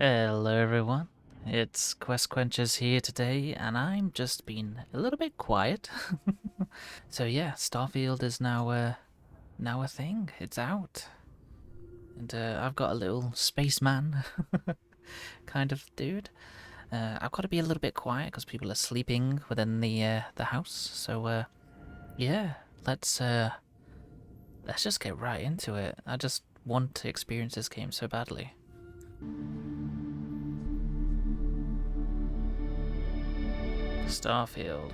Hello everyone, it's Quest Quenchers here today, and I'm just being a little bit quiet. So yeah, Starfield is now a thing. It's out, and I've got a little spaceman kind of dude. I've got to be a little bit quiet because people are sleeping within the house. So yeah, let's just get right into it. I just want to experience this game so badly. Starfield.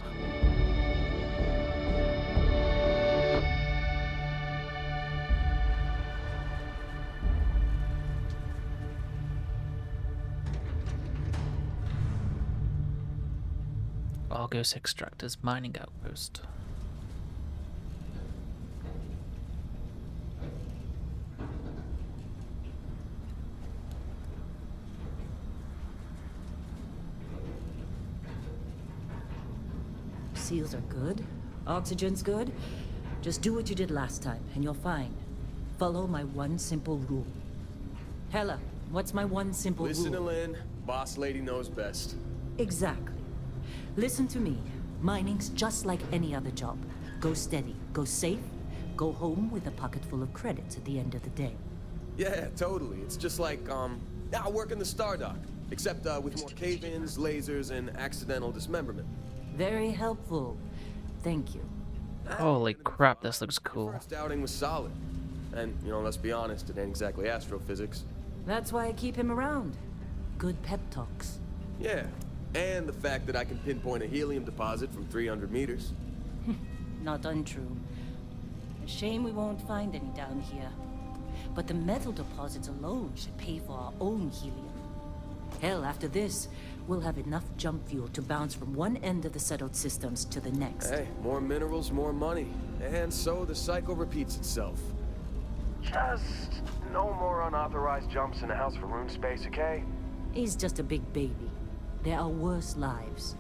Argos Extractors Mining Outpost. Seals are good. Oxygen's good. Just do what you did last time, and you're fine. Follow my one simple rule. Hella, what's my one simple Listen rule? to Lynn. Boss lady knows best. Exactly. Listen to me. Mining's just like any other job. Go steady, go safe, go home with a pocket full of credits at the end of the day. Yeah, totally. It's just like, I work in the Stardock. Except, with more cave-ins, lasers, and accidental dismemberment. Very helpful. Thank you. Holy crap, this looks cool. First outing was solid. And, let's be honest, it ain't exactly astrophysics. That's why I keep him around. Good pep talks. Yeah, and the fact that I can pinpoint a helium deposit from 300 meters. Not untrue. A shame we won't find any down here. But the metal deposits alone should pay for our own helium. Hell, after this, we'll have enough jump fuel to bounce from one end of the settled systems to the next. Hey, more minerals, more money. And so the cycle repeats itself. Just no more unauthorized jumps in the house for room space, okay? He's just a big baby. There are worse lives.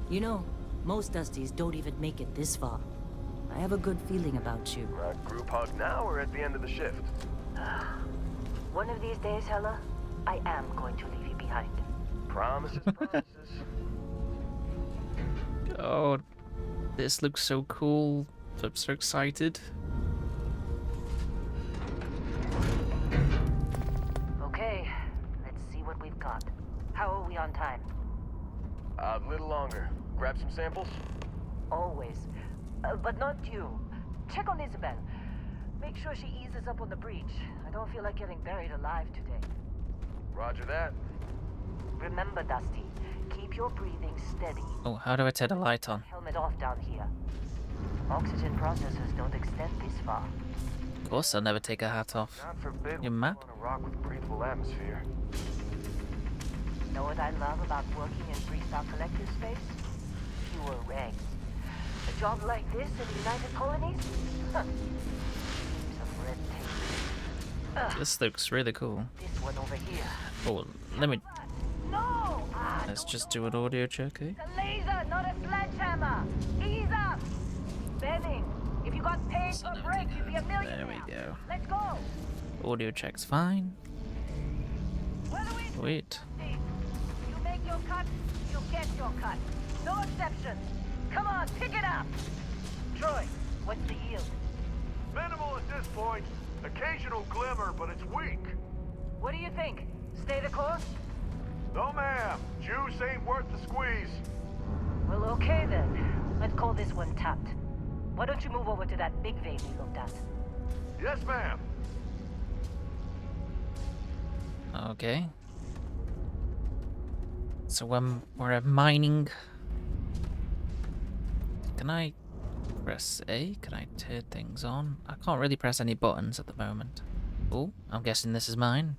You know, most Dusties don't even make it this far. I have a good feeling about you. Group hug now or at the end of the shift? One of these days, Hella, I am going to leave you behind. Promises, promises. Oh, this looks so cool. I'm so excited. Okay, let's see what we've got. How are we on time? A little longer. Grab some samples? Always. But not you. Check on Isabel. Make sure she eases up on the breach. I don't feel like getting buried alive today. Roger that. Remember, Dusty, keep your breathing steady. Oh, how do I turn the light on? Helmet off down here. Oxygen processors don't extend this far. Of course, I'll never take a hat off. God forbid You we mad? on a rock with breathable atmosphere. Know what I love about working in freestyle collective space? Fewer regs. A job like this in the United Colonies? Huh. Heaps of red tape. Ugh, This looks really cool. this one over here. Oh, let me. No! Let's just do an audio check, eh? It's a laser, not a sledgehammer! Ease up! Benning, if you got paid Son for of a a break, you'd be a There millionaire. we go. Let's go! Audio check's fine. What do we do? Wait. You make your cut, you get your cut. No exceptions. Come on, pick it up! Troy, what's the yield? Minimal at this point. Occasional glimmer, but it's weak. What do you think? Stay the course? No, ma'am. Juice ain't worth the squeeze. Well, okay then. Let's call this one tapped. Why don't you move over to that big vein we looked at? Yes, ma'am. Okay. So we're mining. Can I press A? Can I turn things on? I can't really press any buttons at the moment. Oh, I'm guessing this is mine.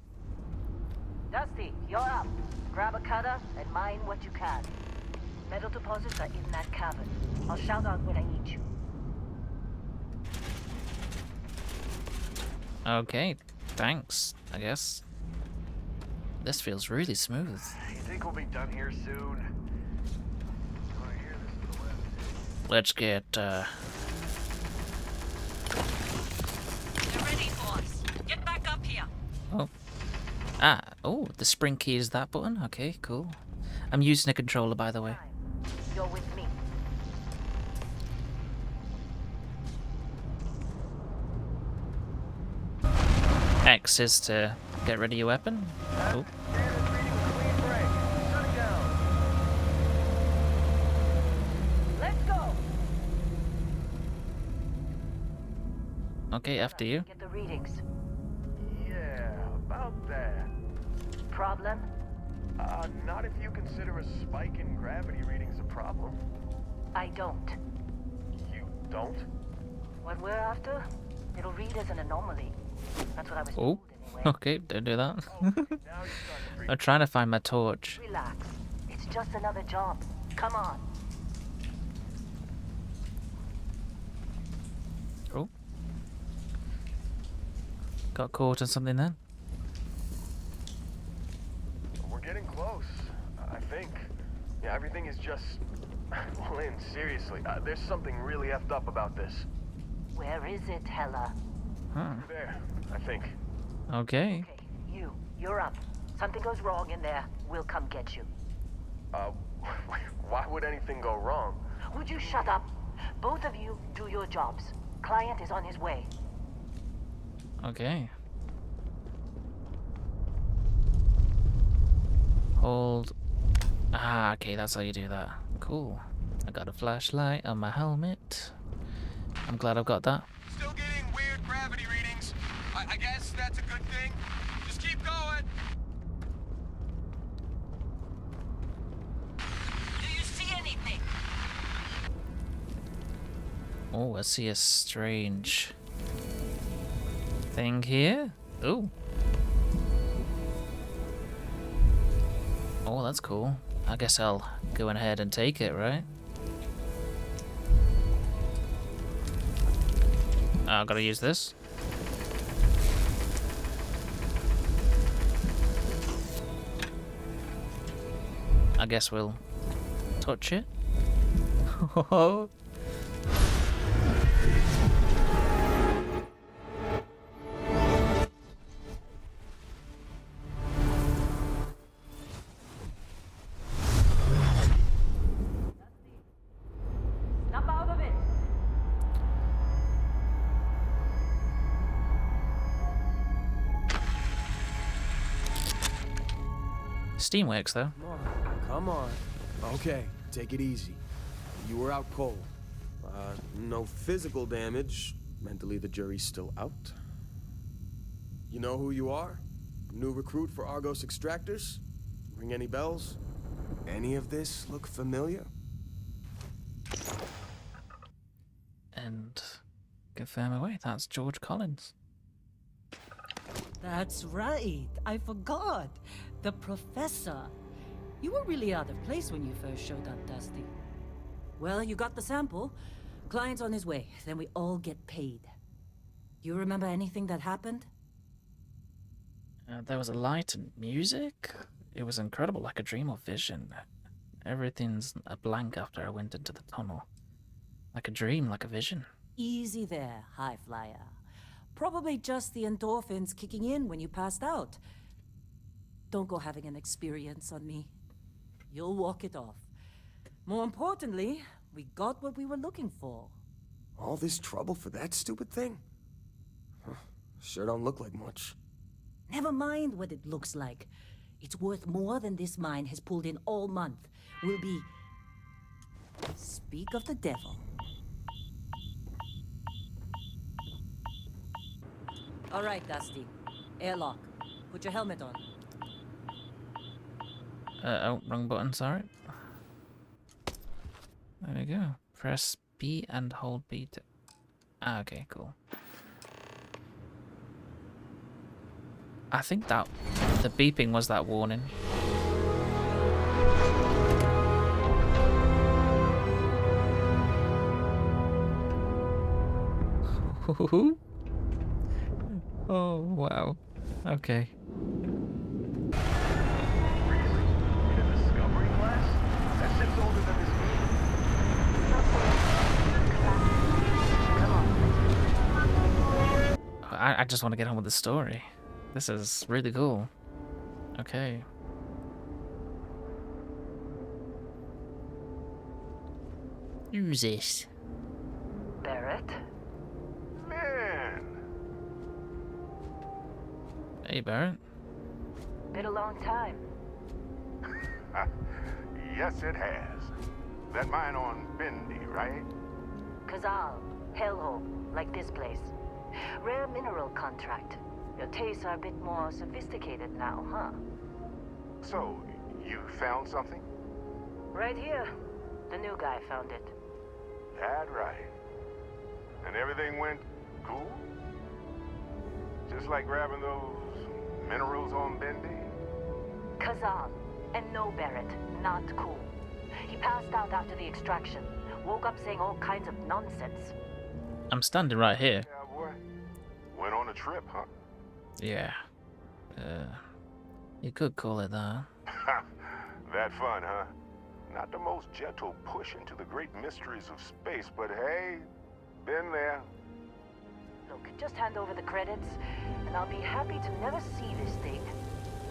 Dusty, you're up. Grab a cutter and mine what you can. Metal deposits are in that cavern. I'll shout out when I need you. Okay, thanks, I guess. This feels really smooth. You think we'll be done here soon? Wanna hear this to the left? Let's get, They're ready for us. Get back up here. Oh. Ah, Oh, the spring key is that button? Okay, cool. I'm using a controller, by the way. You're with me. X is to get rid of your weapon. Oh, Standard reading with clean break. Shut it down. Let's go. okay, after you. Get the readings. Yeah, about that. Problem? Not if you consider a spike in gravity readings a problem. I don't. You don't? What we're after, it'll read as an anomaly. That's what I was Oh, told anyway. okay, don't do that. Okay, now you're starting to freak. I'm trying to find my torch. Relax. It's just another job. Come on. Oh. Got caught on something then. We're getting close, I think. Yeah, everything is just... Lynn, seriously, there's something really effed up about this. Where is it, Hella? Huh. There, I think. Okay. Okay, you're up. Something goes wrong in there, we'll come get you. Why would anything go wrong? Would you shut up? Both of you do your jobs. Client is on his way. Okay. Hold. Ah, okay, that's how you do that. Cool. I got a flashlight on my helmet. I'm glad I've got that. Still getting weird gravity readings. I guess that's a good thing. Just keep going. Do you see anything? Oh, I see a strange thing here. Oh. Oh, that's cool. I guess I'll go ahead and take it, right? I gotta use this. I guess we'll touch it. Snap out of it. Steam works though. Come on, come on. Okay, take it easy. You were out cold. No physical damage. Mentally, the jury's still out. You know who you are? New recruit for Argos Extractors? Ring any bells? Any of this look familiar? And confirm away. That's George Collins. That's right. I forgot. The professor. You were really out of place when you first showed up, Dusty. Well, you got the sample. Client's on his way. Then we all get paid. You remember anything that happened? There was a light and music. It was incredible, like a dream or vision. Everything's a blank after I went into the tunnel. Like a dream, like a vision. Easy there, high flyer. Probably just the endorphins kicking in when you passed out. Don't go having an experience on me. You'll walk it off. More importantly, we got what we were looking for. All this trouble for that stupid thing? Huh, sure don't look like much. Never mind what it looks like. It's worth more than this mine has pulled in all month. Will be... Speak of the devil. All right, Dusty. Airlock. Put your helmet on. Oh, wrong button, sorry. There we go. Press B and hold B to... Ah, okay, cool. I think that... the beeping was that warning. Oh, wow. Okay. Really? In a discovery class? That ship's older than this meeting. I just want to get on with the story. This is really cool. Okay. Who's this? Barrett? Man, Hey, Barrett. Been a long time. Yes, it has. That mine on Bendy, right? Kazal, hellhole, like this place. Rare mineral contract. Your tastes are a bit more sophisticated now, huh? So, you found something? Right here. The new guy found it. That right. And everything went cool? Just like grabbing those minerals on Bendy? Kazal. And no, Barrett, not cool. He passed out after the extraction. Woke up saying all kinds of nonsense. I'm standing right here. Yeah, boy. Went on a trip, huh? Yeah. You could call it that. That fun, huh? Not the most gentle push into the great mysteries of space, but hey, been there. Look, just hand over the credits, and I'll be happy to never see this thing,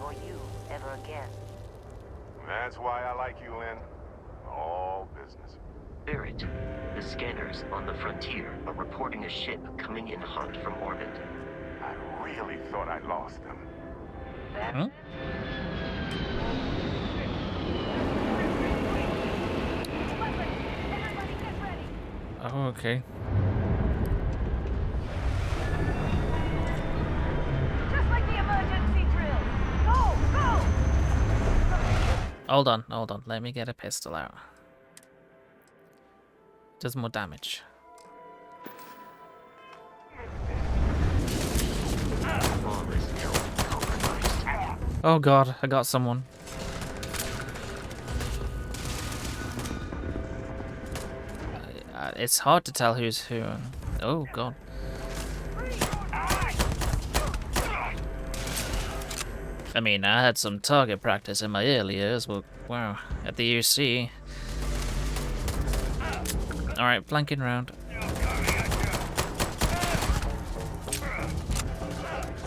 or you, ever again. That's why I like you, Lynn. All business. Barrett, the scanners on the frontier are reporting a ship coming in hot from orbit. I really thought I lost them. Huh? Oh, okay. Just like the emergency drill. Go, go! Hold on. Let me get a pistol out. Does more damage. Flawless health compromised. Oh god, I got someone. It's hard to tell who's who. Oh god. I mean, I had some target practice in my early years, but wow, at the UC. Alright, flanking round.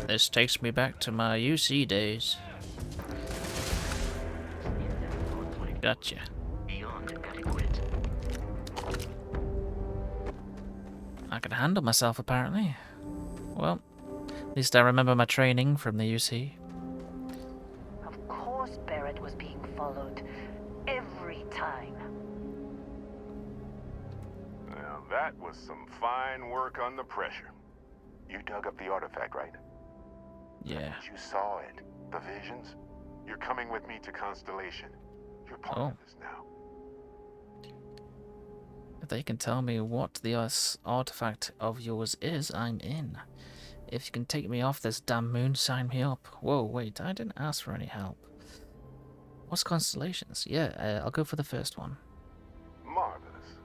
This takes me back to my UC days. Gotcha. Beyond adequate. I can handle myself, apparently. Well, at least I remember my training from the UC. Of course Barrett was being followed. Every time. Now, that was some fine work under pressure. You dug up the artifact, right? Yeah. You saw it. The visions? You're coming with me to Constellation. You're part of this now. If they can tell me what the artifact of yours is, I'm in. If you can take me off this damn moon, sign me up. Whoa, wait, I didn't ask for any help. What's constellations? Yeah, I'll go for the first one. Marvelous.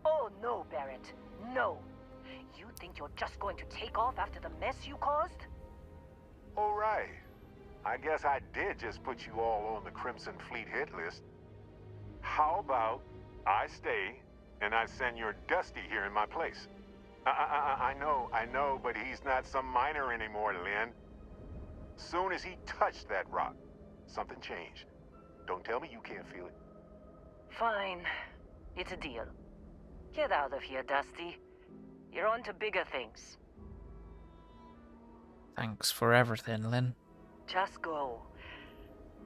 Oh no, Barrett. No. You think you're just going to take off after the mess you caused? All right. I guess I did just put you all on the Crimson Fleet hit list. How about I stay and I send your Dusty here in my place? I know, but he's not some miner anymore, Lynn. Soon as he touched that rock, something changed. Don't tell me you can't feel it. Fine. It's a deal. Get out of here, Dusty. You're on to bigger things. Thanks for everything, Lynn. Just go.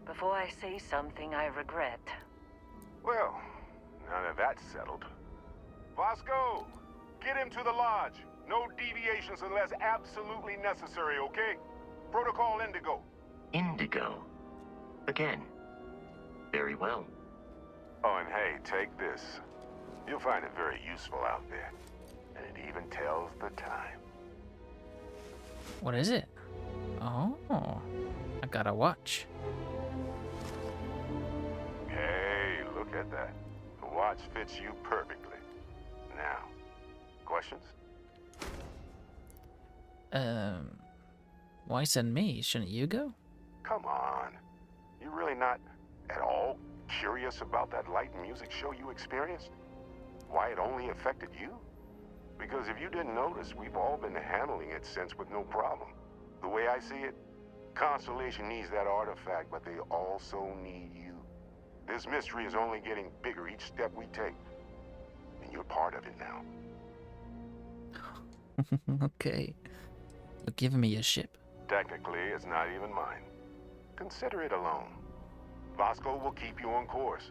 Before I say something I regret. Well, now that that's settled. Vasco, get him to the lodge. No deviations unless absolutely necessary, okay? Protocol Indigo. Indigo. Again. Very well. Oh, and hey, take this. You'll find it very useful out there. And it even tells the time. What is it? Oh, I got a watch. Hey, look at that. The watch fits you perfectly. Now, questions? Why send me? Shouldn't you go? Come on. You really not at all curious about that light and music show you experienced? Why it only affected you? Because if you didn't notice, we've all been handling it since with no problem. The way I see it, Constellation needs that artifact, but they also need you. This mystery is only getting bigger each step we take. And you're part of it now. Okay. You're giving me your ship. Technically, it's not even mine. Consider it a loan. Vasco will keep you on course.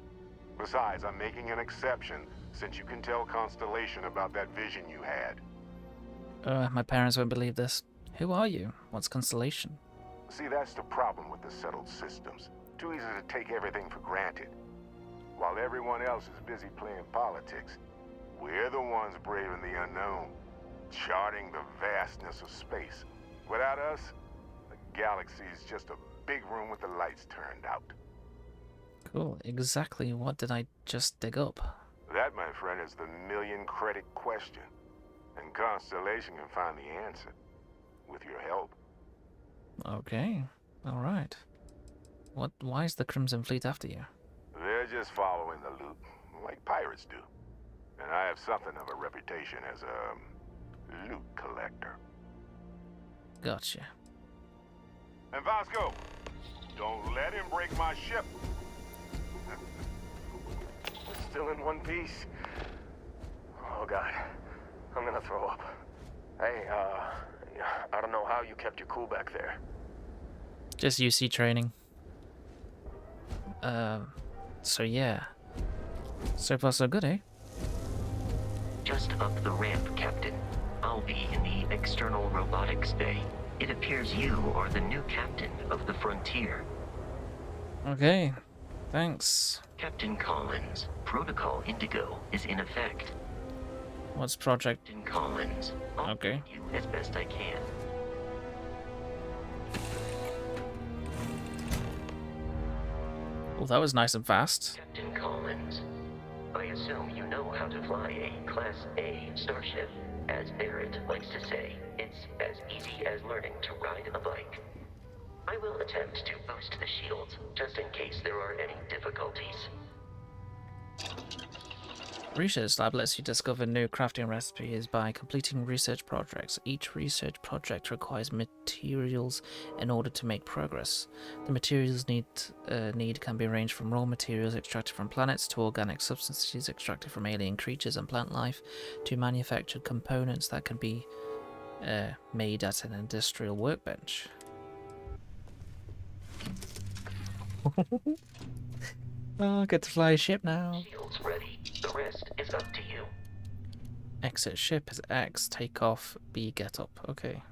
Besides, I'm making an exception since you can tell Constellation about that vision you had. My parents won't believe this. Who are you? What's Constellation? See, that's the problem with the settled systems. Too easy to take everything for granted. While everyone else is busy playing politics, we're the ones braving the unknown, charting the vastness of space. Without us, the galaxy is just a big room with the lights turned out. Cool. Exactly what did I just dig up? That, my friend, is the million-credit question. And Constellation can find the answer. With your help. Okay. Alright. Why is the Crimson Fleet after you? They're just following the loot, like pirates do. And I have something of a reputation as a loot collector. Gotcha. And Vasco, don't let him break my ship. We're still in one piece. Oh god, I'm gonna throw up. Hey, I don't know how you kept your cool back there. Just UC training. So yeah. So far so good, eh? Just up the ramp, Captain. I'll be in the external robotics bay. It appears you are the new captain of the Frontier. Okay. Thanks. Captain Collins, Protocol Indigo is in effect. What's Project? Captain Collins, I'll Okay. do as best I can. Well, that was nice and fast. Captain Collins, I assume you know how to fly a Class A starship. As Barrett likes to say, it's as easy as learning to ride a bike. I will attempt to boost the shields, just in case there are any difficulties. Research Lab lets you discover new crafting recipes by completing research projects. Each research project requires materials in order to make progress. The materials need can be ranged from raw materials extracted from planets to organic substances extracted from alien creatures and plant life to manufactured components that can be made at an industrial workbench. Oh, I get to fly a ship now. Shields ready. The rest is up to you. Exit ship is X, take off, B, get up. Okay.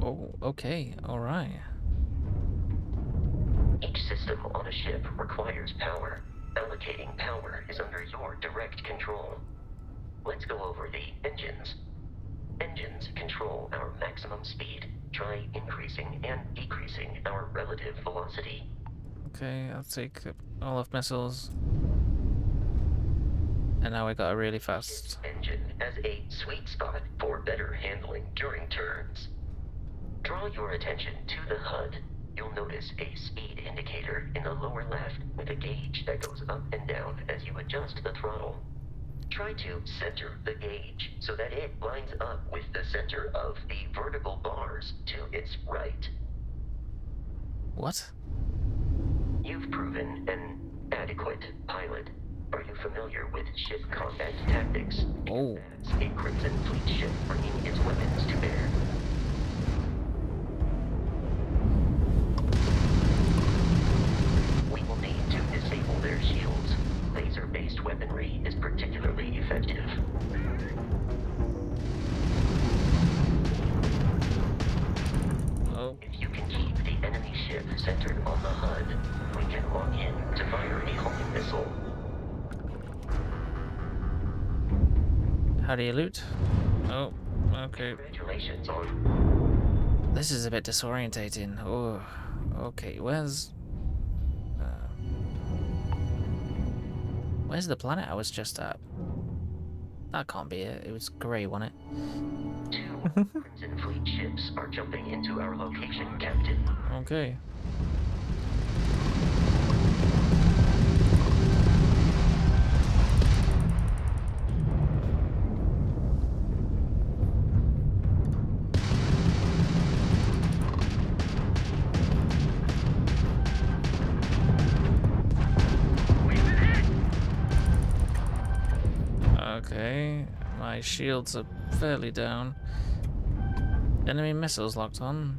Oh, okay, alright. Each system on a ship requires power. Allocating power is under your direct control. Let's go over the engines. Engines control our maximum speed. Try increasing and decreasing our relative velocity. Okay, I'll take all of missiles. And now we got a really fast. Engine has a sweet spot for better handling during turns. Draw your attention to the HUD. You'll notice a speed indicator in the lower left with a gauge that goes up and down as you adjust the throttle. Try to center the gauge so that it lines up with the center of the vertical bars to its right. What? You've proven an adequate pilot. Are you familiar with ship combat tactics? Oh. That's a Crimson Fleet ship bringing its weapons to bear. We will need to disable their shields. Laser-based weaponry is particularly effective. Oh. If you can keep the enemy ship centered on the HUD, we can lock in to fire a homing missile. How do you loot? Oh, okay. Congratulations on... This is a bit disorientating. Oh, okay. Where's Where's the planet I was just at? That can't be it. It was grey, wasn't it? 2 Crimson Fleet ships are jumping into our location, Captain. Okay. Okay, my shields are fairly down. Enemy missiles locked on.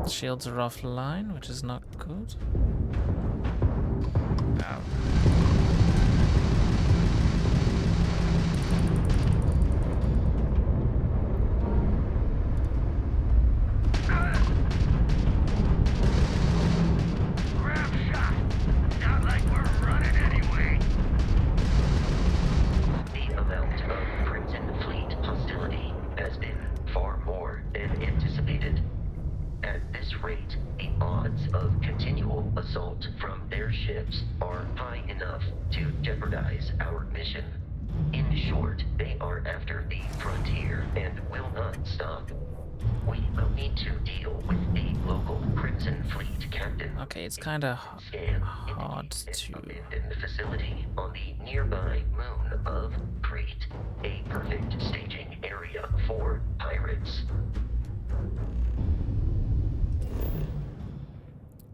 Shields are offline, which is not good. Ow. The amount of Crimson Fleet hostility has been far more than anticipated. At this rate, the odds of continual assault from their ships are high enough to jeopardize our mission. In short, they are after the frontier and will not stop. We will need to deal with the local Crimson Fleet captain. Okay, it's kind of hard to... Abandon the facility on the nearby moon of Crete, a perfect staging area for pirates.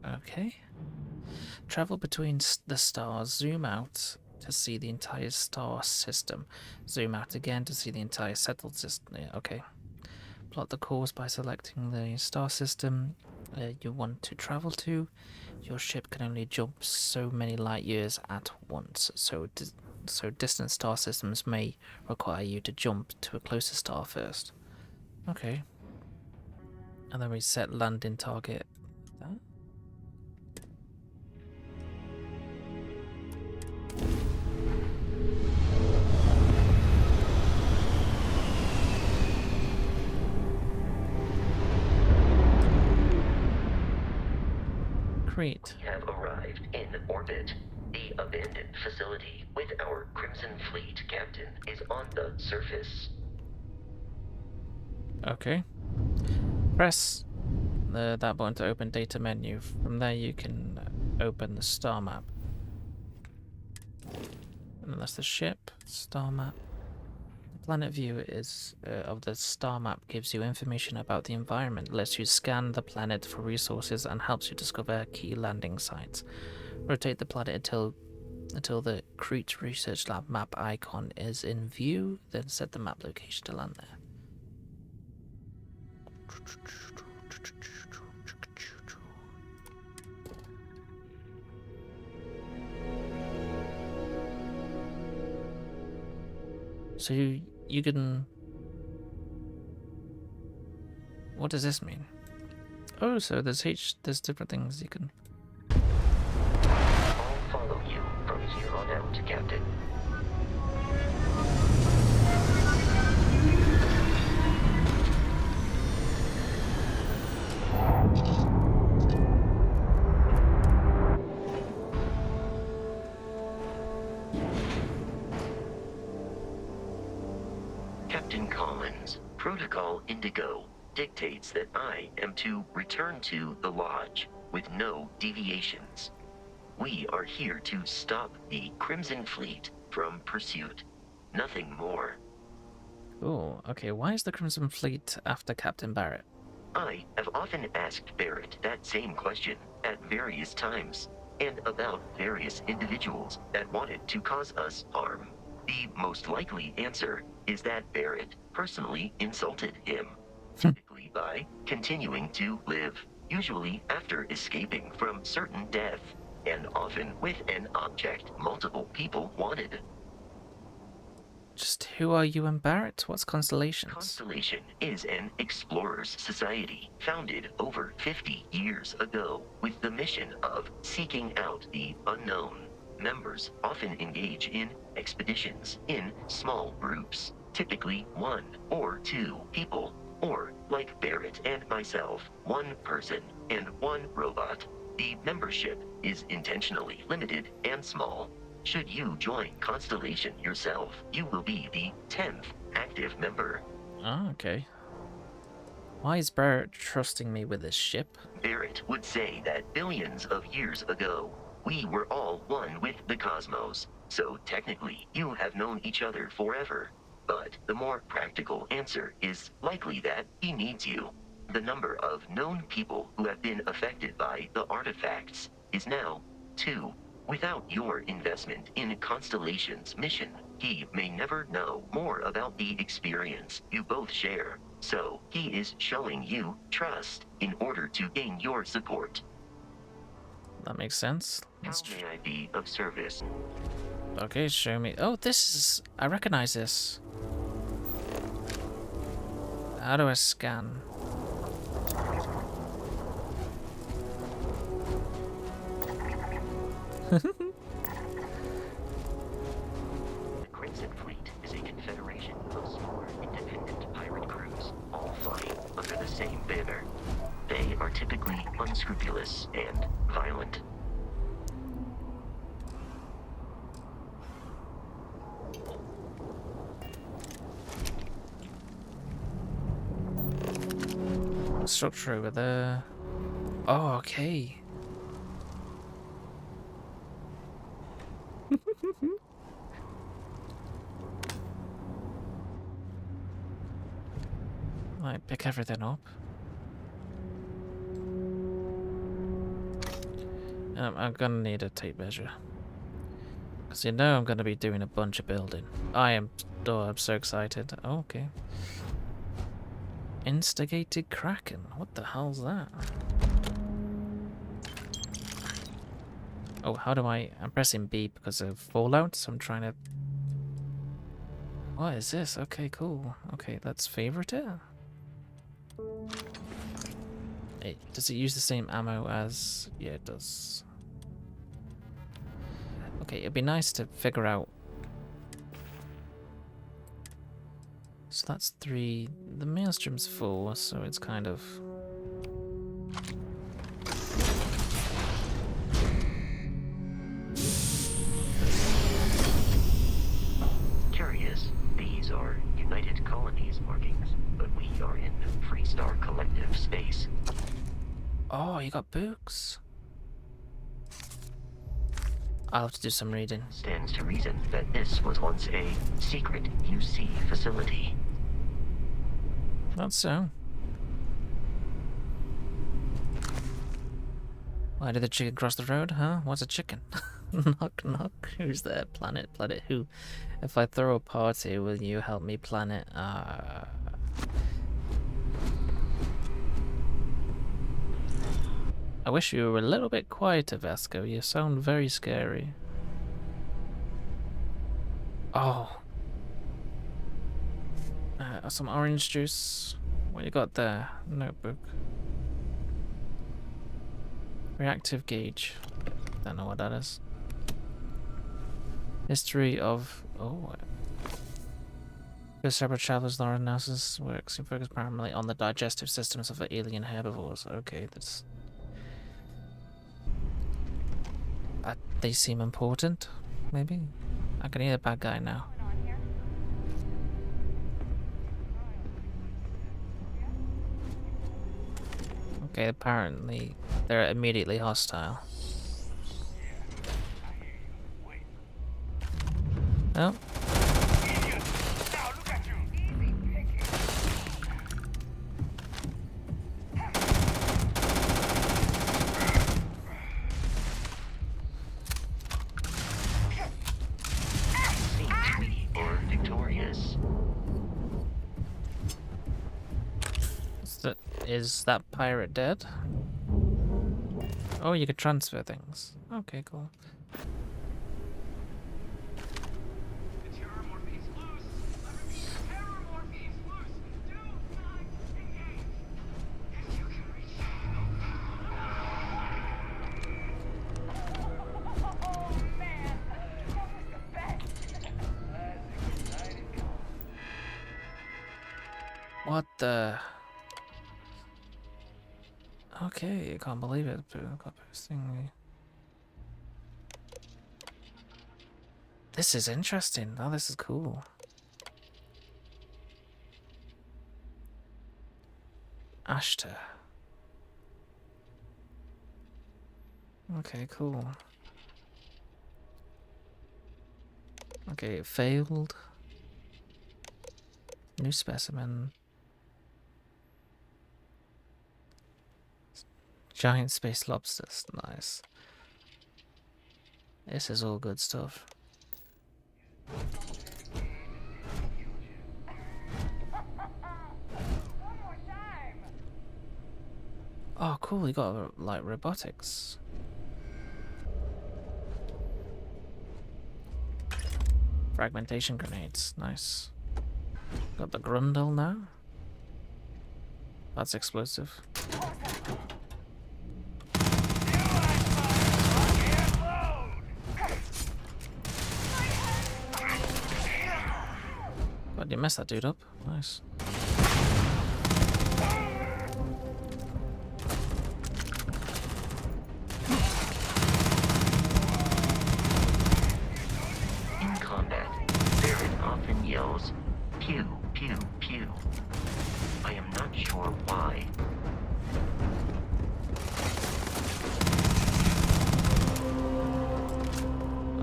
Okay. Travel between the stars. Zoom out to see the entire star system. Zoom out again to see the entire settled system. Yeah, okay. Plot the course by selecting the star system you want to travel to. Your ship can only jump so many light years at once, so distant star systems may require you to jump to a closer star first. Okay. And then we set landing target. That? Crete. We have arrived in orbit. The abandoned facility with our Crimson Fleet captain is on the surface. Okay. Press that button to open data menu. From there you can open the star map. And that's the ship, star map. The planet view is of the star map gives you information about the environment, lets you scan the planet for resources and helps you discover key landing sites. Rotate the planet until the Crete Research Lab map icon is in view, then set the map location to land there. So you can... What does this mean? Oh, so there's different things you can... I'll follow you from here on out, Captain. Captain Collins, Protocol Indigo dictates that I am to return to the Lodge with no deviations. We are here to stop the Crimson Fleet from pursuit. Nothing more. Oh, okay. Why is the Crimson Fleet after Captain Barrett? I have often asked Barrett that same question at various times, and about various individuals that wanted to cause us harm. The most likely answer is that Barrett personally insulted him, typically by continuing to live, usually after escaping from certain death, and often with an object multiple people wanted. Just who are you and Barrett? What's Constellations? Constellation is an explorers society founded over 50 years ago with the mission of seeking out the unknown. Members often engage in expeditions in small groups, typically 1 or 2 people, or, like Barrett and myself, one person and 1 robot. The membership is intentionally limited and small. Should you join Constellation yourself, you will be the 10th active member. Oh, okay. Why is Barrett trusting me with this ship? Barrett would say that billions of years ago, we were all one with the cosmos. So technically, you have known each other forever. But the more practical answer is likely that he needs you. The number of known people who have been affected by the artifacts is now 2. Without your investment in Constellation's mission, he may never know more about the experience you both share. So, he is showing you trust in order to gain your support. That makes sense. How may I be of service? Okay, show me. Oh, this is... I recognize this. How do I scan? The Crimson Fleet is a confederation of smaller independent pirate crews, all flying under the same banner. They are typically unscrupulous and violent. Structure over there. Oh, okay. Like, pick everything up. I'm gonna need a tape measure. Because you know I'm gonna be doing a bunch of building. I'm so excited. Oh, okay. Instigated Kraken. What the hell's that? Oh, how do I'm pressing B because of Fallout, so I'm trying to... What is this? Okay, cool. Okay, let's favorite it. Hey, does it use the same ammo as... Yeah, it does. Okay, it'd be nice to figure out... So that's 3. The Maelstrom's 4, so it's kind of... Curious, these are United Colonies markings, but we are in Freestar Collective space. Oh, you got books. I'll have to do some reading. Stands to reason that this was once a secret UC facility. Not so. Why did the chicken cross the road, huh? What's a chicken? Knock knock. Who's there? Planet who? If I throw a party, will you help me plan it? I wish you were a little bit quieter, Vasco. You sound very scary. Oh. Some orange juice. What you got there? Notebook. Reactive gauge. Don't know what that is. History of... Oh. The separate travelers' lore analysis works. You focus primarily on the digestive systems of the alien herbivores. Okay, that's... they seem important, maybe? I can hear the bad guy now. Okay, apparently they're immediately hostile. Oh. Seems we are victorious. Is that pirate dead? Oh, you could transfer things. Okay, cool. What the... Okay, I can't believe it. Got posting. This is interesting. Oh, this is cool. Ashta. Okay, cool. Okay, it failed. New specimen. Giant space lobsters. Nice. This is all good stuff. Oh, cool. You got like robotics. Fragmentation grenades. Nice. Got the Grundle now. That's explosive. God, you messed that dude up. Nice. In combat, Baron often yells, pew, pew, pew. I am not sure why.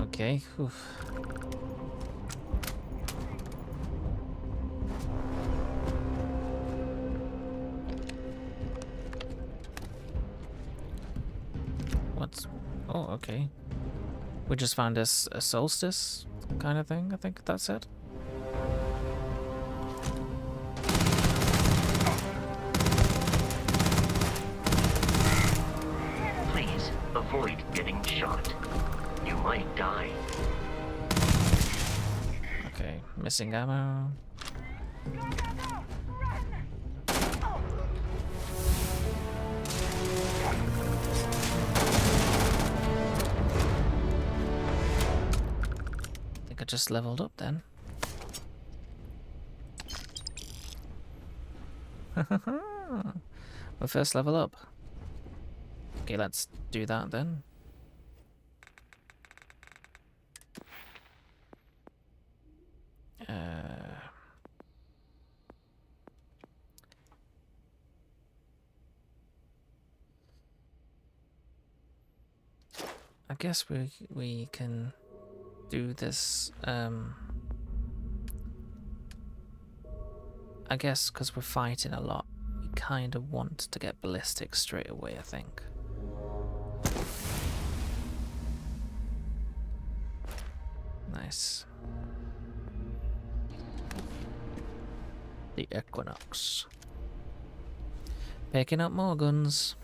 Okay. Oof. What's... Oh, okay. We just found this a solstice kind of thing. I think that's it. Please avoid getting shot. You might die. Okay, missing ammo. I think I just leveled up then. My first level up. Okay, let's do that then. I guess we can do this. I guess because we're fighting a lot, we kind of want to get ballistic straight away. I think. Nice. The Equinox. Picking up more guns.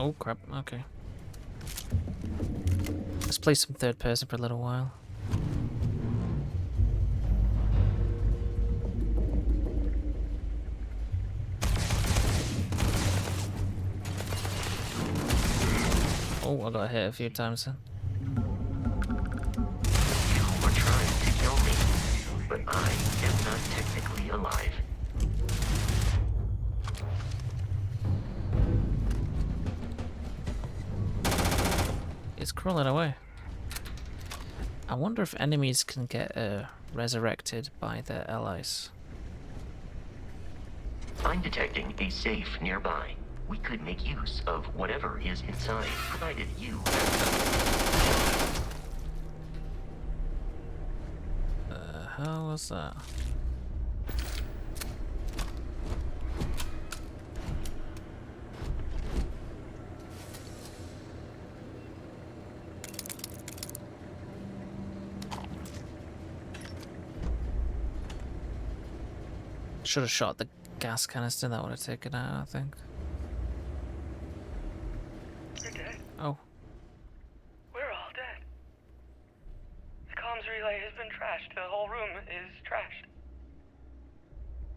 Oh crap, okay. Let's play some third person for a little while. Oh, I got hit a few times then. You were trying to kill me, but I am not technically alive. It's crawling away. I wonder if enemies can get resurrected by their allies. I'm detecting a safe nearby. We could make use of whatever is inside, provided you have How was that? Should have shot the gas canister, that would have taken out, I think. You're dead. Oh. We're all dead. The comms relay has been trashed. The whole room is trashed.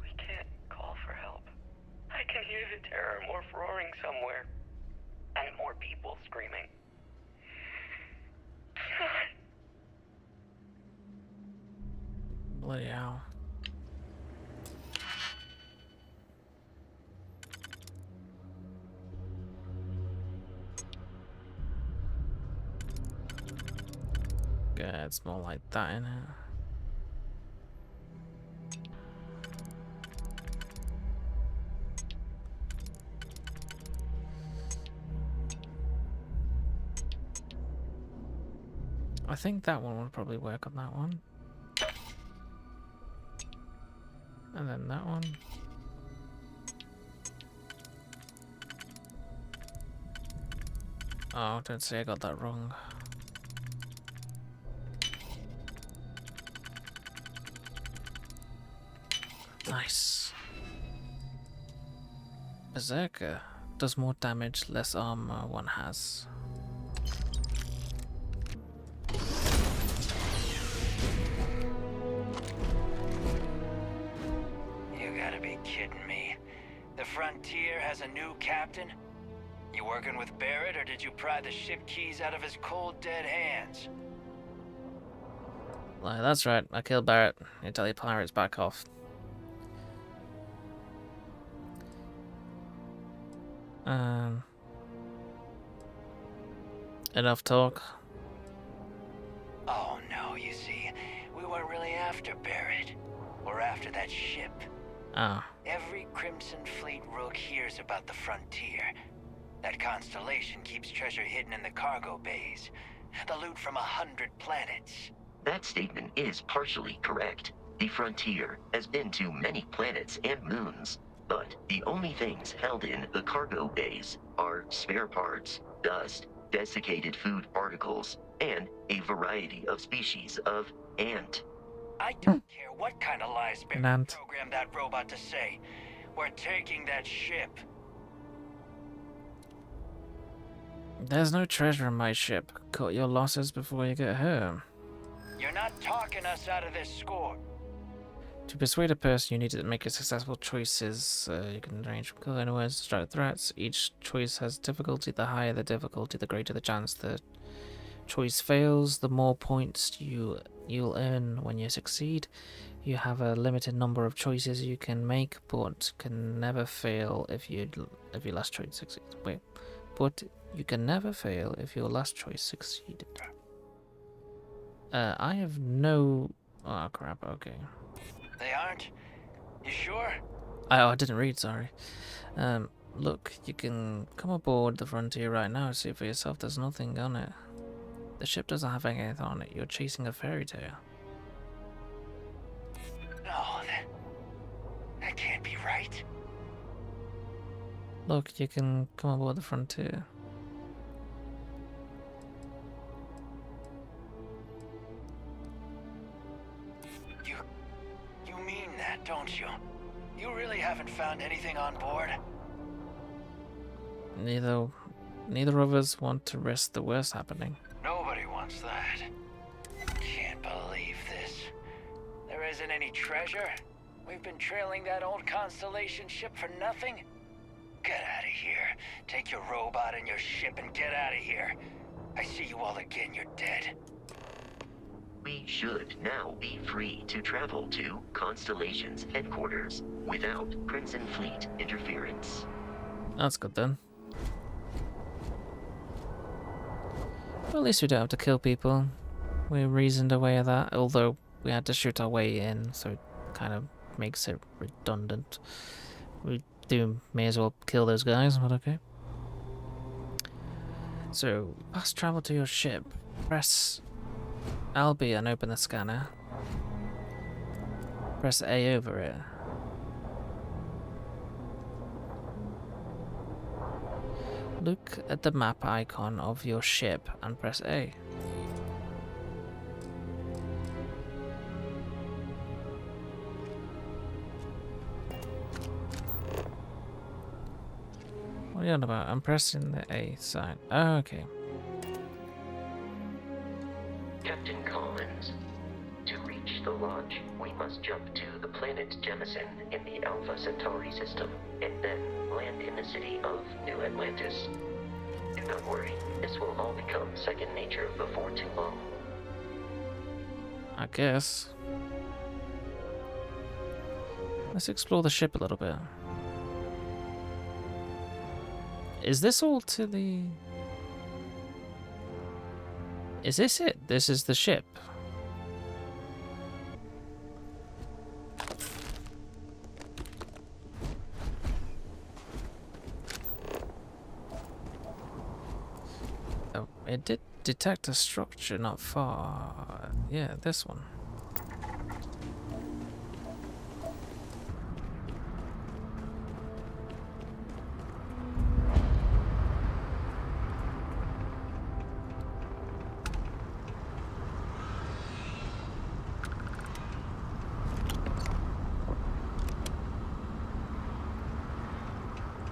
We can't call for help. I can hear the terror morph roaring somewhere. And more people screaming. Bloody hell. Yeah, it's more like that, in it? I think that one would probably work on that one. And then that one. Oh, don't say I got that wrong. Nice. Berserker does more damage, less armor one has. You gotta be kidding me. The Frontier has a new captain? You working with Barrett, or did you pry the ship keys out of his cold, dead hands? Like, that's right, I killed Barrett. You tell your pirates back off. Enough talk. Oh no, you see, we weren't really after Barrett. We're after that ship. Ah. Every Crimson Fleet rook hears about the Frontier. That constellation keeps treasure hidden in the cargo bays. The loot from 100 planets. That statement is partially correct. The Frontier has been to many planets and moons, but the only things held in the cargo bays are spare parts, dust, desiccated food particles, and a variety of species of ant. I don't care what kind of lies Barrett Ant. programmed that robot to say. We're taking that ship. There's no treasure in my ship. Cut your losses before you get hurt. You're not talking us out of this score. To persuade a person, you need to make successful choices. You can range from kill enemies to strike threats. Each choice has difficulty. The higher the difficulty, the greater the chance the choice fails. The more points you'll earn when you succeed. You have a limited number of choices you can make, but can never fail if your last choice succeeds. Wait, but you can never fail if your last choice succeeded. I have no. Oh crap. Okay. They aren't? You sure? I didn't read, sorry. Look, you can come aboard the Frontier right now and see for yourself. There's nothing on it. The ship doesn't have anything on it. You're chasing a fairy tale. No, that can't be right. Look, you can come aboard the Frontier. You mean that, don't you? You really haven't found anything on board? Neither of us want to risk the worst happening. Nobody wants that. Can't believe this. There isn't any treasure? We've been trailing that old Constellation ship for nothing? Get out of here. Take your robot and your ship and get out of here. I see you all again, you're dead. We should now be free to travel to Constellation's headquarters without Crimson Fleet interference. That's good then. Well, at least we don't have to kill people. We reasoned away of that, although we had to shoot our way in, so it kind of makes it redundant. We may as well kill those guys, but okay. So, fast travel to your ship. Press LB and open the scanner. Press A over it. Look at the map icon of your ship and press A. What are you on about? I'm pressing the A sign. Oh, okay. Captain Collins, to reach the lodge, we must jump to the planet Jemison in the Alpha Centauri system, and then land in the city of New Atlantis. Do not worry, this will all become second nature before too long. I guess. Let's explore the ship a little bit. Is this all to the... Is this it? This is the ship. Oh, it did detect a structure not far. Yeah, this one.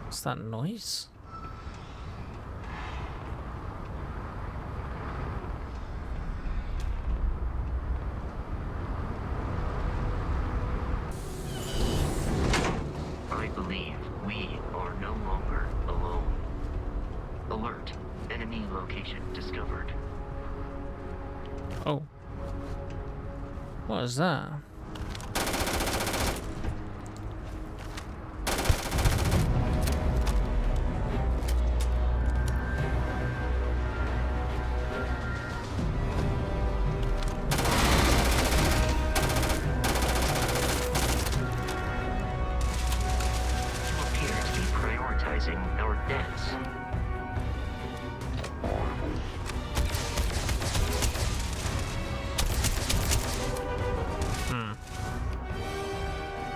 What's that noise? I believe we are no longer alone. Alert. Enemy location discovered. Oh. What is that? You appear to be prioritizing our debts.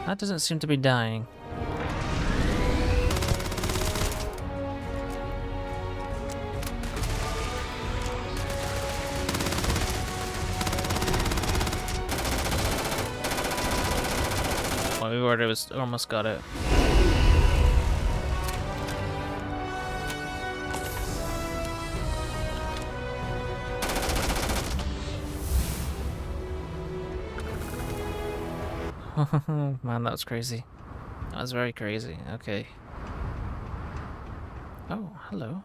That doesn't seem to be dying. Well, we already almost got it. Man, that was crazy. That was very crazy. Okay. Oh, hello.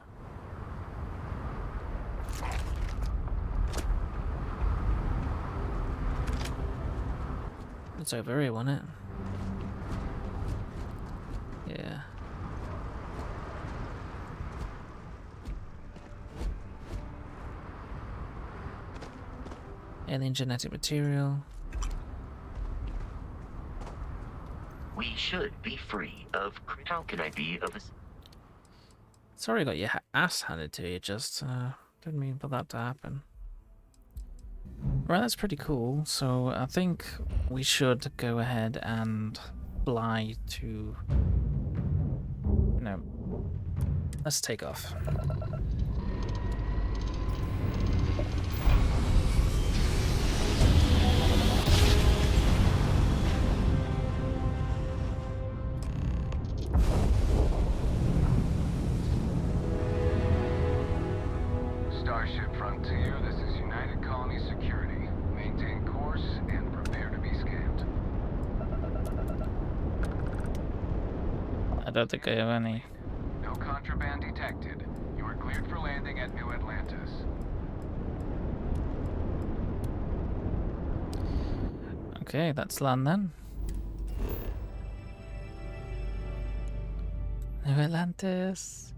It's over here, wasn't it? Yeah. Alien genetic material. We should be free of... How can I be of... Sorry, I got your ass handed to you. Just didn't mean for that to happen. Right, that's pretty cool. So I think we should go ahead and fly to... No. Let's take off. Starship Frontier, this is United Colony Security. Maintain course and prepare to be scanned. I don't think I have any. No contraband detected. You are cleared for landing at New Atlantis. Okay, that's land then. New Atlantis.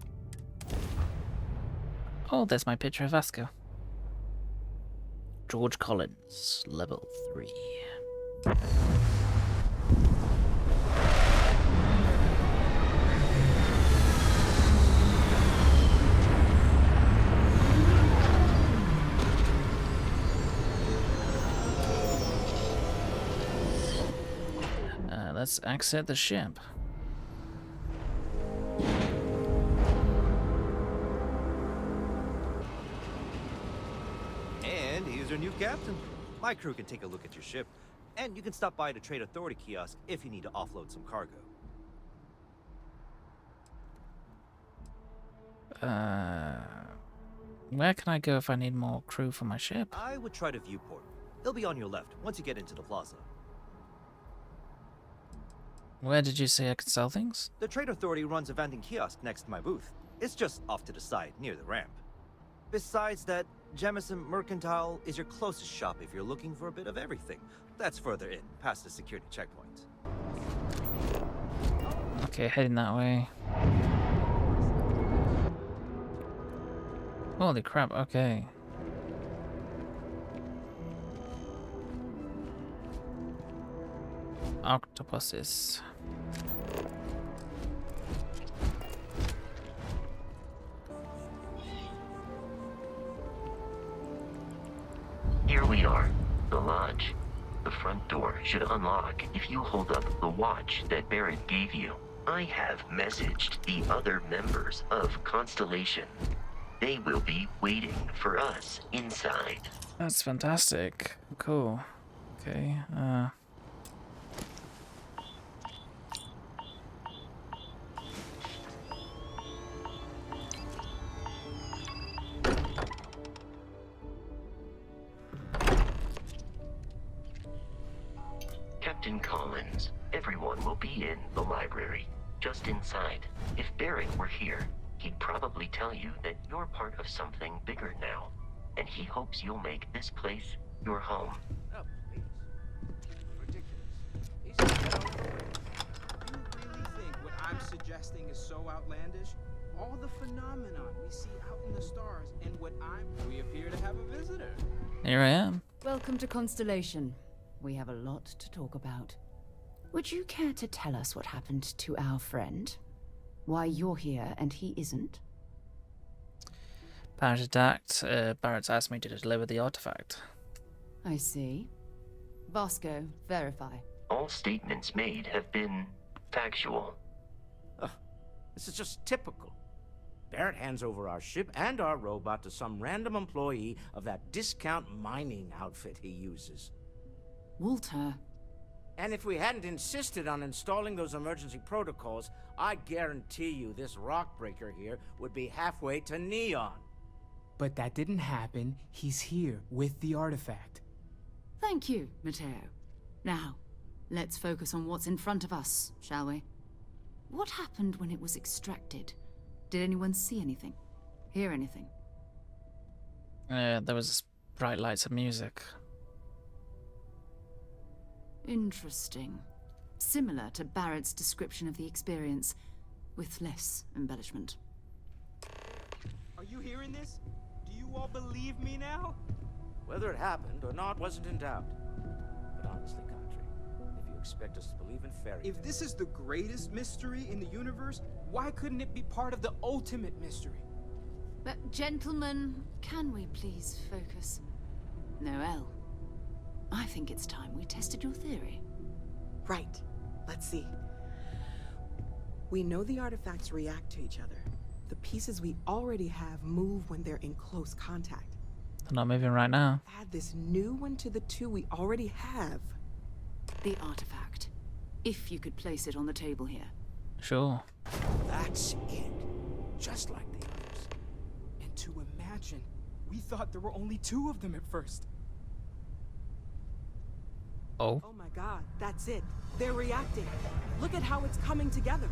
Oh, there's my picture of Vasco. George Collins, level 3. Let's exit the ship. And here's our new captain. My crew can take a look at your ship, and you can stop by the Trade Authority kiosk if you need to offload some cargo. Where can I go if I need more crew for my ship? I would try the viewport. It'll be on your left once you get into the plaza. Where did you say I could sell things? The Trade Authority runs a vending kiosk next to my booth. It's just off to the side, near the ramp. Besides that, Jemison Mercantile is your closest shop if you're looking for a bit of everything. That's further in, past the security checkpoint. Okay, heading that way. Holy crap, okay. Octopuses. Here we are, the lodge. The front door should unlock if you hold up the watch that Barrett gave you. I have messaged the other members of Constellation. They will be waiting for us inside. That's fantastic. Cool. Okay, Captain Collins, everyone will be in the library, just inside. If Barrett were here, he'd probably tell you that you're part of something bigger now, and he hopes you'll make this place your home. Oh, please. Ridiculous. These things get out of the way. You really think what I'm suggesting is so outlandish? All the phenomenon we see out in the stars and what we appear to have a visitor. here I am. Welcome to Constellation. We have a lot to talk about. Would you care to tell us what happened to our friend? Why you're here and he isn't? Barrett attacked. Barrett's asked me to deliver the artifact. I see. Vasco, verify. All statements made have been factual. This is just typical. Barrett hands over our ship and our robot to some random employee of that discount mining outfit he uses. Walter. And if we hadn't insisted on installing those emergency protocols, I guarantee you this rock breaker here would be halfway to Neon. But that didn't happen. He's here with the artifact. Thank you, Matteo. Now, let's focus on what's in front of us, shall we? What happened when it was extracted? Did anyone see anything? Hear anything? There was bright lights and music. Interesting. Similar to Barrett's description of the experience, with less embellishment. Are you hearing this? Do you all believe me now? Whether it happened or not wasn't in doubt. But honestly, Country, if you expect us to believe in fairy tales... If this is the greatest mystery in the universe, why couldn't it be part of the ultimate mystery? But gentlemen, can we please focus? Noel, I think it's time we tested your theory. Right. Let's see. We know the artifacts react to each other. The pieces we already have move when they're in close contact. They're not moving right now. Add this new one to the two we already have. The artifact. If you could place it on the table here. Sure. That's it. Just like the others. And to imagine, we thought there were only two of them at first. Oh. Oh my god, that's it. They're reacting. Look at how it's coming together.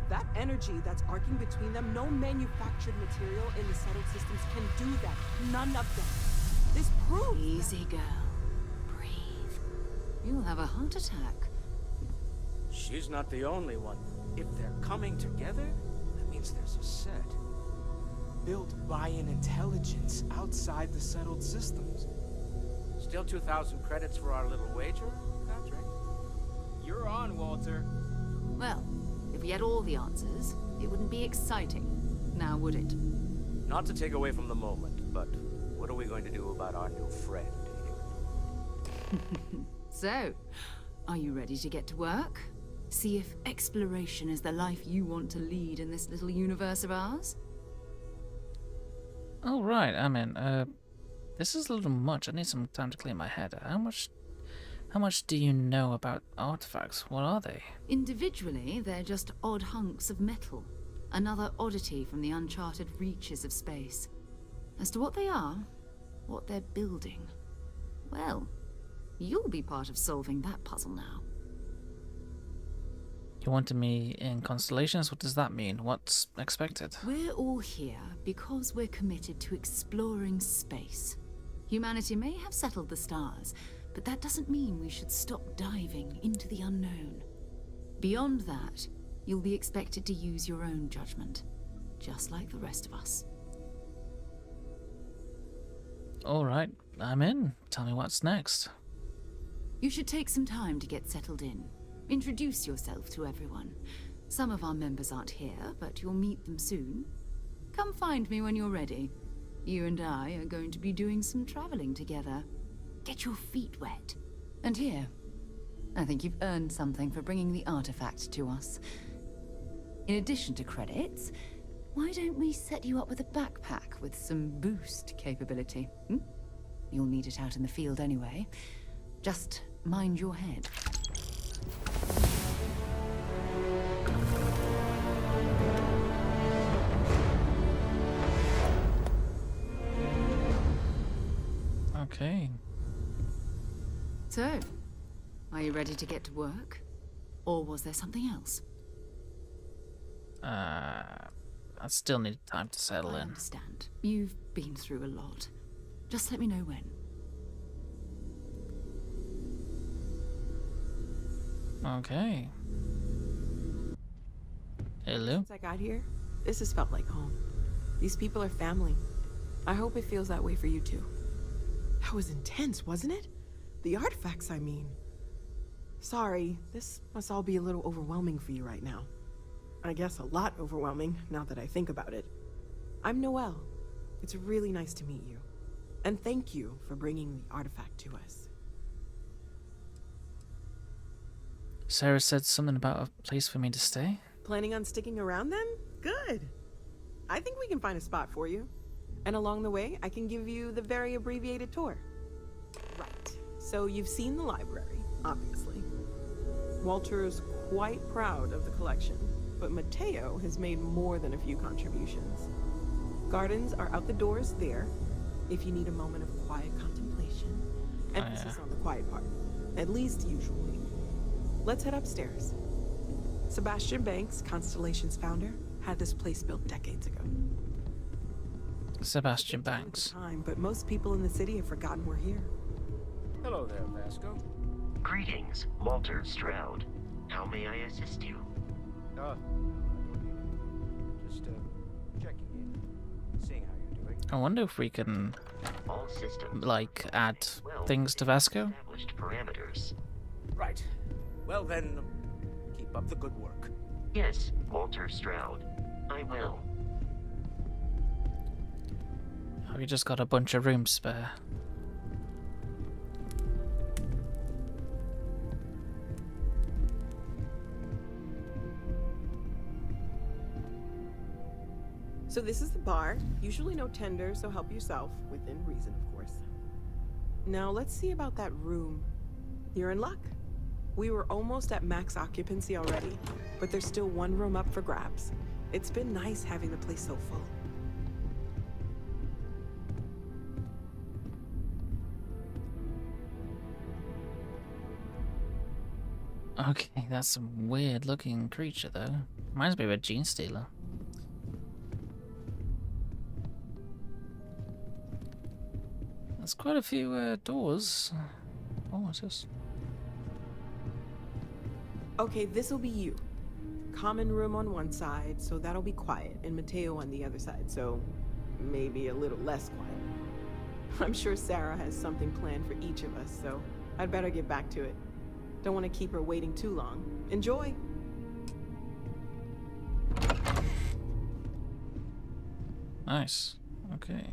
That energy that's arcing between them, no manufactured material in the settled systems can do that. None of them. This proves Easy, girl. Breathe. You'll have a heart attack. She's not the only one. If they're coming together, that means there's a set. Built by an intelligence outside the settled systems. Still 2,000 credits for our little wager, Patrick? You're on, Walter. Well, if we had all the answers, it wouldn't be exciting. Now, would it? Not to take away from the moment, but what are we going to do about our new friend here? So, are you ready to get to work? See if exploration is the life you want to lead in this little universe of ours? Oh, right. I mean, this is a little much. I need some time to clear my head. How much do you know about artifacts? What are they? Individually, they're just odd hunks of metal. Another oddity from the uncharted reaches of space. As to what they are, what they're building, well, you'll be part of solving that puzzle now. You wanted me in constellations? What does that mean? What's expected? We're all here because we're committed to exploring space. Humanity may have settled the stars, but that doesn't mean we should stop diving into the unknown. Beyond that, You'll be expected to use your own judgment, just like the rest of us. Alright, I'm in. Tell me what's next. You should take some time to get settled in. Introduce yourself to everyone. Some of our members aren't here, but you'll meet them soon. Come find me when you're ready. You and I are going to be doing some traveling together. Get your feet wet. And here, I think you've earned something for bringing the artifact to us. In addition to credits, why don't we set you up with a backpack with some boost capability? You'll need it out in the field anyway. Just mind your head. Okay. So, are you ready to get to work? Or was there something else? I still need time to settle I in. understand. You've been through a lot. Just let me know when. Okay. Hello? Since I got here, this has felt like home. These people are family. I hope it feels that way for you too. That was intense, wasn't it? The artifacts, I mean. Sorry, this must all be a little overwhelming for you right now. I guess a lot overwhelming, now that I think about it. I'm Noelle. It's really nice to meet you. And thank you for bringing the artifact to us. Sarah said something about a place for me to stay. Planning on sticking around then? Good. I think we can find a spot for you. And along the way, I can give you the very abbreviated tour. Right. So you've seen the library, obviously. Walter's quite proud of the collection, but Mateo has made more than a few contributions. Gardens are out the doors there, if you need a moment of quiet contemplation. Emphasis on the quiet part, at least usually. Let's head upstairs. Sebastian Banks, Constellation's founder, had this place built decades ago. Sebastian Banks. But most people in the city have forgotten we're here. Hello there, Vasco. Greetings, Walter Stroud. How may I assist you? Just checking in, seeing how you're doing. I wonder if we can, All systems like, add things to Vasco. established parameters. Right. Well then, keep up the good work. Yes, Walter Stroud. I will. Have you just got a bunch of room spare? So this is the bar. Usually no tender, so help yourself, within reason, of course. Now let's see about that room. You're in luck. We were almost at max occupancy already, but there's still one room up for grabs. It's been nice having the place so full. Okay, that's some weird looking creature though. Reminds me of a gene stealer. There's quite a few doors. Oh, what's this? Okay, this'll be you. Common room on one side, so that'll be quiet, and Mateo on the other side, so maybe a little less quiet. I'm sure Sarah has something planned for each of us, so I'd better get back to it. Don't want to keep her waiting too long. Enjoy! Nice. Okay.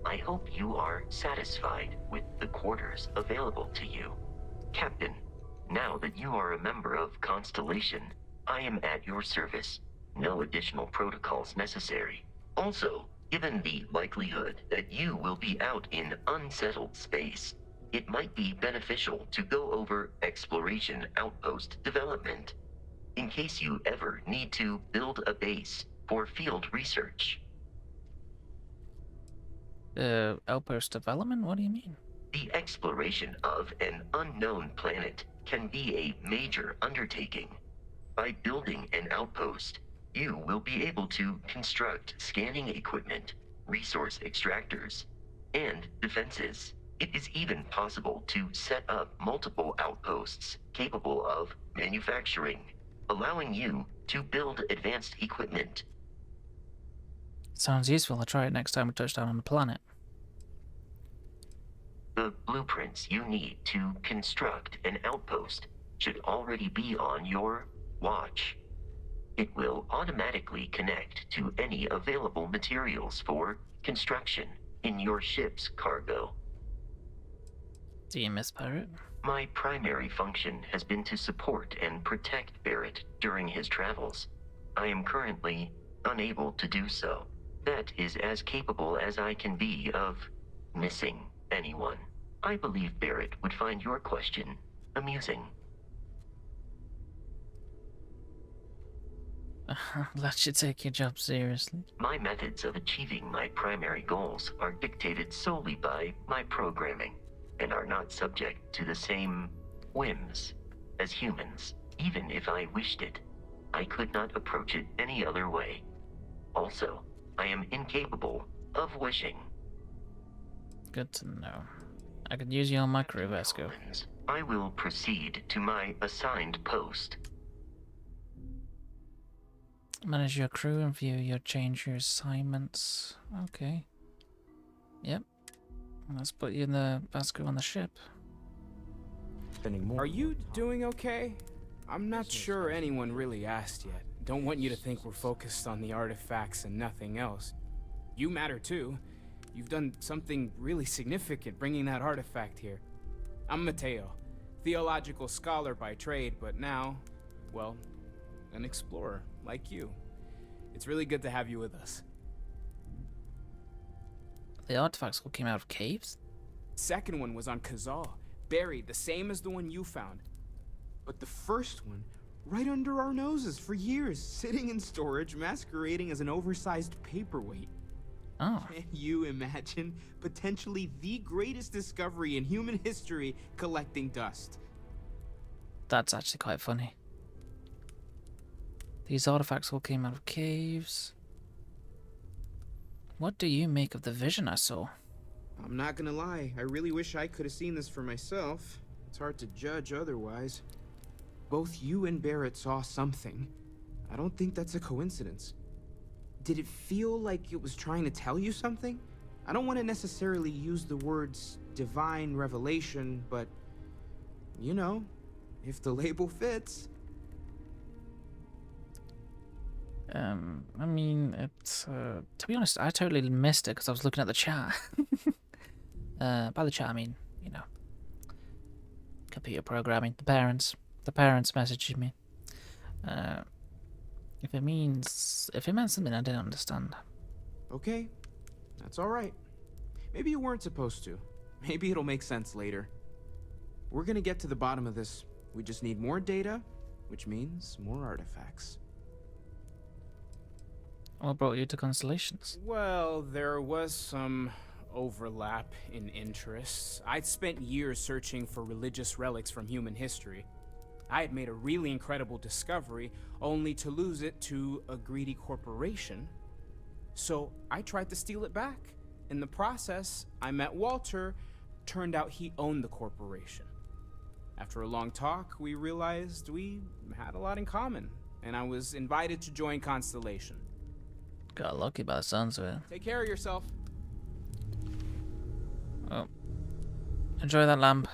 I hope you are satisfied with the quarters available to you. Captain, now that you are a member of Constellation, I am at your service. No additional protocols necessary. Also, given the likelihood that you will be out in unsettled space, it might be beneficial to go over exploration outpost development, in case you ever need to build a base for field research. Outpost development? What do you mean? The exploration of an unknown planet can be a major undertaking. By building an outpost, you will be able to construct scanning equipment, resource extractors, and defenses. It is even possible to set up multiple outposts capable of manufacturing, allowing you to build advanced equipment. Sounds useful. I'll try it next time we touch down on the planet. The blueprints you need to construct an outpost should already be on your watch. It will automatically connect to any available materials for construction in your ship's cargo. Do you miss Pirate? My primary function has been to support and protect Barrett during his travels. I am currently unable to do so. That is as capable as I can be of missing anyone. I believe Barrett would find your question amusing. Let you take your job seriously. My methods of achieving my primary goals are dictated solely by my programming and are not subject to the same whims as humans. Even if I wished it, I could not approach it any other way. Also, I am incapable of wishing. Good to know. I could use you on my crew, Vesco. I will proceed to my assigned post. Manage your crew and view your change your assignments. Okay. Yep. Let's put you in the Vasco on the ship. Are you doing okay? I'm not sure anyone really asked yet. Don't want you to think we're focused on the artifacts and nothing else. You matter too. You've done something really significant bringing that artifact here. I'm Mateo, theological scholar by trade, but now, well, an explorer like you. It's really good to have you with us. The artifacts all came out of caves? Second one was on Kazal, buried the same as the one you found. But the first one, right under our noses for years, sitting in storage, masquerading as an oversized paperweight. Oh. Can you imagine potentially the greatest discovery in human history collecting dust? That's actually quite funny. These artifacts all came out of caves. What do you make of the vision I saw? I'm not gonna lie, I really wish I could have seen this for myself. It's hard to judge otherwise. Both you and Barrett saw something. I don't think that's a coincidence. Did it feel like it was trying to tell you something? I don't want to necessarily use the words divine revelation, but, you know, if the label fits. I mean, it's, to be honest, I totally missed it because I was looking at the chat. By the chat, I mean, you know, computer programming, the parents messaging me. If it meant something I didn't understand. Okay, that's all right. Maybe you weren't supposed to. Maybe it'll make sense later. We're gonna get to the bottom of this. We just need more data, which means more artifacts. What brought you to Constellations? Well, there was some overlap in interests. I'd spent years searching for religious relics from human history. I had made a really incredible discovery, only to lose it to a greedy corporation. So I tried to steal it back. In the process, I met Walter. Turned out he owned the corporation. After a long talk, we realized we had a lot in common, and I was invited to join Constellation. Got lucky by the sounds of it. Take care of yourself. Oh. Enjoy that lamp.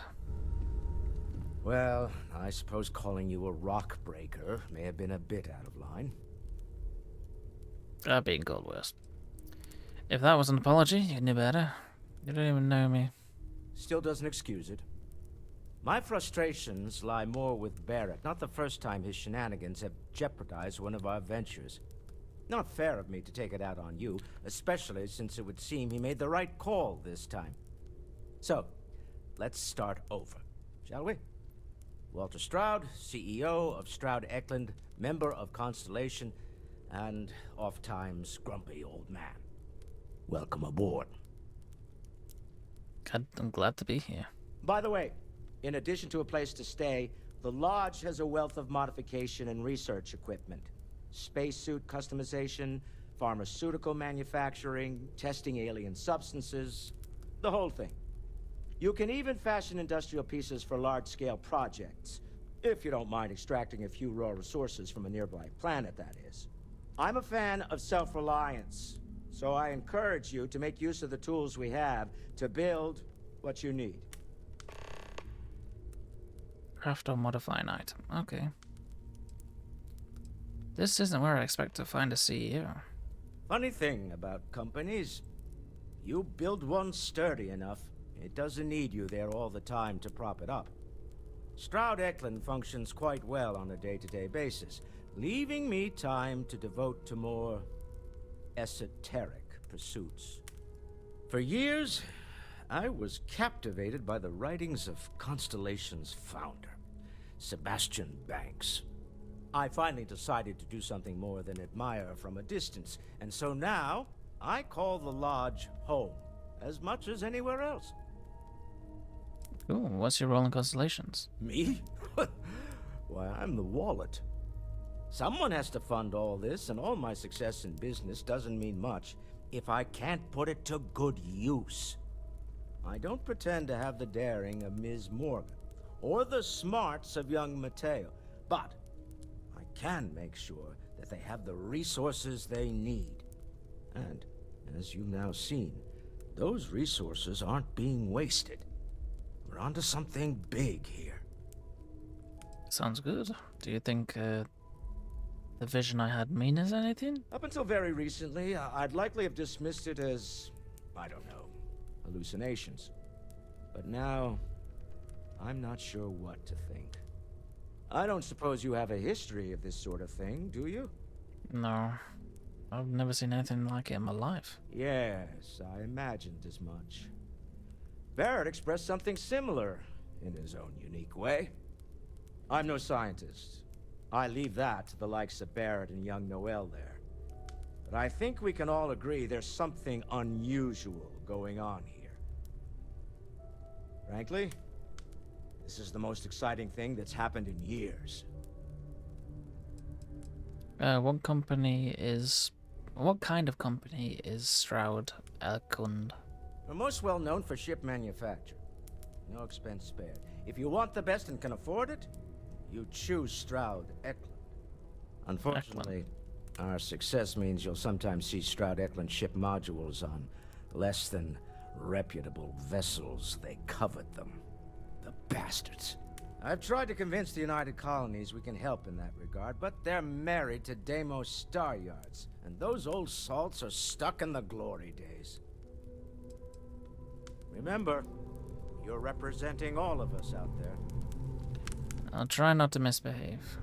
Well, I suppose calling you a rock breaker may have been a bit out of line. I've been called worse. If that was an apology, you knew better. You don't even know me. Still doesn't excuse it. My frustrations lie more with Barrett. Not the first time his shenanigans have jeopardized one of our ventures. Not fair of me to take it out on you, especially since it would seem he made the right call this time. So, let's start over, shall we? Walter Stroud, CEO of Stroud Eklund, member of Constellation, and oft-times grumpy old man. Welcome aboard. I'm glad to be here. By the way, in addition to a place to stay, the Lodge has a wealth of modification and research equipment. Spacesuit customization, pharmaceutical manufacturing, testing alien substances. The whole thing. You can even fashion industrial pieces for large-scale projects, if you don't mind extracting a few raw resources from a nearby planet, that is. I'm a fan of self-reliance, so I encourage you to make use of the tools we have to build what you need. Craft or modify an item. Okay. This isn't where I expect to find a CEO. Funny thing about companies, you build one sturdy enough, it doesn't need you there all the time to prop it up. Stroud Eklund functions quite well on a day-to-day basis, leaving me time to devote to more esoteric pursuits. For years, I was captivated by the writings of Constellation's founder, Sebastian Banks. I finally decided to do something more than admire from a distance, and so now I call the Lodge home, as much as anywhere else. Cool. What's your role in Constellations? Me? Why, I'm the wallet. Someone has to fund all this, and all my success in business doesn't mean much if I can't put it to good use. I don't pretend to have the daring of Ms. Morgan, or the smarts of young Mateo, but I can make sure that they have the resources they need. And, as you've now seen, those resources aren't being wasted. We're onto something big here. Sounds good. Do you think the vision I had means anything? Up until very recently, I'd likely have dismissed it as, I don't know, hallucinations. But now, I'm not sure what to think. I don't suppose you have a history of this sort of thing, do you? No. I've never seen anything like it in my life. Yes, I imagined as much. Barrett expressed something similar, in his own unique way. I'm no scientist. I leave that to the likes of Barrett and young Noel there. But I think we can all agree there's something unusual going on here. Frankly, this is the most exciting thing that's happened in years. What kind of company is Stroud Eklund? We're most well known for ship manufacture. No expense spared. If you want the best and can afford it, you choose Stroud Eklund. Unfortunately, our success means you'll sometimes see Stroud Eklund ship modules on less than reputable vessels. They covet them. The bastards. I've tried to convince the United Colonies we can help in that regard, but they're married to Deimos Star Yards, and those old salts are stuck in the glory days. Remember, you're representing all of us out there. I'll try not to misbehave.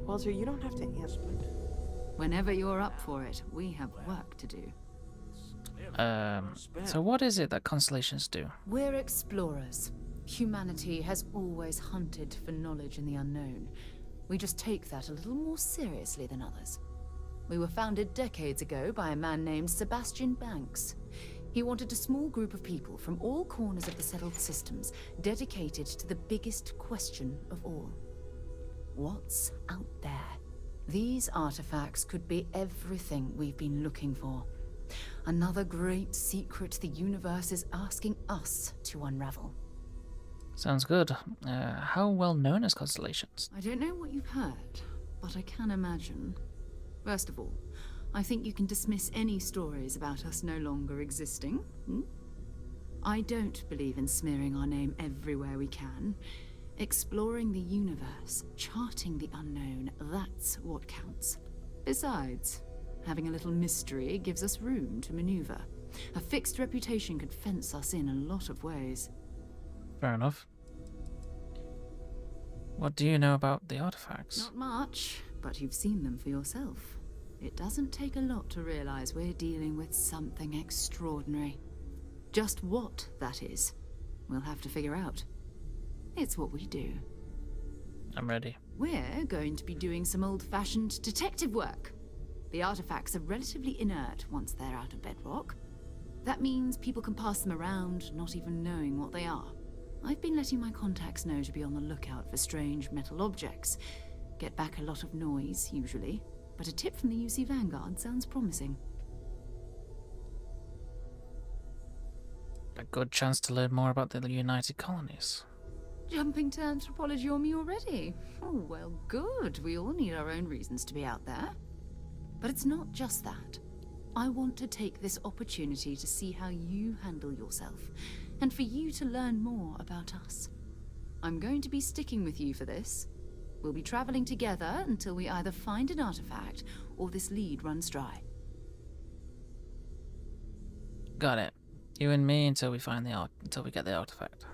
Walter, you don't have to answer. Whenever you're up for it, we have work to do. So what is it that constellations do? We're explorers. Humanity has always hunted for knowledge in the unknown. We just take that a little more seriously than others. We were founded decades ago by a man named Sebastian Banks. He wanted a small group of people from all corners of the settled systems dedicated to the biggest question of all. What's out there? These artifacts could be everything we've been looking for. Another great secret the universe is asking us to unravel. Sounds good. How well known is Constellations? I don't know what you've heard, but I can imagine. First of all, I think you can dismiss any stories about us no longer existing. I don't believe in smearing our name everywhere we can. Exploring the universe, charting the unknown, that's what counts. Besides, having a little mystery gives us room to maneuver. A fixed reputation could fence us in a lot of ways. Fair enough. What do you know about the artifacts? Not much, but you've seen them for yourself. It doesn't take a lot to realize we're dealing with something extraordinary. Just what that is, we'll have to figure out. It's what we do. I'm ready. We're going to be doing some old-fashioned detective work. The artifacts are relatively inert once they're out of bedrock. That means people can pass them around, not even knowing what they are. I've been letting my contacts know to be on the lookout for strange metal objects. Get back a lot of noise, usually, but a tip from the UC Vanguard sounds promising. A good chance to learn more about the United Colonies. Jumping to anthropology on me already? Oh, well, good. We all need our own reasons to be out there. But it's not just that. I want to take this opportunity to see how you handle yourself, and for you to learn more about us. I'm going to be sticking with you for this. We'll be traveling together until we either find an artifact or this lead runs dry. Got it. You and me until we get the artifact.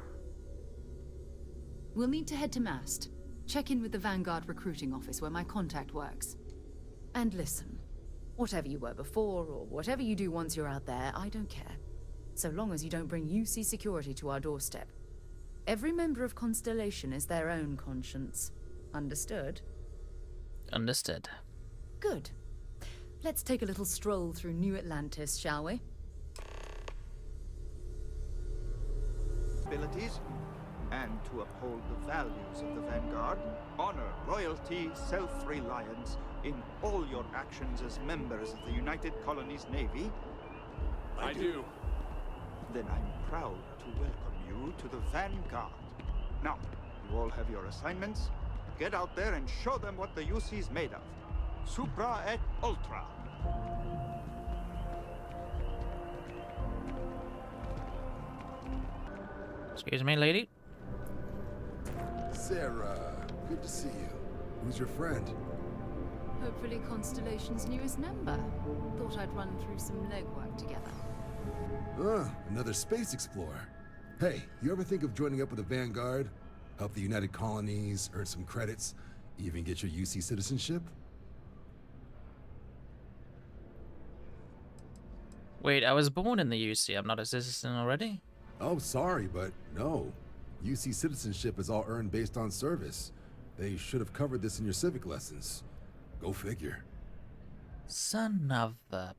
We'll need to head to Mast. Check in with the Vanguard recruiting office where my contact works. And listen, whatever you were before or whatever you do once you're out there, I don't care. So long as you don't bring UC security to our doorstep. Every member of Constellation is their own conscience. Understood? Understood. Good. Let's take a little stroll through New Atlantis, shall we? Abilities, and to uphold the values of the Vanguard, honor, loyalty, self-reliance in all your actions as members of the United Colonies Navy. I do. Then I'm proud to welcome you to the Vanguard. Now, you all have your assignments. Get out there and show them what the UC's made of. Supra et Ultra. Excuse me, lady. Sarah, good to see you. Who's your friend? Hopefully Constellation's newest member. Thought I'd run through some legwork together. Another space explorer. Hey, you ever think of joining up with the Vanguard? Help the United Colonies, earn some credits, even get your UC citizenship? Wait, I was born in the UC. I'm not a citizen already? Oh, sorry, but no. UC citizenship is all earned based on service. They should have covered this in your civic lessons. Go figure. Son of a...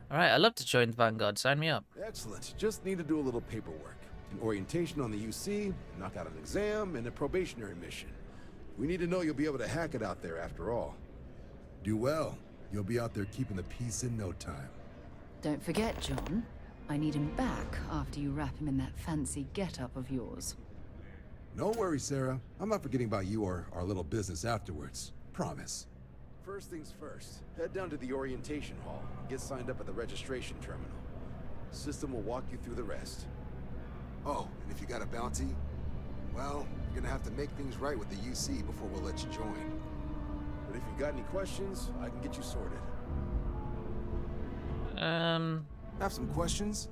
Alright, I'd love to join the Vanguard. Sign me up. Excellent. Just need to do a little paperwork. An orientation on the UC, knock out an exam, and a probationary mission. We need to know you'll be able to hack it out there after all. Do well. You'll be out there keeping the peace in no time. Don't forget, John. I need him back after you wrap him in that fancy get-up of yours. No worries, Sarah. I'm not forgetting about you or our little business afterwards. Promise. First things first, head down to the orientation hall. Get signed up at the registration terminal. System will walk you through the rest. Oh, and if you got a bounty, well, you're gonna have to make things right with the UC before we'll let you join. But if you've got any questions, I can get you sorted. Have some questions?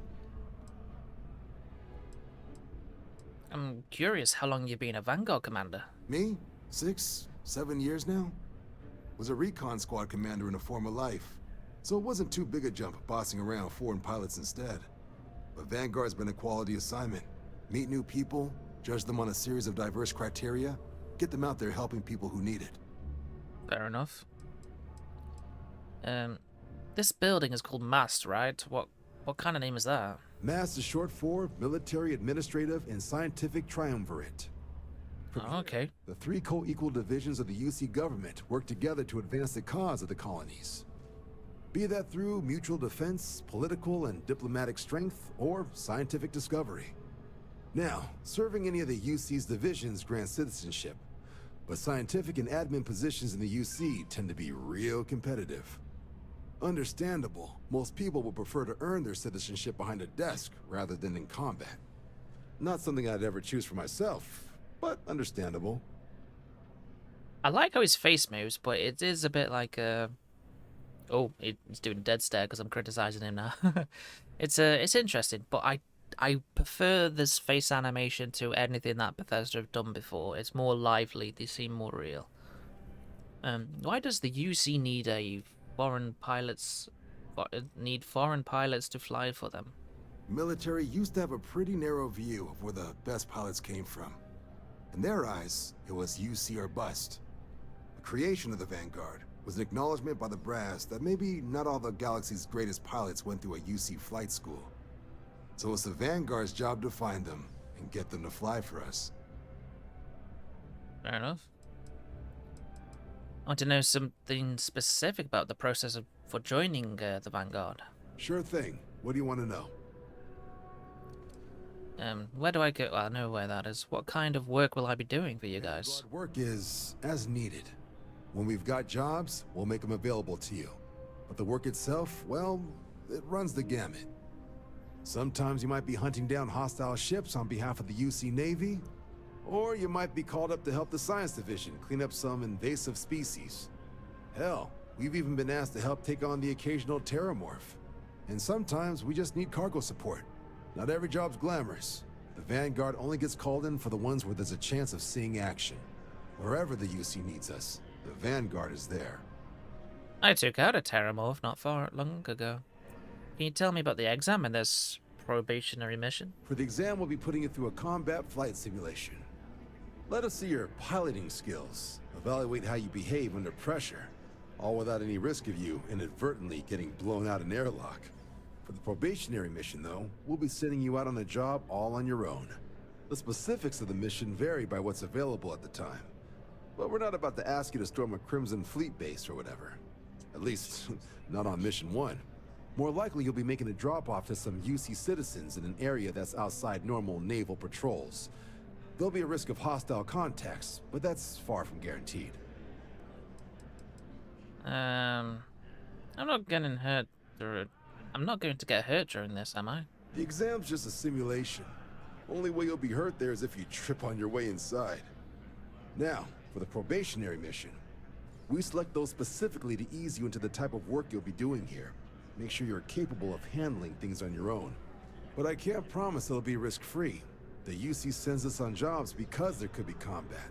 I'm curious how long you've been a Vanguard commander. Me? 6, 7 years now? Was a recon squad commander in a former life. So it wasn't too big a jump bossing around foreign pilots instead. But Vanguard's been a quality assignment. Meet new people, judge them on a series of diverse criteria, get them out there helping people who need it. Fair enough. This building is called MAST, right? What kind of name is that? MAST is short for Military, Administrative, and Scientific Triumvirate. Oh, okay. The 3 co-equal divisions of the UC government work together to advance the cause of the colonies. Be that through mutual defense, political and diplomatic strength, or scientific discovery. Now, serving any of the UC's divisions grants citizenship, but scientific and admin positions in the UC tend to be real competitive. Understandable, most people would prefer to earn their citizenship behind a desk rather than in combat. Not something I'd ever choose for myself, but understandable. I like how his face moves, but it is a bit like oh, he's doing a dead stare because I'm criticizing him now. It's interesting, but I prefer this face animation to anything that Bethesda have done before. It's more lively. They seem more real. Why does the UC need foreign pilots to fly for them? Military used to have a pretty narrow view of where the best pilots came from. In their eyes, it was UC or bust. The creation of the Vanguard was an acknowledgement by the brass that maybe not all the galaxy's greatest pilots went through a UC flight school. So it's the Vanguard's job to find them and get them to fly for us. Fair enough. I want to know something specific about the process for joining the Vanguard. Sure thing. What do you want to know? Where do I go? I know where that is. What kind of work will I be doing for you guys? Vanguard work is as needed. When we've got jobs, we'll make them available to you. But the work itself, well, it runs the gamut. Sometimes you might be hunting down hostile ships on behalf of the UC Navy, or you might be called up to help the Science Division clean up some invasive species. Hell, we've even been asked to help take on the occasional terramorph. And sometimes we just need cargo support. Not every job's glamorous. The Vanguard only gets called in for the ones where there's a chance of seeing action. Wherever the UC needs us, the Vanguard is there. I took out a terramorph not far long ago. Can you tell me about the exam in this probationary mission? For the exam, we'll be putting you through a combat flight simulation. Let us see your piloting skills, evaluate how you behave under pressure, all without any risk of you inadvertently getting blown out an airlock. For the probationary mission, though, we'll be sending you out on a job all on your own. The specifics of the mission vary by what's available at the time. But we're not about to ask you to storm a Crimson Fleet base or whatever. At least, not on Mission 1. More likely, you'll be making a drop-off to some UC citizens in an area that's outside normal naval patrols. There'll be a risk of hostile contacts, but that's far from guaranteed. I'm not getting hurt through it. I'm not going to get hurt during this, am I? The exam's just a simulation. Only way you'll be hurt there is if you trip on your way inside. Now, for the probationary mission. We select those specifically to ease you into the type of work you'll be doing here. Make sure you're capable of handling things on your own. But I can't promise it'll be risk-free. The UC sends us on jobs because there could be combat.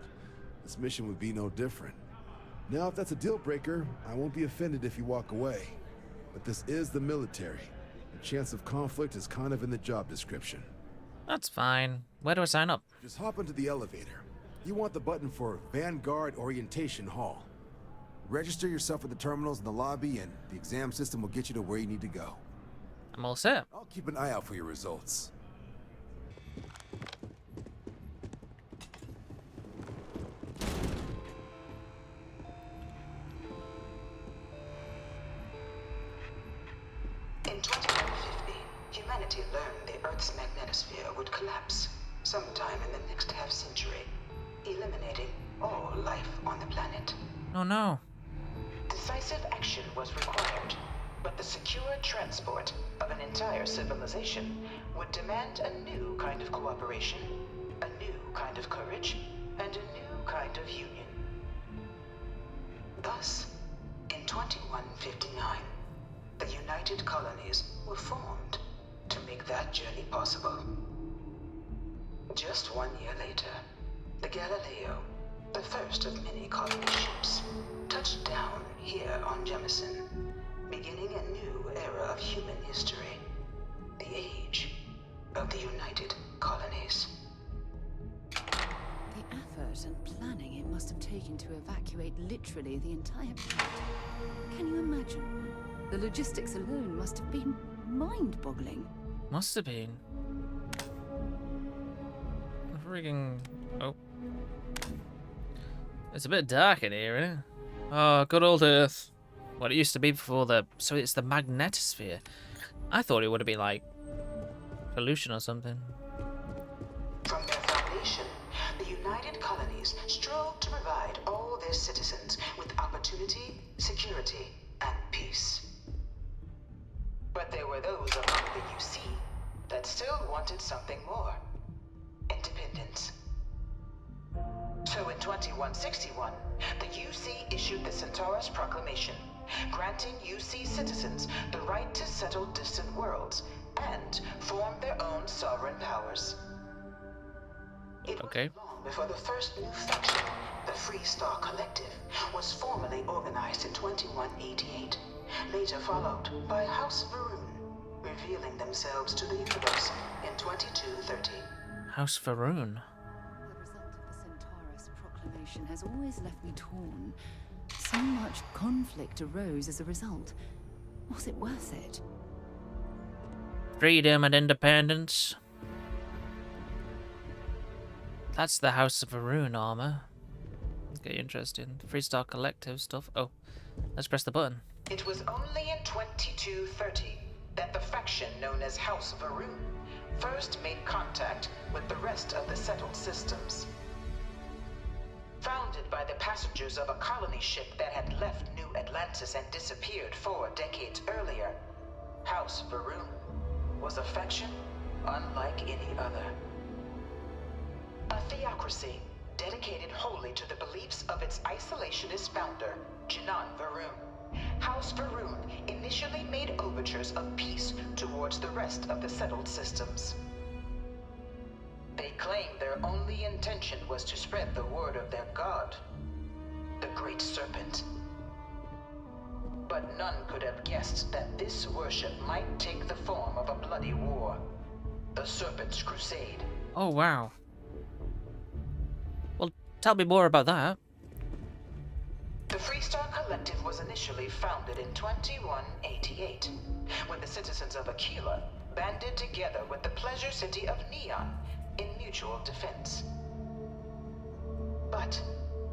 This mission would be no different. Now, if that's a deal-breaker, I won't be offended if you walk away. But this is the military. The chance of conflict is kind of in the job description. That's fine. Where do I sign up? Just hop into the elevator. You want the button for Vanguard Orientation Hall. Register yourself at the terminals in the lobby, and the exam system will get you to where you need to go. I'm all set. I'll keep an eye out for your results. In 2150, humanity learned the Earth's magnetosphere would collapse sometime in the next half-century, eliminating all life on the planet. Oh no. Decisive action was required, but the secure transport of an entire civilization would demand a new kind of cooperation, a new kind of courage, and a new kind of union. Thus, in 2159, the United Colonies were formed to make that journey possible. Just 1 year later, the Galileo, the first of many colony ships, touched down here on Jemison, beginning a new era of human history, the age of the United Colonies. The effort and planning it must have taken to evacuate literally the entire planet. Can you imagine? The logistics alone must have been mind-boggling. Must have been. Freaking... Oh. It's a bit dark in here, isn't it? Oh, good old Earth. What it used to be before the... So it's the magnetosphere. I thought it would have been like... pollution or something. From their foundation, the United Colonies strove to provide all their citizens with opportunity, security, and peace. But there were those among the UC that still wanted something more. Independence. So in 2161, the UC issued the Centaurus Proclamation, granting UC citizens the right to settle distant worlds and form their own sovereign powers. It was long before the first new faction, the Free Star Collective, was formally organized in 2188, later followed by House Varun, revealing themselves to the universe in 2230. House Varun. Proclamation has always left me torn. So much conflict arose as a result. Was it worth it? Freedom and independence. That's the House of Varun armor. Okay, interesting. Freestar Collective stuff. Oh, let's press the button. It was only in 2230 that the faction known as House Varun first made contact with the rest of the settled systems. Founded by the passengers of a colony ship that had left New Atlantis and disappeared 4 decades earlier, House Varun was a faction unlike any other. A theocracy dedicated wholly to the beliefs of its isolationist founder, Jinan Varun. House Varun initially made overtures of peace towards the rest of the settled systems. They claimed their only intention was to spread the word of their god, the Great Serpent. But none could have guessed that this worship might take the form of a bloody war, the Serpent's Crusade. Oh, wow. Well, tell me more about that. The Freestar Collective was initially founded in 2188, when the citizens of Aquila banded together with the pleasure city of Neon in mutual defense. But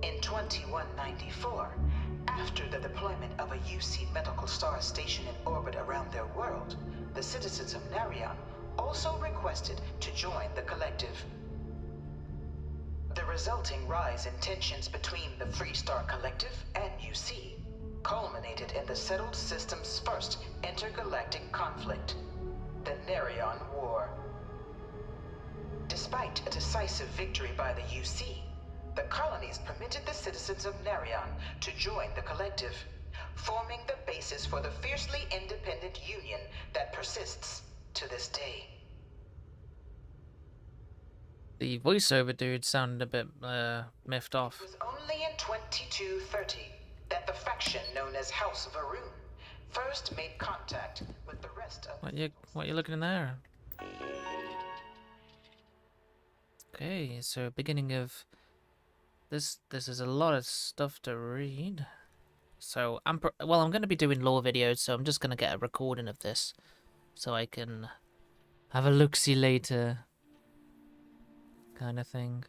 in 2194, after the deployment of a UC medical star station in orbit around their world, the citizens of Narion also requested to join the collective. The resulting rise in tensions between the Freestar Collective and UC culminated in the settled system's first intergalactic conflict, the Narion War. Despite a decisive victory by the UC, the colonies permitted the citizens of Narion to join the collective, forming the basis for the fiercely independent union that persists to this day. The voiceover dude sounded a bit miffed off. It was only in 2230 that the faction known as House Varun first made contact with the rest of What you looking in there? Okay, so beginning of this is a lot of stuff to read. So I'm going to be doing lore videos, so I'm just going to get a recording of this so I can have a look-see later kind of thing.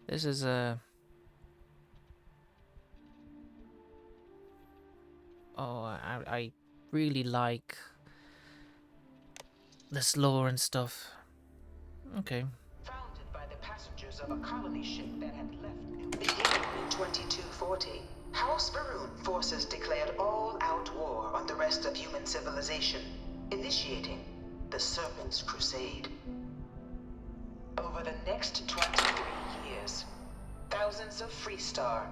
This is a I really like this lore and stuff. Okay. Founded by the passengers of a colony ship that had left beginning in 2240, House Varun forces declared all-out war on the rest of human civilization, initiating the Serpent's Crusade. Over the next 23 years, thousands of Freestar,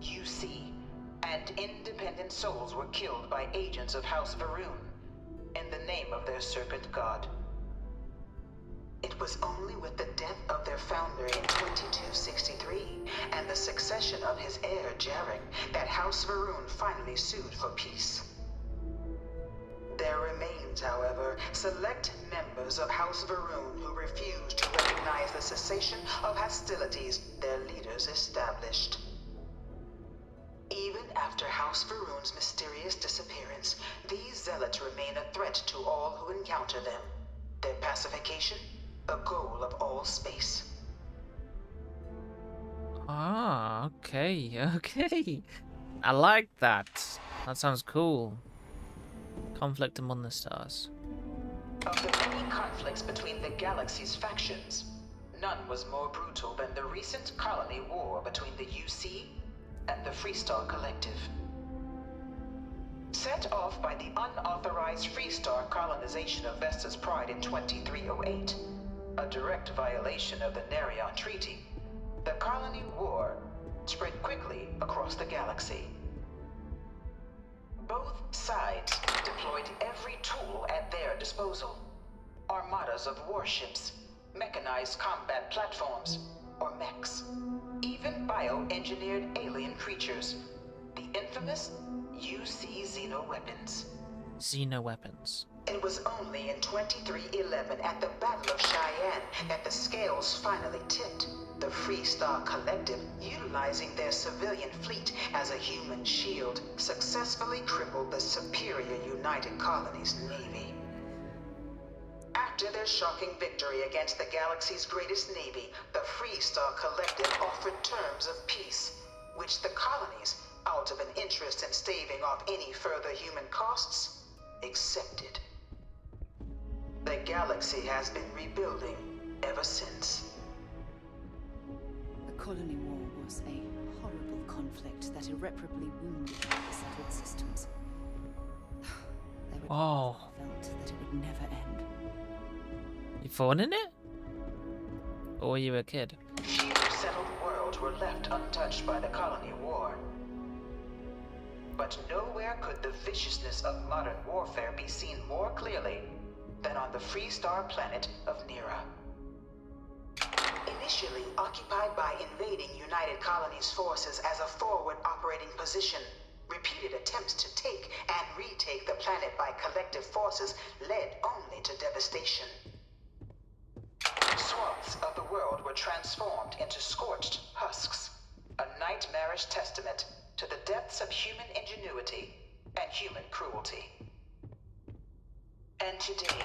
UC, and independent souls were killed by agents of House Varun in the name of their serpent god. It was only with the death of their founder in 2263 and the succession of his heir, Jarek, that House Varun finally sued for peace. There remains, however, select members of House Varun who refuse to recognize the cessation of hostilities their leaders established. Even after House Varun's mysterious disappearance, these zealots remain a threat to all who encounter them. Their pacification, a goal of all space. Ah, okay. I like that. That sounds cool. Conflict among the stars. Of the many conflicts between the galaxy's factions, none was more brutal than the recent colony war between the UC and the Freestar Collective. Set off by the unauthorized Freestar colonization of Vesta's Pride in 2308, a direct violation of the Narion Treaty, the colony war spread quickly across the galaxy. Both sides deployed every tool at their disposal. Armadas of warships, mechanized combat platforms, or mechs. Even bioengineered alien creatures. The infamous UC Xenoweapons. Xenoweapons. It was only in 2311 at the Battle of Cheyenne that the scales finally tipped. The Freestar Collective, utilizing their civilian fleet as a human shield, successfully crippled the superior United Colonies Navy. After their shocking victory against the galaxy's greatest navy, the Freestar Collective offered terms of peace, which the colonies, out of an interest in staving off any further human costs, accepted. The the galaxy has been rebuilding ever since. The colony war was a horrible conflict that irreparably wounded the settled systems. There were Oh. felt that it would never end. You fought in it? Or were you a kid? Few settled worlds were left untouched by the colony war. But nowhere could the viciousness of modern warfare be seen more clearly than on the free star planet of Nira. Initially occupied by invading United Colonies forces as a forward operating position, repeated attempts to take and retake the planet by collective forces led only to devastation. Swaths of the world were transformed into scorched husks, a nightmarish testament to the depths of human ingenuity and human cruelty. And today,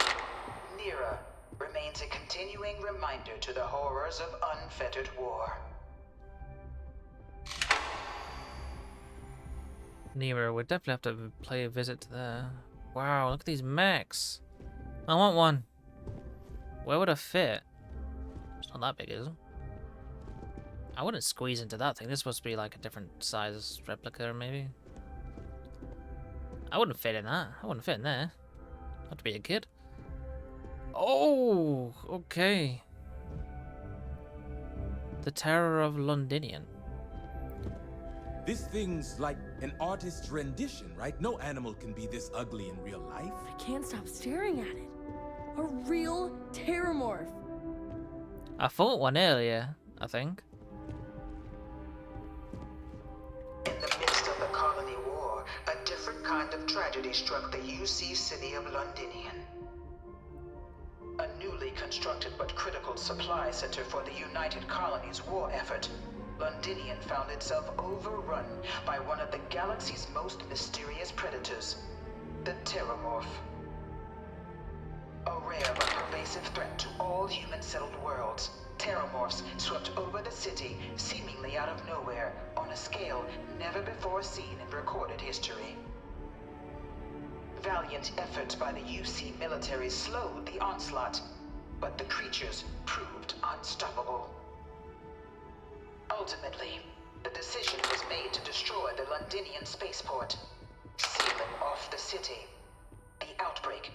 Nira remains a continuing reminder to the horrors of unfettered war. Nero would definitely have to pay a visit to there. Wow, look at these mechs. I want one. Where would I fit? It's not that big, is it? I wouldn't squeeze into that thing. This must be like a different size replica, maybe. I wouldn't fit in that. I wouldn't fit in there. I'd have to be a kid. Oh, okay. The Terror of Londinian. This thing's like an artist's rendition, right? No animal can be this ugly in real life. I can't stop staring at it. A real terramorph. I fought one earlier, I think. In the midst of the colony war, a different kind of tragedy struck the UC city of Londinian. A newly constructed but critical supply center for the United Colonies war effort, Londinian found itself overrun by one of the galaxy's most mysterious predators, the Terramorph. A rare but pervasive threat to all human-settled worlds, Terramorphs swept over the city seemingly out of nowhere on a scale never before seen in recorded history. Valiant efforts by the UC military slowed the onslaught, but the creatures proved unstoppable. Ultimately, the decision was made to destroy the Londinian spaceport, sealing off the city, the outbreak,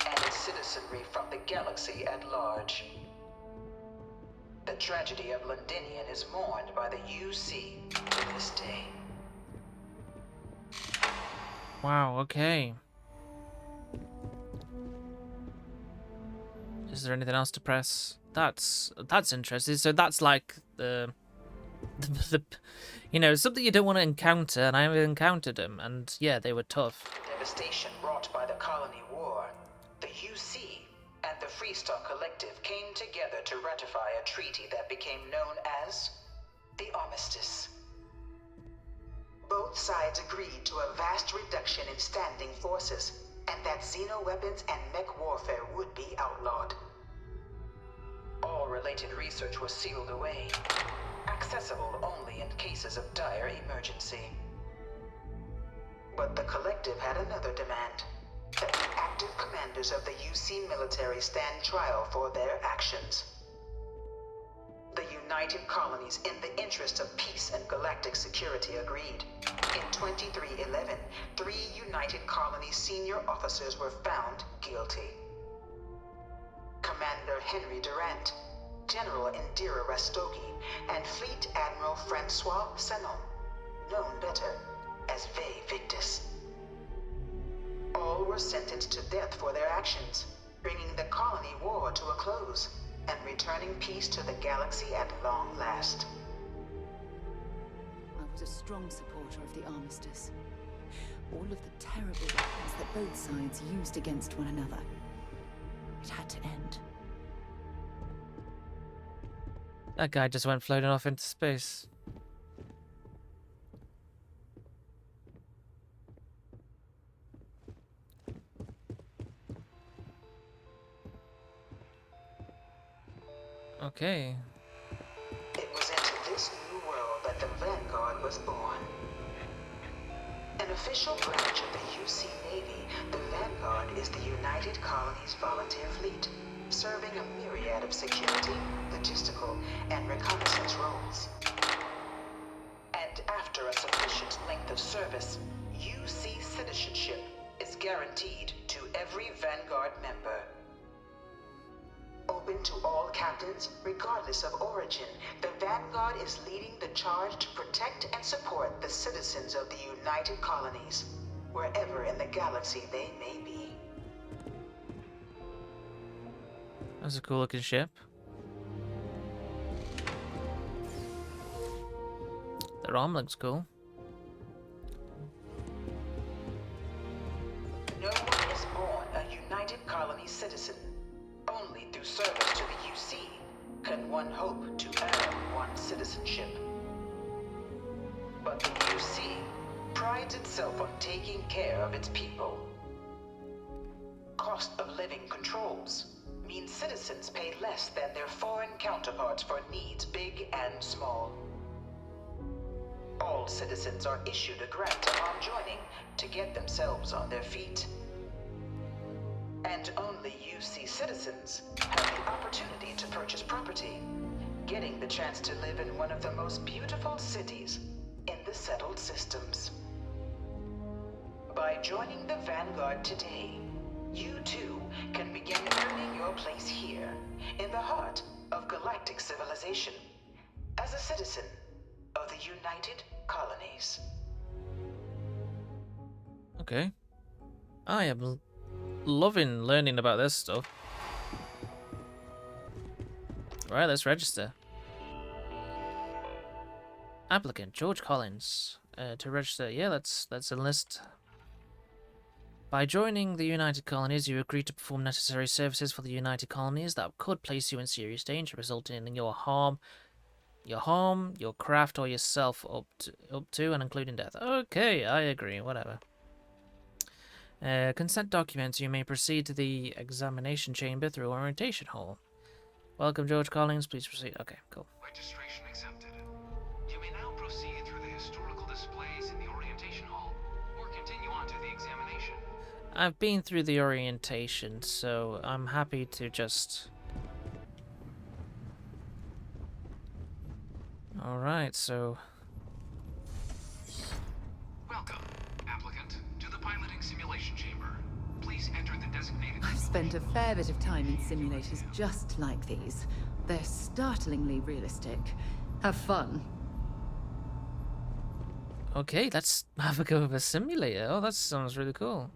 and its citizenry from the galaxy at large. The tragedy of Londinian is mourned by the UC to this day. Wow, okay. Is there anything else to press? That's interesting. So that's like the you know, something you don't want to encounter, and I encountered them, and yeah, they were tough. Devastation brought by the colony war, the UC and the Freestar Collective came together to ratify a treaty that became known as the Armistice. Both sides agreed to a vast reduction in standing forces, and that xeno-weapons and mech warfare would be outlawed. All related research was sealed away, accessible only in cases of dire emergency. But the Collective had another demand, that the active commanders of the UC military stand trial for their actions. The United Colonies, in the interest of peace and galactic security, agreed. In 2311, 3 United Colonies senior officers were found guilty. Commander Henry Durant, General Indira Rastogi, and Fleet Admiral Francois Sanon, known better as Ve Victus. All were sentenced to death for their actions, bringing the colony war to a close and returning peace to the galaxy at long last. I was a strong supporter of the Armistice. All of the terrible weapons that both sides used against one another. It had to end. That guy just went floating off into space. Okay. It was into this new world that the Vanguard was born. An official branch of the UC Navy, the Vanguard is the United Colonies Volunteer Fleet. logistical and reconnaissance roles. And after a sufficient length of service, UC citizenship is guaranteed to every Vanguard member. Open to all captains, regardless of origin, the Vanguard is leading the charge to protect and support the citizens of the United Colonies, wherever in the galaxy they may be. That's a cool looking ship. Their arm looks cool. No one is born a United Colony citizen. Only through service to the UC can one hope to earn one's citizenship. But the UC prides itself on taking care of its people. Cost of living controls mean citizens pay less than their foreign counterparts for needs big and small. All citizens are issued a grant upon joining to get themselves on their feet. And only UC citizens have the opportunity to purchase property, getting the chance to live in one of the most beautiful cities in the settled systems. By joining the Vanguard today, you too can begin earning your place here, in the heart of galactic civilization, as a citizen of the United Colonies. Okay. I am loving learning about this stuff. Right, let's register. Applicant George Collins. To register, yeah, let's enlist. By joining the United Colonies, you agree to perform necessary services for the United Colonies that could place you in serious danger, resulting in your harm, your craft, or yourself up to and including death. Okay, I agree. Whatever. Consent documents. You may proceed to the examination chamber through orientation hall. Welcome, George Collins. Please proceed. Okay, cool. Registration accepted. You may now proceed through the historical displays in the orientation hall, or continue on to the examination. I've been through the orientation, so I'm happy to just... Alright, so... Welcome, applicant, to the piloting simulation chamber. Please enter the designated... I've spent a fair bit of time in simulators just like these. They're startlingly realistic. Have fun. Okay, let's have a go of a simulator. Oh, that sounds really cool.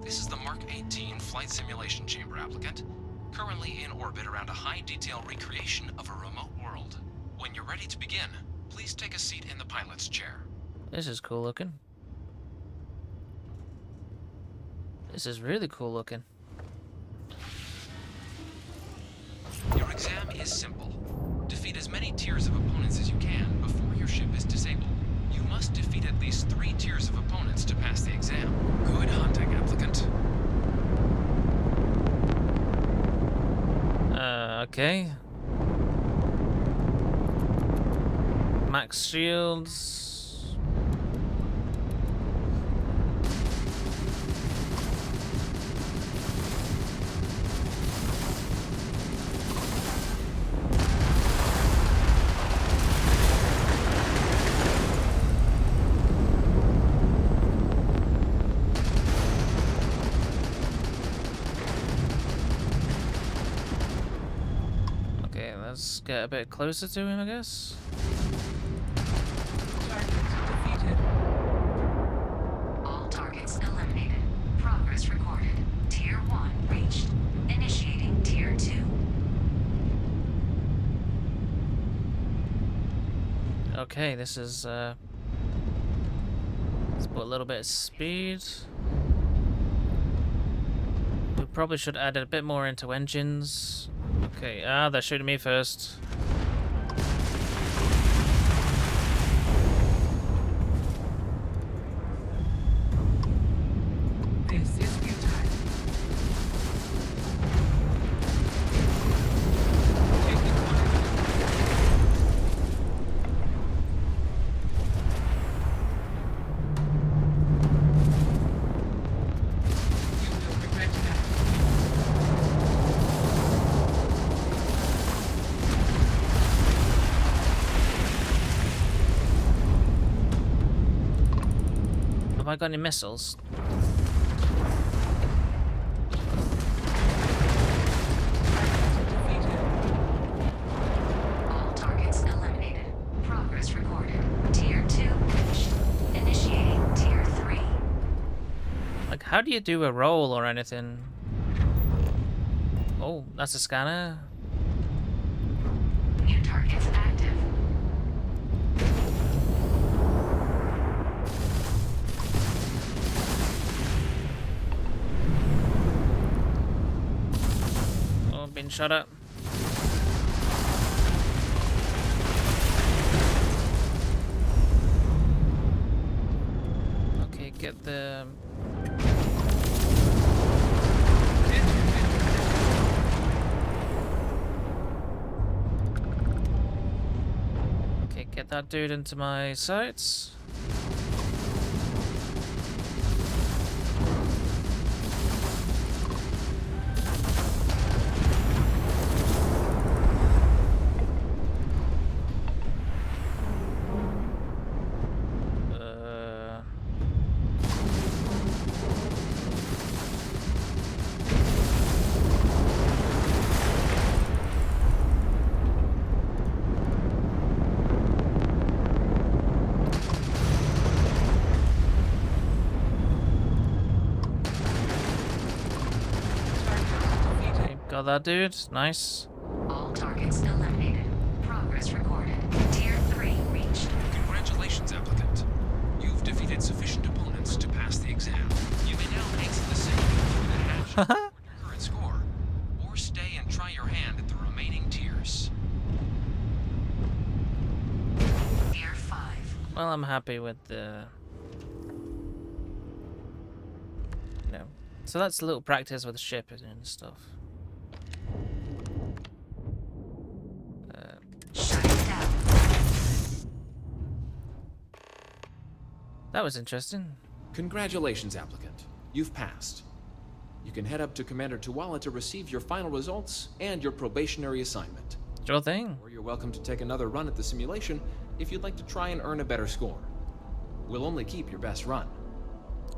This is the Mark 18 Flight Simulation Chamber applicant, currently in orbit around a high-detail recreation of a remote world. When you're ready to begin, please take a seat in the pilot's chair. This is cool looking. This is really cool looking. Your exam is simple. Defeat as many tiers of opponents as you can before your ship is disabled. You must defeat at least 3 tiers of opponents to pass the exam. Good hunting, applicant. Okay. Max shields. Okay, let's get a bit closer to him, I guess. All targets eliminated. Progress recorded. Tier 1 reached. Initiating Tier 2. Okay, this is let's put a little bit of speed. We probably should add a bit more into engines. Okay, they're shooting me first. This is futile. You I got any missiles? All targets eliminated. Progress recorded. Tier 2 reached. Initiating Tier 3. Like, how do you do a roll or anything? Oh, that's a scanner. New targets active. Oh, been shot at. Okay, get the... Okay, get that dude into my sights. Okay, got that dude. Nice. All targets eliminated. Progress recorded. Tier 3 reached. Congratulations, applicant. You've defeated sufficient opponents to pass the exam. You may now exit the city with a hatch for your current score, or stay and try your hand at the remaining tiers. Tier 5. Well, I'm happy with the... No. So that's a little practice with the ship and stuff. That was interesting. Congratulations, applicant. You've passed. You can head up to Commander Tuwala to receive your final results and your probationary assignment. Sure thing. Or you're welcome to take another run at the simulation if you'd like to try and earn a better score. We'll only keep your best run.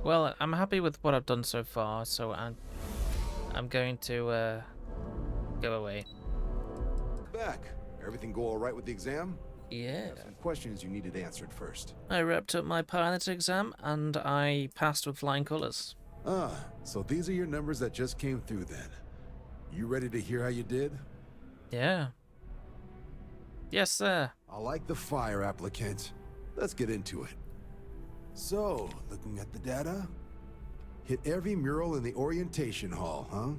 Well, I'm happy with what I've done so far, so I'm going to go away. Back. Everything go all right with the exam? Yeah. I have some questions you needed answered first. I wrapped up my pilot exam and I passed with flying colors. Ah, so these are your numbers that just came through then. You ready to hear how you did? Yeah. Yes, sir. I like the fire, applicant. Let's get into it. So, looking at the data, hit every mural in the orientation hall, huh?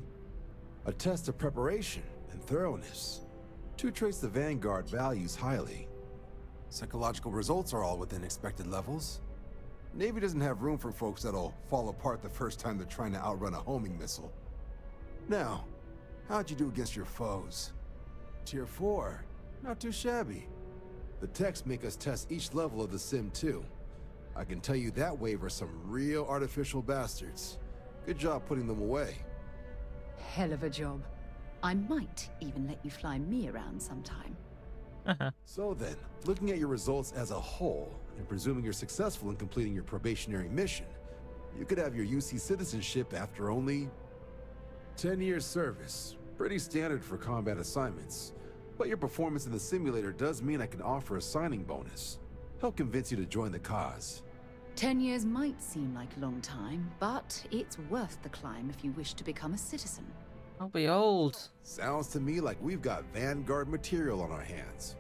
A test of preparation and thoroughness. To trace the Vanguard values highly. Psychological results are all within expected levels. Navy doesn't have room for folks that'll fall apart the first time they're trying to outrun a homing missile. Now, how'd you do against your foes? Tier 4, not too shabby. The techs make us test each level of the sim too. I can tell you that wave are some real artificial bastards. Good job putting them away. Hell of a job. I might even let you fly me around sometime. So then, looking at your results as a whole, and presuming you're successful in completing your probationary mission, you could have your UC citizenship after only 10 years service. Pretty standard for combat assignments. But your performance in the simulator does mean I can offer a signing bonus. Help convince you to join the cause. 10 years might seem like a long time, but it's worth the climb if you wish to become a citizen. I'll be old. Sounds to me like we've got Vanguard material on our hands.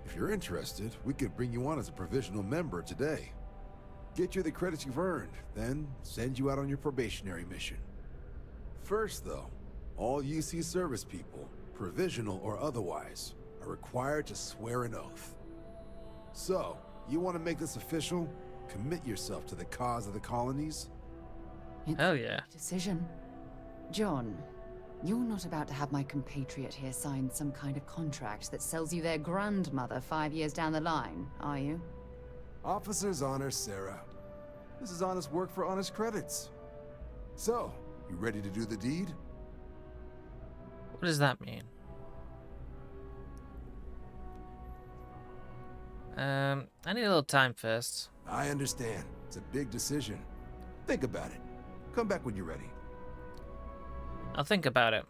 If you're interested, we could bring you on as a provisional member today. Get you the credits you've earned, then send you out on your probationary mission. First though, all UC service people, provisional or otherwise, are required to swear an oath. So, you want to make this official? Commit yourself to the cause of the colonies? Hell yeah. Decision. John, you're not about to have my compatriot here sign some kind of contract that sells you their grandmother 5 years down the line, are you? Officer's honor, Sarah. This is honest work for honest credits. So, you ready to do the deed? What does that mean? I need a little time first. I understand. It's a big decision. Think about it. Come back when you're ready. I'll think about it.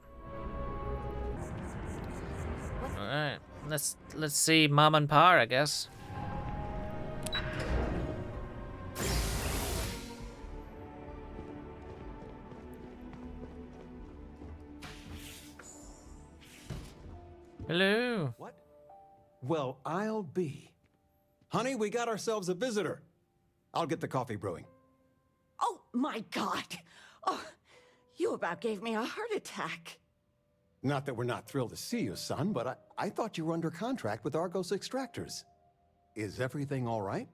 Alright, let's see Mom and Pa, I guess. Hello. What? Well, I'll be. Honey, we got ourselves a visitor. I'll get the coffee brewing. Oh, my God. Oh, you about gave me a heart attack. Not that we're not thrilled to see you, son, but I thought you were under contract with Argos Extractors. Is everything all right?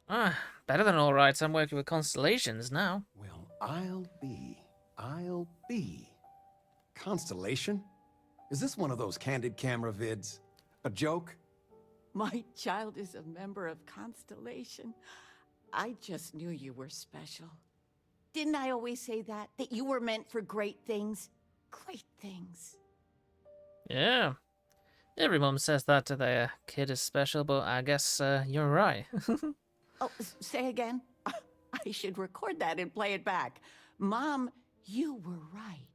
Better than all right. I'm working with Constellations now. Well, I'll be. Constellation? Is this one of those candid camera vids? A joke? My child is a member of Constellation. I just knew you were special. Didn't I always say that? That you were meant for great things? Great things. Yeah. Every mom says that to their kid is special, but I guess you're right. Oh, say again? I should record that and play it back. Mom, you were right.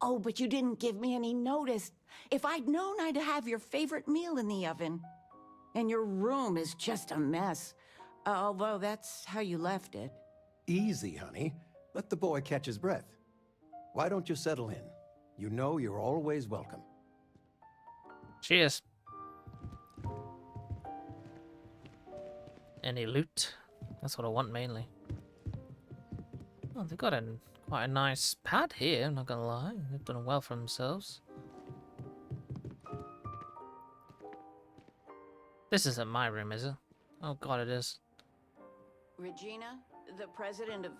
Oh, but you didn't give me any notice. If I'd known, I'd have your favorite meal in the oven. And your room is just a mess. Although that's how you left it. Easy, honey. Let the boy catch his breath. Why don't you settle in? You know you're always welcome. Cheers. Any loot? That's what I want mainly. Oh, they've got quite a nice pad here, I'm not gonna lie. They've done well for themselves. This isn't my room, is it? Oh god, it is. Regina, the president of...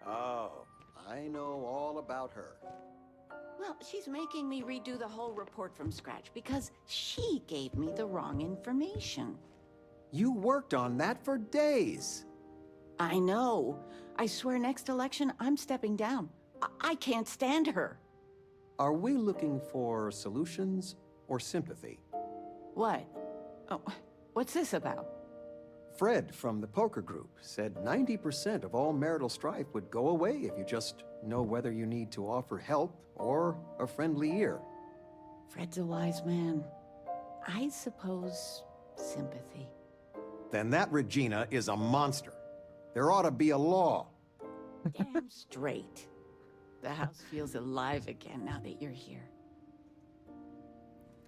Oh, I know all about her. Well, she's making me redo the whole report from scratch because she gave me the wrong information. You worked on that for days. I know. I swear next election, I'm stepping down. I can't stand her. Are we looking for solutions or sympathy? What? Oh, what's this about? Fred from the poker group said 90% of all marital strife would go away if you just know whether you need to offer help or a friendly ear. Fred's a wise man. I suppose sympathy. Then that Regina is a monster. There ought to be a law. Damn straight. The house feels alive again now that you're here.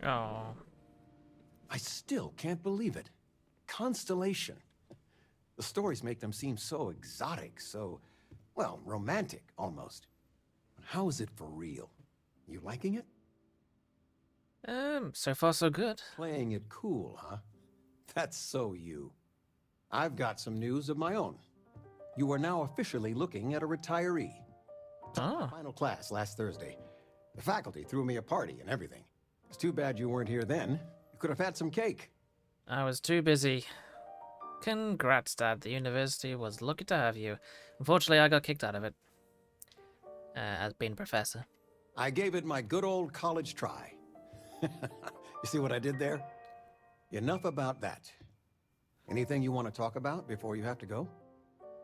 Oh. I still can't believe it. Constellation. The stories make them seem so exotic, so, well, romantic, almost. How is it for real? You liking it? So far so good. Playing it cool, huh? That's so you. I've got some news of my own. You are now officially looking at a retiree. Oh. Final class last Thursday. The faculty threw me a party and everything. It's too bad you weren't here then. You could have had some cake. I was too busy. Congrats, Dad. The university was lucky to have you. Unfortunately, I got kicked out of it. As being a professor. I gave it my good old college try. You see what I did there? Enough about that. Anything you want to talk about before you have to go?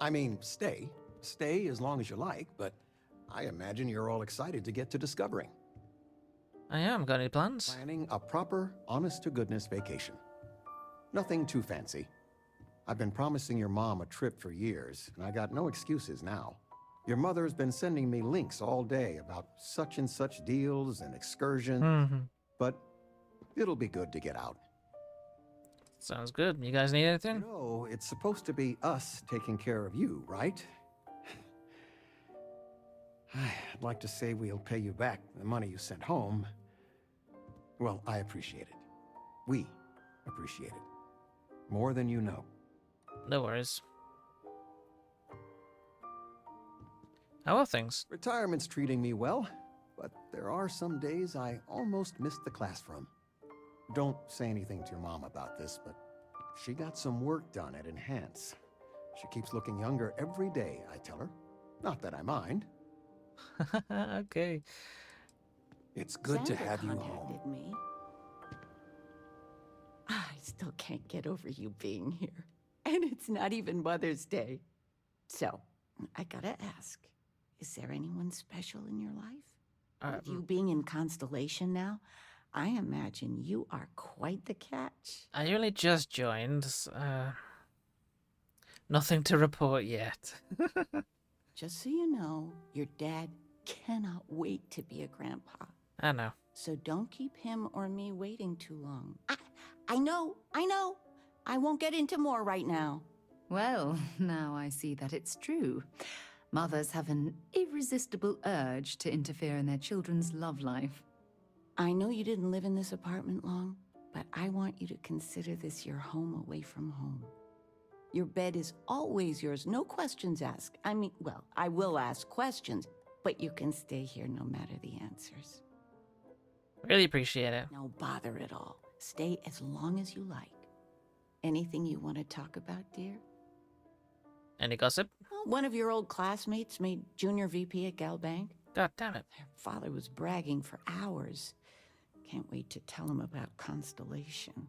I mean, stay. Stay as long as you like, but I imagine you're all excited to get to discovering. I am. Got any plans? Planning a proper, honest-to-goodness vacation. Nothing too fancy. I've been promising your mom a trip for years, and I got no excuses now. Your mother's been sending me links all day about such and such deals and excursions, but it'll be good to get out. Sounds good. You guys need anything? You know, it's supposed to be us taking care of you, right? I'd like to say we'll pay you back the money you sent home. Well, I appreciate it. We appreciate it. More than you know. No worries. How are things? Retirement's treating me well, but there are some days I almost missed the class from. Don't say anything to your mom about this, but she got some work done at Enhance. She keeps looking younger every day, I tell her. Not that I mind. Okay. It's good to have you contacted home. Me. I still can't get over you being here. And it's not even Mother's Day. So, I gotta ask, is there anyone special in your life? With you being in Constellation now, I imagine you are quite the catch. I only just joined. Nothing to report yet. Just so you know, your dad cannot wait to be a grandpa. I know. So don't keep him or me waiting too long. I know. I won't get into more right now. Well, now I see that it's true. Mothers have an irresistible urge to interfere in their children's love life. I know you didn't live in this apartment long, but I want you to consider this your home away from home. Your bed is always yours, no questions asked. I mean, well, I will ask questions, but you can stay here no matter the answers. Really appreciate it. No bother at all. Stay as long as you like. Anything you want to talk about, dear? Any gossip? Well, one of your old classmates made junior VP at Gal Bank. God damn it. Their father was bragging for hours. Can't wait to tell him about Constellation.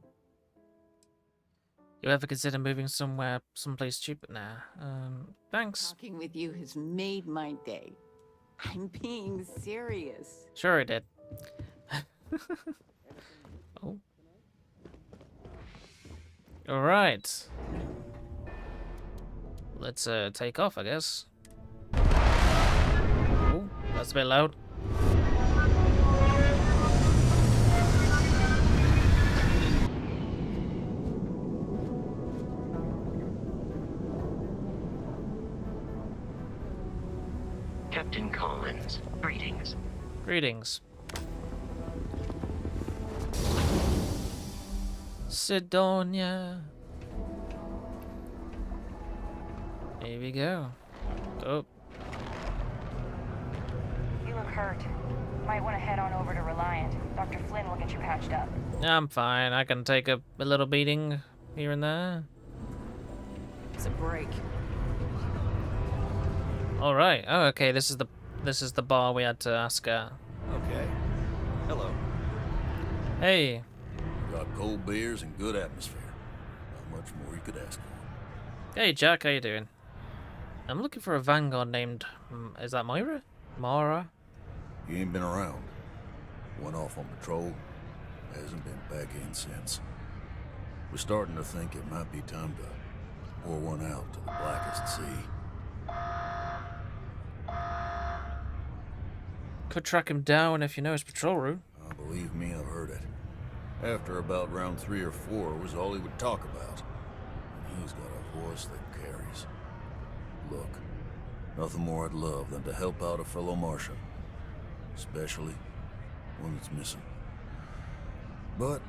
You ever consider moving someplace cheaper? Nah. Thanks. Talking with you has made my day. I'm being serious. Sure I did. Oh. Alright. Let's take off, I guess. Oh, that's a bit loud. Captain Collins, greetings. Greetings. Sidonia. Here we go. Oh. You look hurt. Might want to head on over to Reliant. Dr. Flynn will get you patched up. I'm fine. I can take a little beating here and there. It's a break. All right. Oh, okay. This is the bar we had to ask at. Okay. Hello. Hey. Got cold beers and good atmosphere. Not much more you could ask for. Hey, Jack. How you doing? I'm looking for a Vanguard named... is that Moira? Mara? He ain't been around. Went off on patrol. Hasn't been back in since. We're starting to think it might be time to pour one out to the blackest sea. Could track him down if you know his patrol route. Believe me, I've heard it. After about round 3 or 4 was all he would talk about. And he's got a voice that carries. Look, nothing more I'd love than to help out a fellow Martian. Especially one that's missing. But,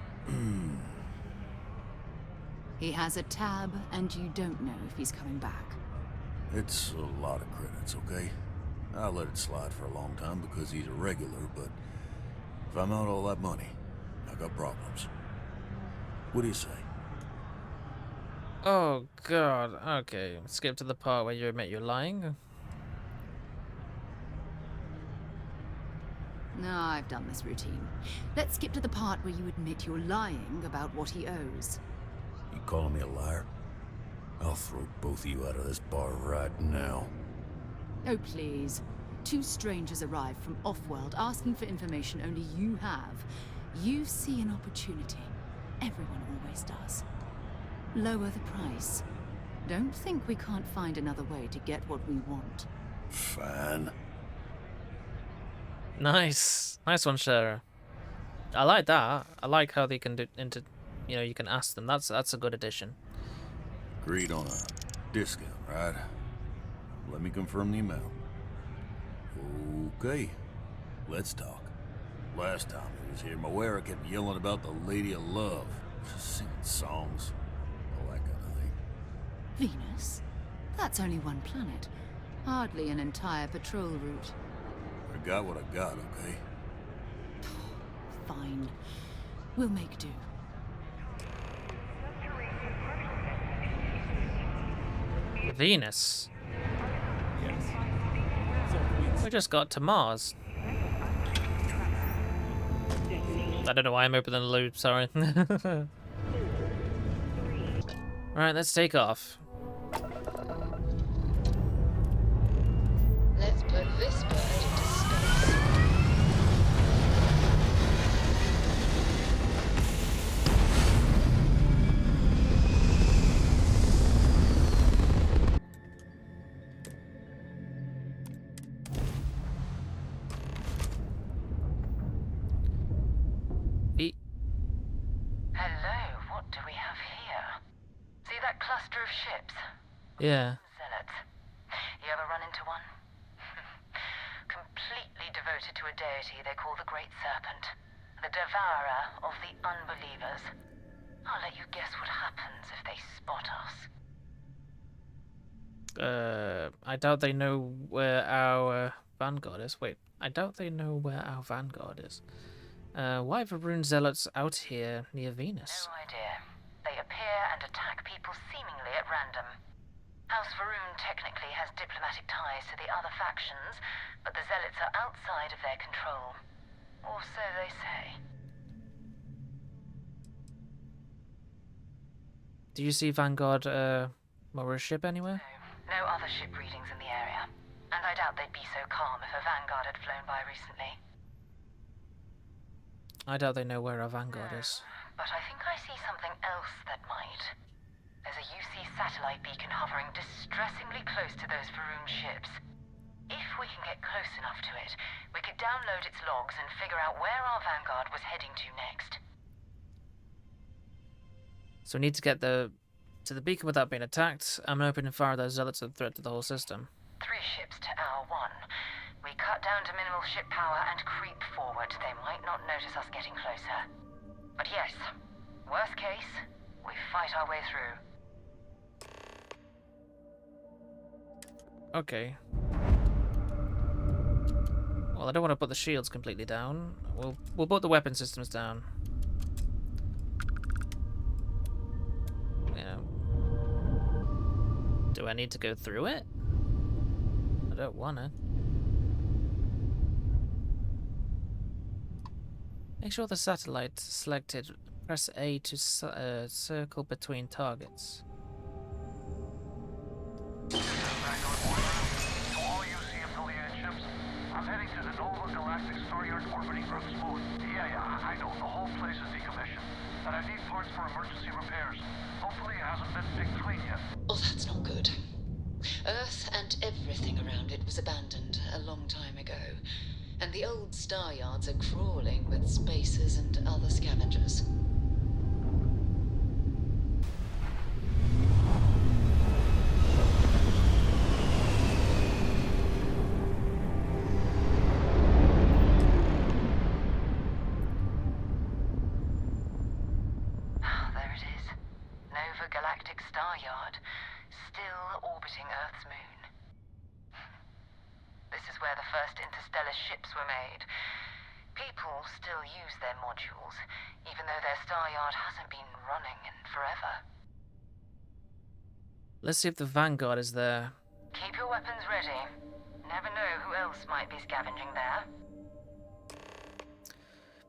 He has a tab, and you don't know if he's coming back. it's a lot of credits, okay? I let it slide for a long time because he's a regular, but if I'm out all that money, I got problems. What do you say? Oh, God. Okay. Skip to the part where you admit you're lying. No, I've done this routine. Let's skip to the part where you admit you're lying about what he owes. You calling me a liar? I'll throw both of you out of this bar right now. Oh, please. 2 strangers arrive from off-world asking for information only you have. You see an opportunity. Everyone always does. Lower the price. Don't think we can't find another way to get what we want. Fine. Nice. Nice one, Shara. I like that. I like how they can do you can ask them. That's a good addition. Agreed on a discount, right? Let me confirm the amount. Okay, let's talk. Last time he was here, Moira kept yelling about the Lady of Love, singing songs, all that kind of thing. Venus? That's only one planet. Hardly an entire patrol route. I got what I got, okay? Fine. We'll make do. Venus. We just got to Mars. I don't know why I'm opening the loop, sorry. Right, let's take off. Let's put this bird into space. Hello, what do we have here? See that cluster of ships? Yeah. Zealots. You ever run into one? Completely devoted to a deity they call the Great Serpent, the devourer of the unbelievers. I'll let you guess what happens if they spot us. I doubt they know where our vanguard is. Wait, I doubt they know where our vanguard is. Why have Varun zealots out here near Venus? No idea. They appear and attack people seemingly at random. House Varun technically has diplomatic ties to the other factions, but the zealots are outside of their control. Or so they say. Do you see Vanguard, moor a ship anywhere? No other ship readings in the area. And I doubt they'd be so calm if a Vanguard had flown by recently. I doubt they know where our vanguard is. But I think I see something else that might. There's a UC satellite beacon hovering distressingly close to those Varun ships. If we can get close enough to it, we could download its logs and figure out where our Vanguard was heading to next. So we need to get to the beacon without being attacked. I'm opening fire those zealots are a threat to the whole system. 3 ships to our 1. We cut down to minimal ship power and creep forward. They might not notice us getting closer. But yes, worst case, we fight our way through. Okay. Well, I don't want to put the shields completely down. We'll put the weapon systems down. You know. Do I need to go through it? I don't want to. Make sure the satellite selected. Press A to circle between targets. I'm heading to the Nova Galactic Star Yard orbiting ground smooth. Yeah, I know. The whole place is decommissioned. But I need parts for emergency repairs. Hopefully it hasn't been picked clean yet. Oh, that's not good. Earth and everything around it was abandoned a long time ago. And the old star yards are crawling with spacers and other scavengers. There it is. Nova Galactic Star Yard, still orbiting Earth's moon. This is where the first interstellar ships were made. People still use their modules, even though their star yard hasn't been running in forever. Let's see if the Vanguard is there. Keep your weapons ready. Never know who else might be scavenging there.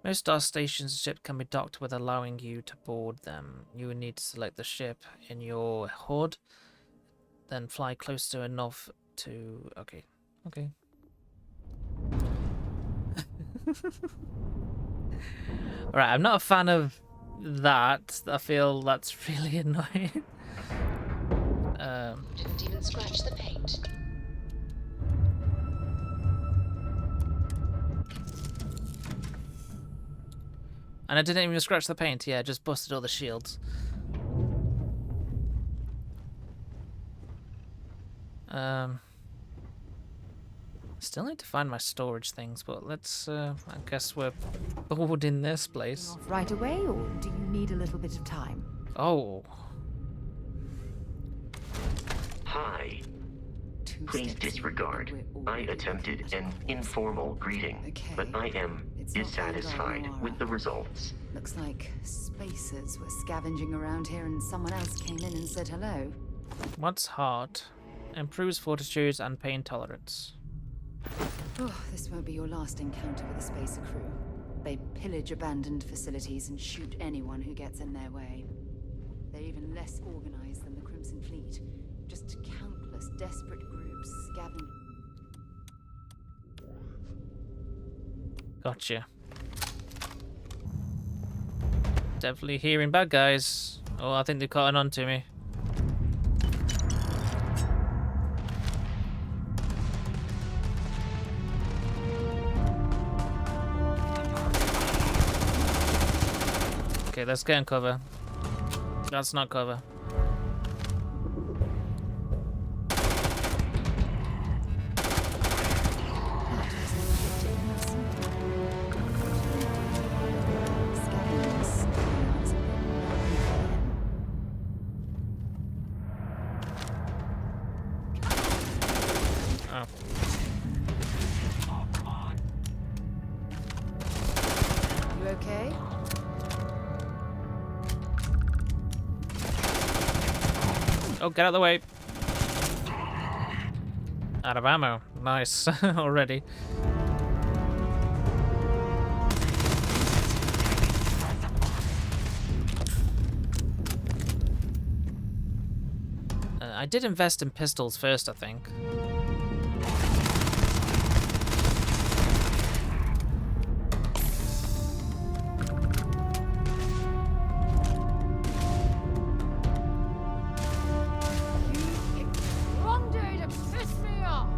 Most star stations and ships can be docked with allowing you to board them. You will need to select the ship in your HUD, then fly close enough to... Okay. Alright, I'm not a fan of that. I feel that's really annoying. Didn't even scratch the paint. And I didn't even scratch the paint, yeah, just busted all the shields. Still need to find my storage things, but let's, I guess we're bored in this place. Off right away, or do you need a little bit of time? Oh. Hi. Please disregard. I attempted an informal greeting, but I am dissatisfied with the results. Looks like spacers were scavenging around here and someone else came in and said hello. What's heart? Improves fortitude and pain tolerance. Oh, this won't be your last encounter with the spacer crew. They pillage abandoned facilities and shoot anyone who gets in their way. They've even less organized than the Crimson Fleet. Just countless desperate groups scavenging. Gotcha. Definitely hearing bad guys. Oh, I think they're cutting on to me. Okay, let's get in cover. That's not cover. Oh. You okay? Oh, get out of the way. Out of ammo. Nice. Already. I did invest in pistols first, I think. Wrong day to piss me off!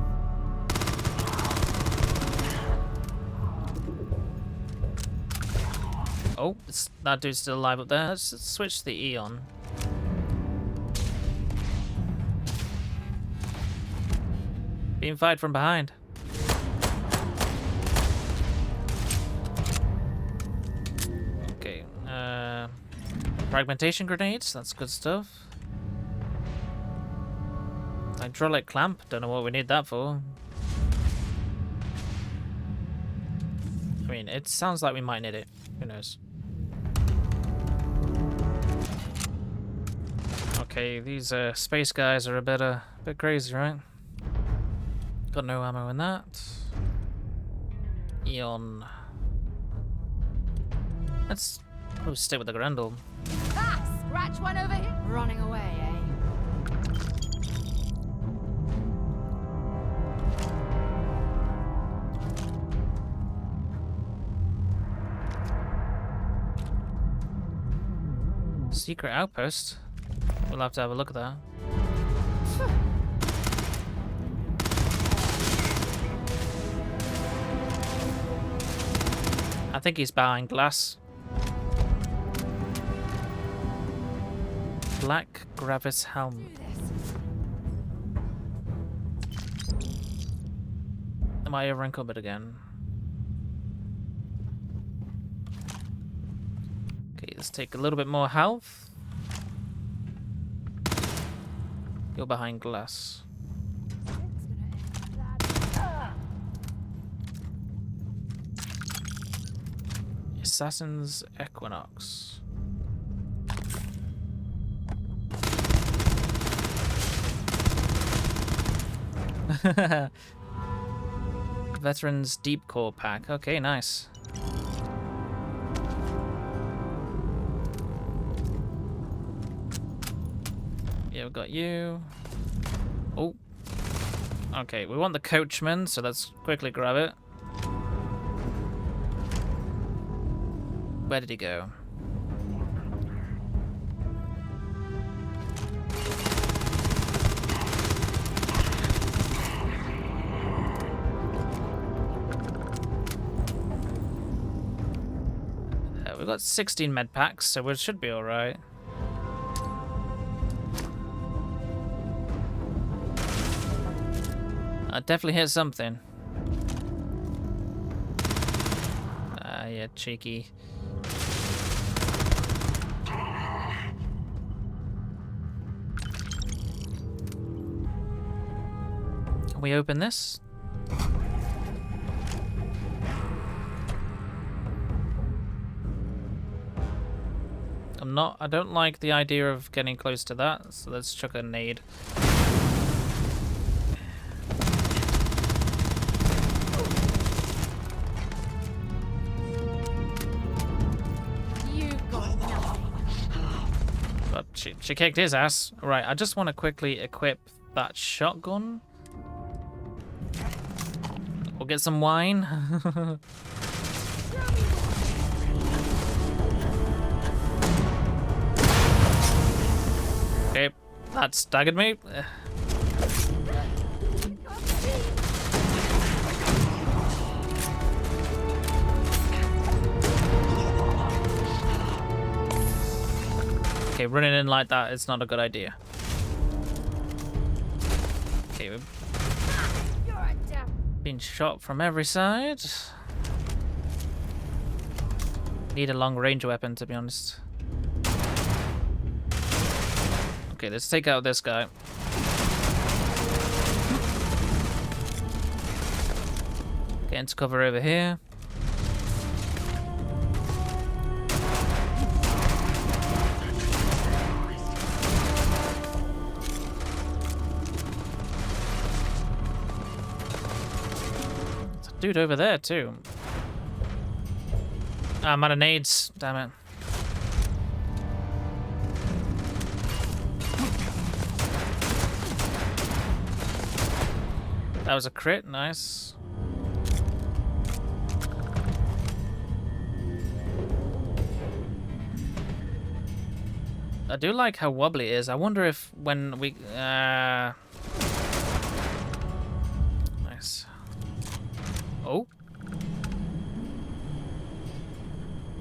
Oh, that dude's still alive up there. Let's switch the E on. Being fired from behind. Okay, fragmentation grenades, that's good stuff. Hydraulic clamp, don't know what we need that for. I mean, it sounds like we might need it. Who knows? Okay, these space guys are a bit crazy, right? Got no ammo in that. Eon. Let's probably stick with the Grendel. Ah, scratch one over here. Running away, eh? Secret outpost. We'll have to have a look at that. I think he's behind glass. Black Gravis helm. Am I over encumbered again? Okay, let's take a little bit more health. You're behind glass. Assassin's Equinox. Veterans Deep Core Pack. Okay, nice. Yeah, we've got you. Oh. Okay, we want the coachman, so let's quickly grab it. Where did he go? We've got 16 med packs, so we should be alright. I definitely hit something. Ah, yeah, cheeky. Can we open this? I don't like the idea of getting close to that, so let's chuck a nade. You got nothing. she kicked his ass. Right, I just want to quickly equip that shotgun. We'll get some wine. Okay, that staggered me. Okay, running in like that is not a good idea. Okay, we've been shot from every side. Need a long range weapon, to be honest. Okay, let's take out this guy. Get into cover over here. There's a dude over there too. Ah, I'm out of nades, damn it. That was a crit, nice. I do like how wobbly it is. I wonder if when we... Nice. Oh.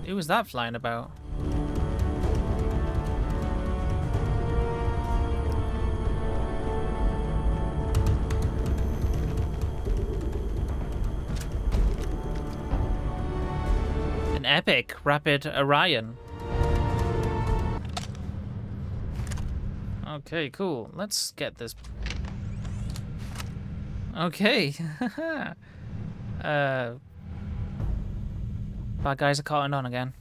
Who was that flying about? An epic rapid Orion. Okay, cool. Let's get this. Okay. Bad guys are caught on again.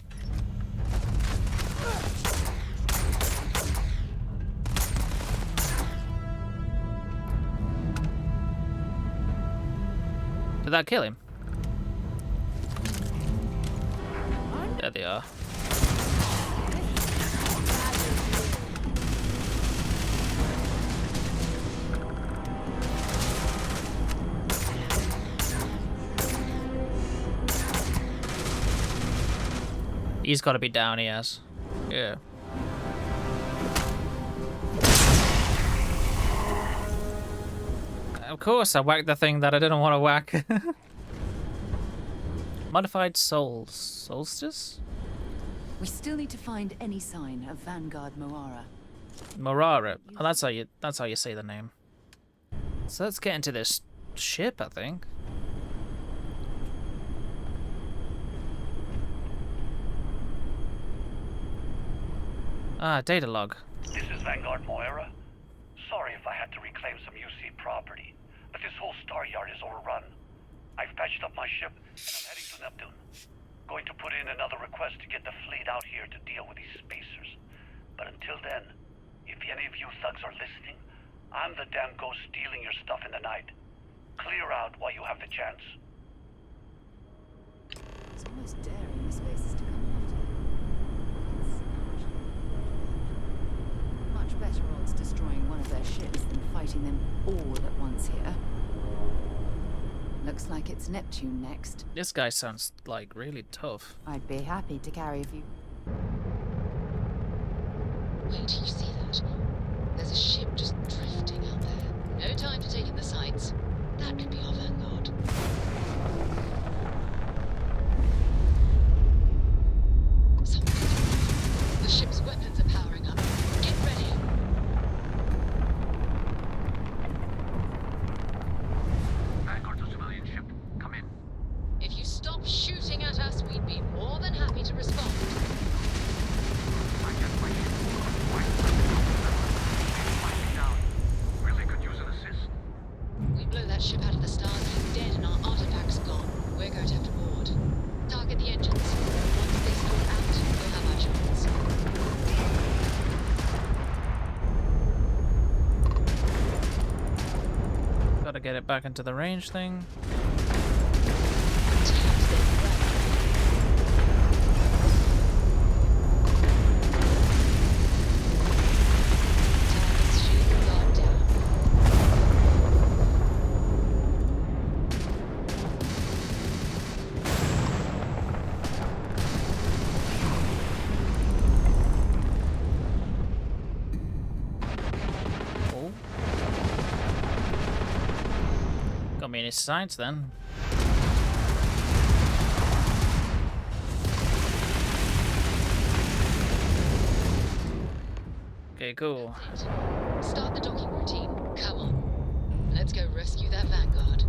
Did that kill him? There they are. He's got to be down, he has. Yeah. Of course, I whacked the thing that I didn't want to whack. Modified solstice? We still need to find any sign of Vanguard Moara. Moara. Oh, that's how you say the name. So let's get into this ship, I think. Ah, data log. This is Vanguard Moira. Sorry if I had to reclaim some UC property, but this whole star yard is overrun. I've patched up my ship, and I'm heading to Neptune. Going to put in another request to get the fleet out here to deal with these spacers. But until then, if any of you thugs are listening, I'm the damn ghost stealing your stuff in the night. Clear out while you have the chance. It's almost daring the spacers to come after you. Much better odds destroying one of their ships than fighting them all at once here. Looks like it's Neptune next. This guy sounds like really tough. I'd be happy to carry a few. Wait, do you see that? There's a ship just drifting out there. No time to take in the sights. That could be our Vanguard. The ship's weapons are powering up. Get ready. Vanguard to civilian ship. Come in. If you stop shooting at us, we'd be more than happy to respond. I guess my ship down. Really could use an assist. We blow that ship out of the stars, he's dead and our artifacts gone. We're going to have to board. Target the engines. Once they stall out, we'll have our chance. Gotta get it back into the range thing. mean, it's science then. Okay, cool. Start the docking routine. Come on. Let's go rescue that Vanguard.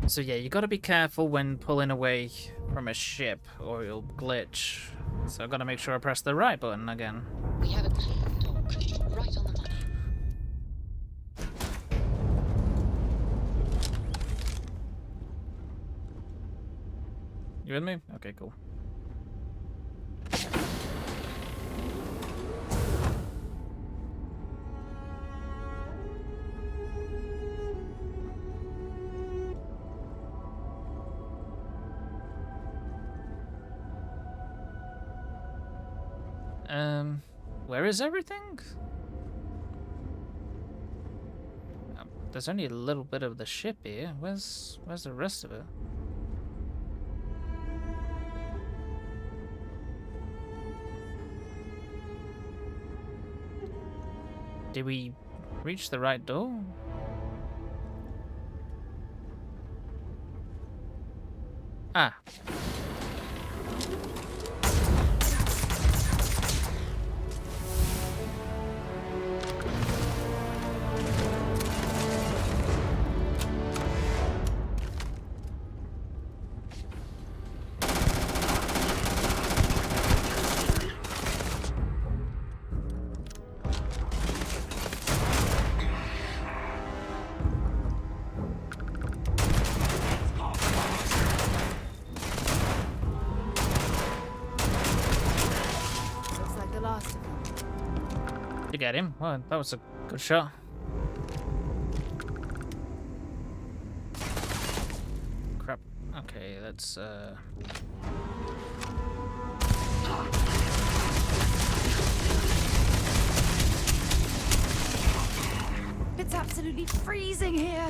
So yeah, you gotta be careful when pulling away from a ship or you'll glitch. So I've gotta make sure I press the right button again. We have a clean dock. Right on the money. You with me? Okay, cool. Where is everything? There's only a little bit of the ship here. Where's the rest of it? Did we reach the right door? Ah. To get him. Well, that was a good shot. Crap. Okay, let's It's absolutely freezing here.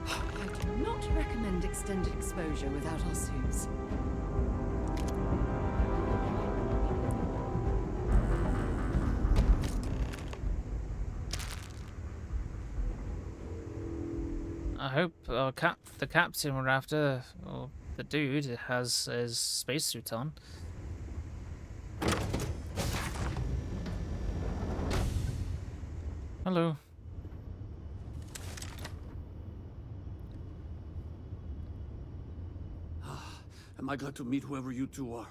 I do not recommend extended exposure without our suits. I hope the captain we're after, or the dude, has his spacesuit on. Hello. Am I glad to meet whoever you two are.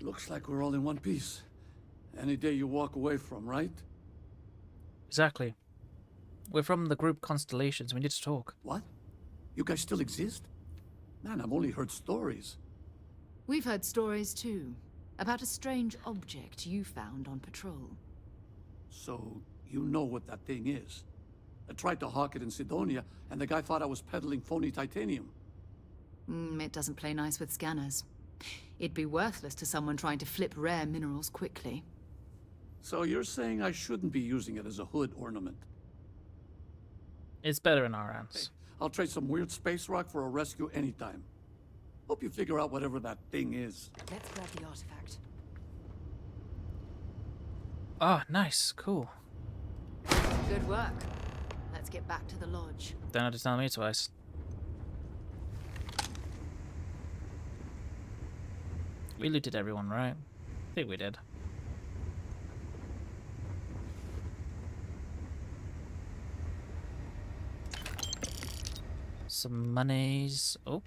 Looks like we're all in one piece. Any day you walk away from, right? Exactly. We're from the group Constellations. We need to talk. What? You guys still exist? Man, I've only heard stories. We've heard stories too, about a strange object you found on patrol. So, you know what that thing is? I tried to hawk it in Sidonia, and the guy thought I was peddling phony titanium. It doesn't play nice with scanners. It'd be worthless to someone trying to flip rare minerals quickly. So you're saying I shouldn't be using it as a hood ornament? It's better in our hands. Hey, I'll trade some weird space rock for a rescue anytime. Hope you figure out whatever that thing is. Let's grab the artifact. Oh, nice. Cool. Good work. Let's get back to the lodge. Don't have to tell me twice. We looted everyone, right? I think we did. Some monies. Oh.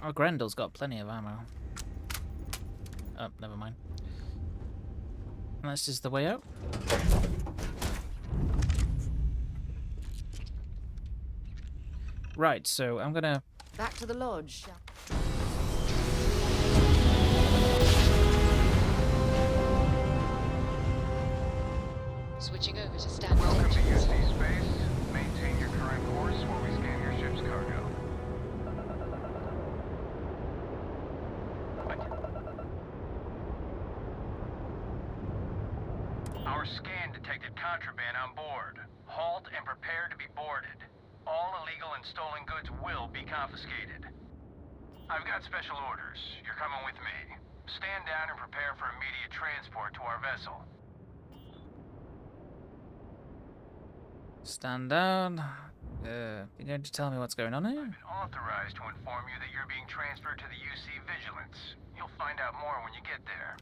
Oh, Grendel's got plenty of ammo. Oh, never mind. And this is the way out. Right, so I'm gonna... Back to the lodge. Switching over to standard Welcome to engines. UC space. Maintain your current course while we scan your ship's cargo. Our scan detected contraband on board. Halt and prepare to be boarded. All illegal and stolen goods will be confiscated. I've got special orders. You're coming with me. Stand down and prepare for immediate transport to our vessel. Stand down. You're going to tell me what's going on here? I've been authorized to inform you that you're being transferred to the UC Vigilance. You'll find out more when you get there.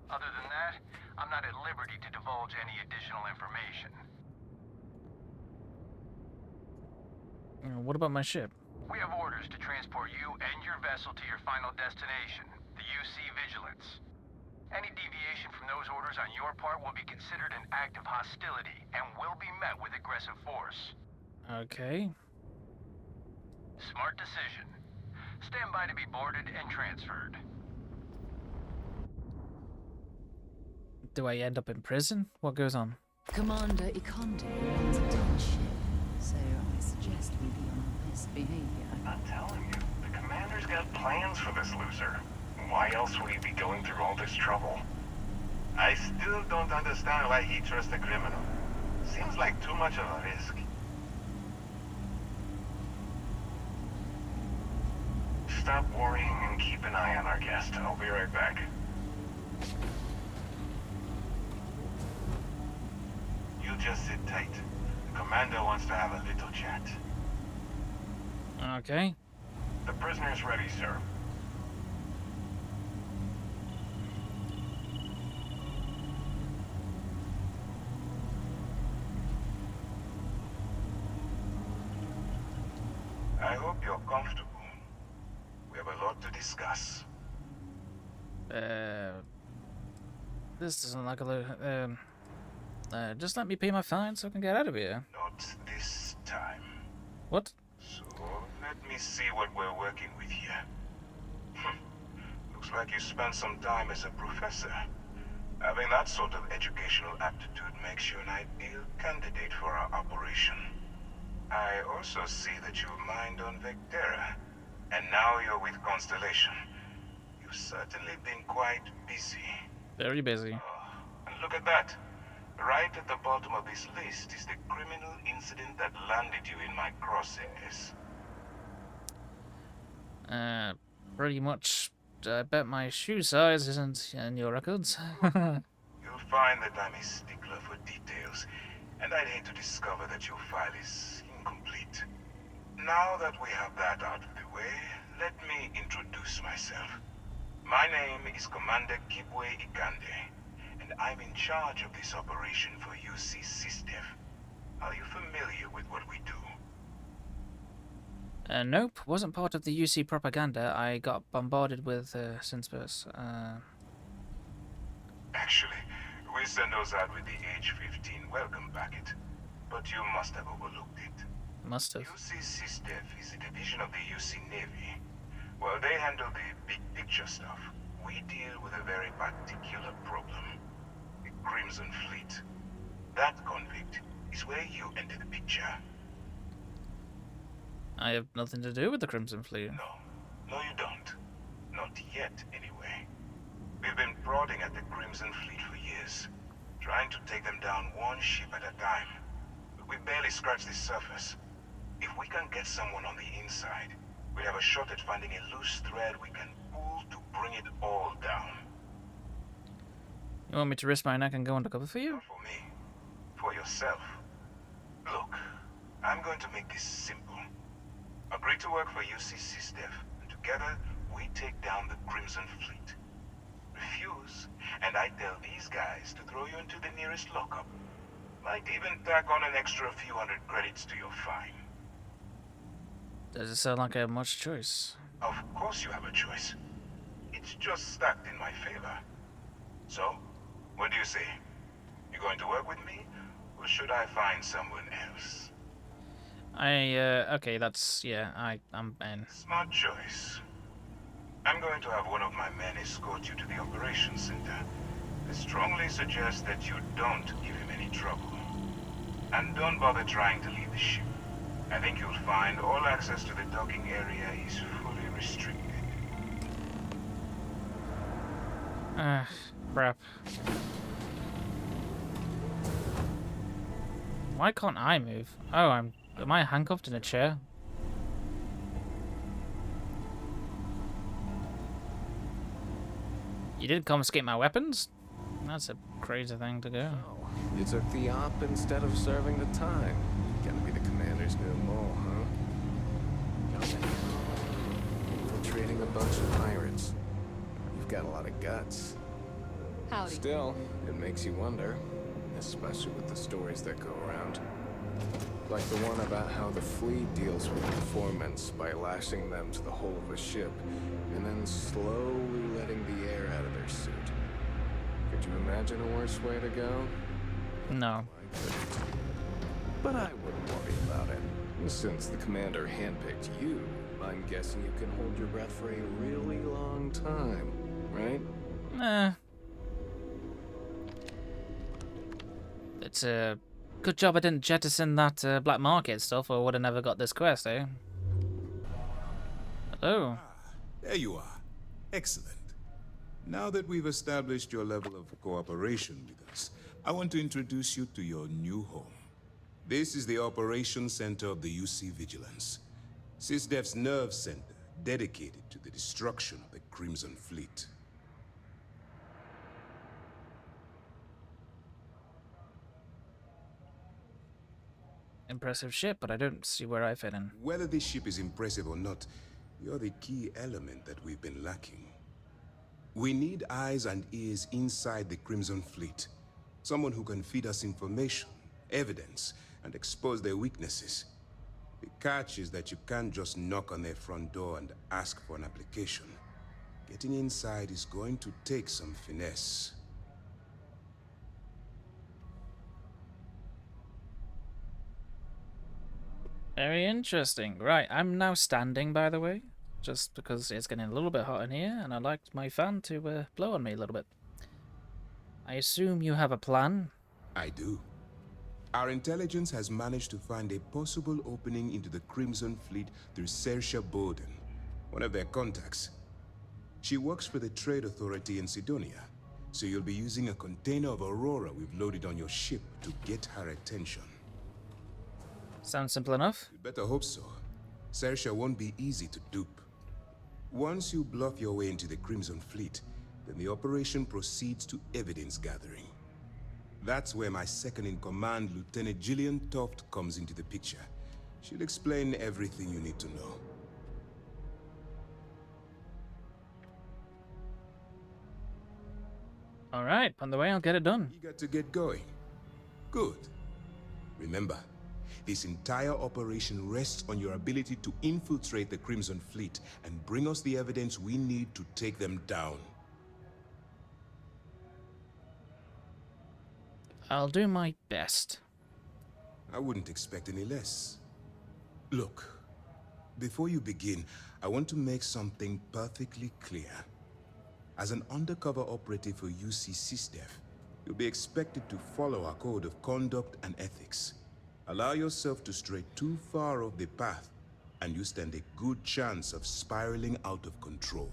Other than that, I'm not at liberty to divulge any additional information. What about my ship? We have orders to transport you and your vessel to your final destination, the UC Vigilance. Any deviation from those orders on your part will be considered an act of hostility and will be met with aggressive force. Okay. Smart decision. Stand by to be boarded and transferred. Do I end up in prison? What goes on? Commander Ikondi runs a tight ship, so I suggest we be on our best behavior. I'm telling you, the commander's got plans for this loser. Why else would he be going through all this trouble? I still don't understand why he trusts a criminal. Seems like too much of a risk. Stop worrying and keep an eye on our guest. I'll be right back. You just sit tight. The commander wants to have a little chat. Okay. The prisoner's ready, sir. I hope you're comfortable. We have a lot to discuss. This doesn't like a just let me pay my fine so I can get out of here. Not this time. What? So, let me see what we're working with here. Looks like you spent some time as a professor. Having that sort of educational aptitude makes you an ideal candidate for our operation. I also see that you mined on Vectera, and now you're with Constellation. You've certainly been quite busy. Very busy. And look at that. Right at the bottom of this list is the criminal incident that landed you in my crosshairs. Pretty much. I bet my shoe size isn't in your records. You'll find that I'm a stickler for details, and I'd hate to discover that your file is incomplete. Now that we have that out of the way, let me introduce myself. My name is Commander Kibwe Ikande, and I'm in charge of this operation for UC SysDev. Are you familiar with what we do? Nope, wasn't part of the UC propaganda. I got bombarded with Sinspurs. Actually, we send those out with the age 15 welcome packet, but you must have overlooked it. Must have. UC SysDev is a division of the UC Navy. Well, they handle the big picture stuff. We deal with a very particular problem. The Crimson Fleet. That convict is where you enter the picture. I have nothing to do with the Crimson Fleet. No, you don't. Not yet, anyway. We've been prodding at the Crimson Fleet for years, trying to take them down one ship at a time. But we barely scratched the surface. If we can get someone on the inside, we have a shot at finding a loose thread we can pull to bring it all down. You want me to risk my neck and go undercover for you? Not for me. For yourself. Look, I'm going to make this simple. Agree to work for UC SysDev, and together we take down the Crimson Fleet. Refuse, and I tell these guys to throw you into the nearest lockup. Might even tack on an extra few hundred credits to your fine. Does it sound like I have much choice? Of course you have a choice. It's just stacked in my favor. So, what do you say? You going to work with me, or should I find someone else? Okay, that's, yeah, I'm in. Smart choice. I'm going to have one of my men escort you to the operations center. I strongly suggest that you don't give him any trouble. And don't bother trying to leave the ship. I think you'll find all access to the docking area is fully restricted. Crap. Why can't I move? Oh, am I handcuffed in a chair? You didn't confiscate my weapons? That's a crazy thing to do. You took the op instead of serving the time. There's no more, huh? Infiltrating a bunch of pirates. You've got a lot of guts. Howdy. Still, it makes you wonder, especially with the stories that go around. Like the one about how the fleet deals with informants by lashing them to the hull of a ship, and then slowly letting the air out of their suit. Could you imagine a worse way to go? No. I couldn't. But I wouldn't worry about it. Since the commander handpicked you, I'm guessing you can hold your breath for a really long time, right? It's a good job I didn't jettison that black market stuff, or I would have never got this quest, eh? Hello. There you are. Excellent. Now that we've established your level of cooperation with us, I want to introduce you to your new home. This is the Operations Center of the UC Vigilance, SysDef's nerve center dedicated to the destruction of the Crimson Fleet. Impressive ship, but I don't see where I fit in. Whether this ship is impressive or not, you're the key element that we've been lacking. We need eyes and ears inside the Crimson Fleet. Someone who can feed us information, evidence, and expose their weaknesses. The catch is that you can't just knock on their front door and ask for an application. Getting inside is going to take some finesse. Very interesting. Right, I'm now standing, by the way, just because it's getting a little bit hot in here, and I like my fan to blow on me a little bit. I assume you have a plan? I do. Our intelligence has managed to find a possible opening into the Crimson Fleet through Saoirse Bowden, one of their contacts. She works for the Trade Authority in Sidonia, so you'll be using a container of Aurora we've loaded on your ship to get her attention. Sounds simple enough. You'd better hope so. Saoirse won't be easy to dupe. Once you bluff your way into the Crimson Fleet, then the operation proceeds to evidence gathering. That's where my second-in-command, Lieutenant Gillian Toft, comes into the picture. She'll explain everything you need to know. Alright, on the way, I'll get it done. Eager to get going? Good. Remember, this entire operation rests on your ability to infiltrate the Crimson Fleet and bring us the evidence we need to take them down. I'll do my best. I wouldn't expect any less. Look, before you begin, I want to make something perfectly clear. As an undercover operative for UC SysDef, you'll be expected to follow our code of conduct and ethics. Allow yourself to stray too far off the path, and you stand a good chance of spiraling out of control.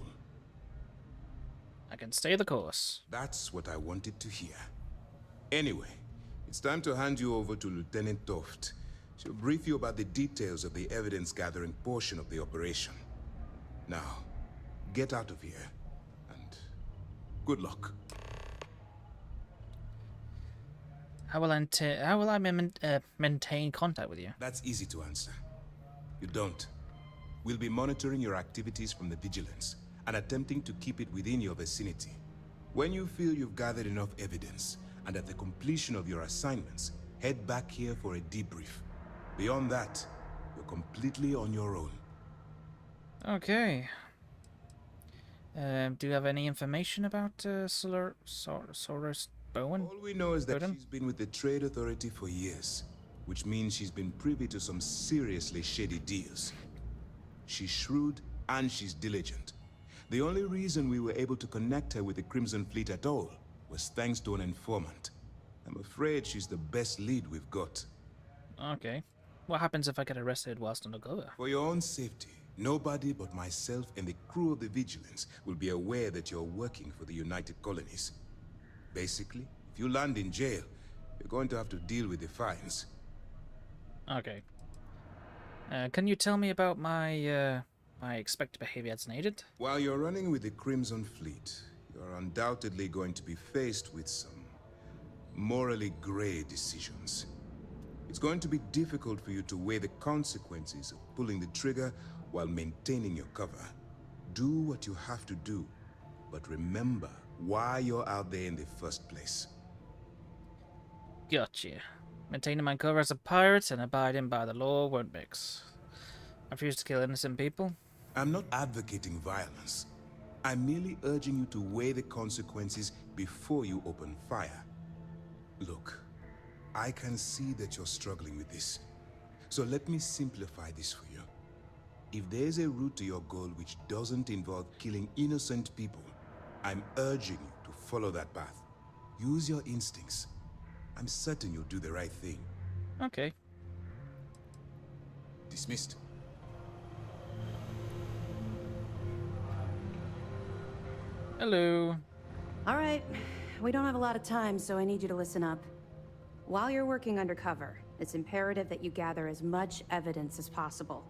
I can stay the course. That's what I wanted to hear. Anyway, it's time to hand you over to Lieutenant Toft. She'll brief you about the details of the evidence-gathering portion of the operation. Now, get out of here, and good luck. How will I maintain contact with you? That's easy to answer. You don't. We'll be monitoring your activities from the Vigilance and attempting to keep it within your vicinity. When you feel you've gathered enough evidence, and at the completion of your assignments, head back here for a debrief. Beyond that, you're completely on your own. Okay. Do you have any information about Saoirse Bowen? All we know is that she's been with the Trade Authority for years, which means she's been privy to some seriously shady deals. She's shrewd and she's diligent. The only reason we were able to connect her with the Crimson Fleet at all was thanks to an informant. I'm afraid she's the best lead we've got. Okay. What happens if I get arrested whilst undercover? For your own safety, nobody but myself and the crew of the Vigilance will be aware that you're working for the United Colonies. Basically, if you land in jail, you're going to have to deal with the fines. Okay. Can you tell me about my expected behavior as an agent? While you're running with the Crimson Fleet, you're undoubtedly going to be faced with some morally gray decisions. It's going to be difficult for you to weigh the consequences of pulling the trigger while maintaining your cover. Do what you have to do, but remember why you're out there in the first place. Gotcha. Maintaining my cover as a pirate and abiding by the law won't mix. I refuse to kill innocent people. I'm not advocating violence. I'm merely urging you to weigh the consequences before you open fire. Look, I can see that you're struggling with this. So let me simplify this for you. If there's a route to your goal which doesn't involve killing innocent people, I'm urging you to follow that path. Use your instincts. I'm certain you'll do the right thing. Okay. Dismissed. Hello. All right. We don't have a lot of time, so I need you to listen up. While you're working undercover, it's imperative that you gather as much evidence as possible.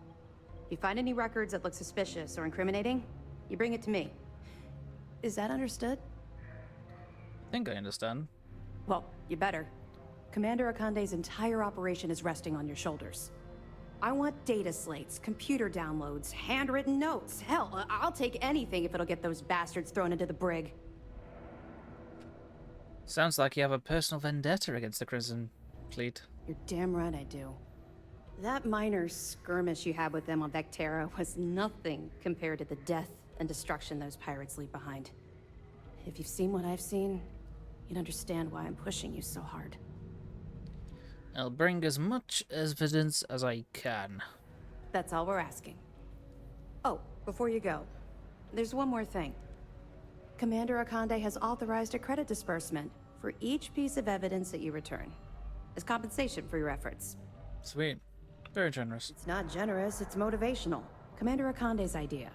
If you find any records that look suspicious or incriminating, you bring it to me. Is that understood? I think I understand. Well, you better. Commander Akande's entire operation is resting on your shoulders. I want data slates, computer downloads, handwritten notes. Hell, I'll take anything if it'll get those bastards thrown into the brig. Sounds like you have a personal vendetta against the Crimson Fleet. You're damn right I do. That minor skirmish you had with them on Vectera was nothing compared to the death and destruction those pirates leave behind. If you've seen what I've seen, you'd understand why I'm pushing you so hard. I'll bring as much evidence as I can. That's all we're asking. Oh, before you go, there's one more thing. Commander Akande has authorized a credit disbursement for each piece of evidence that you return, as compensation for your efforts. Sweet. Very generous. It's not generous, it's motivational. Commander Akande's idea.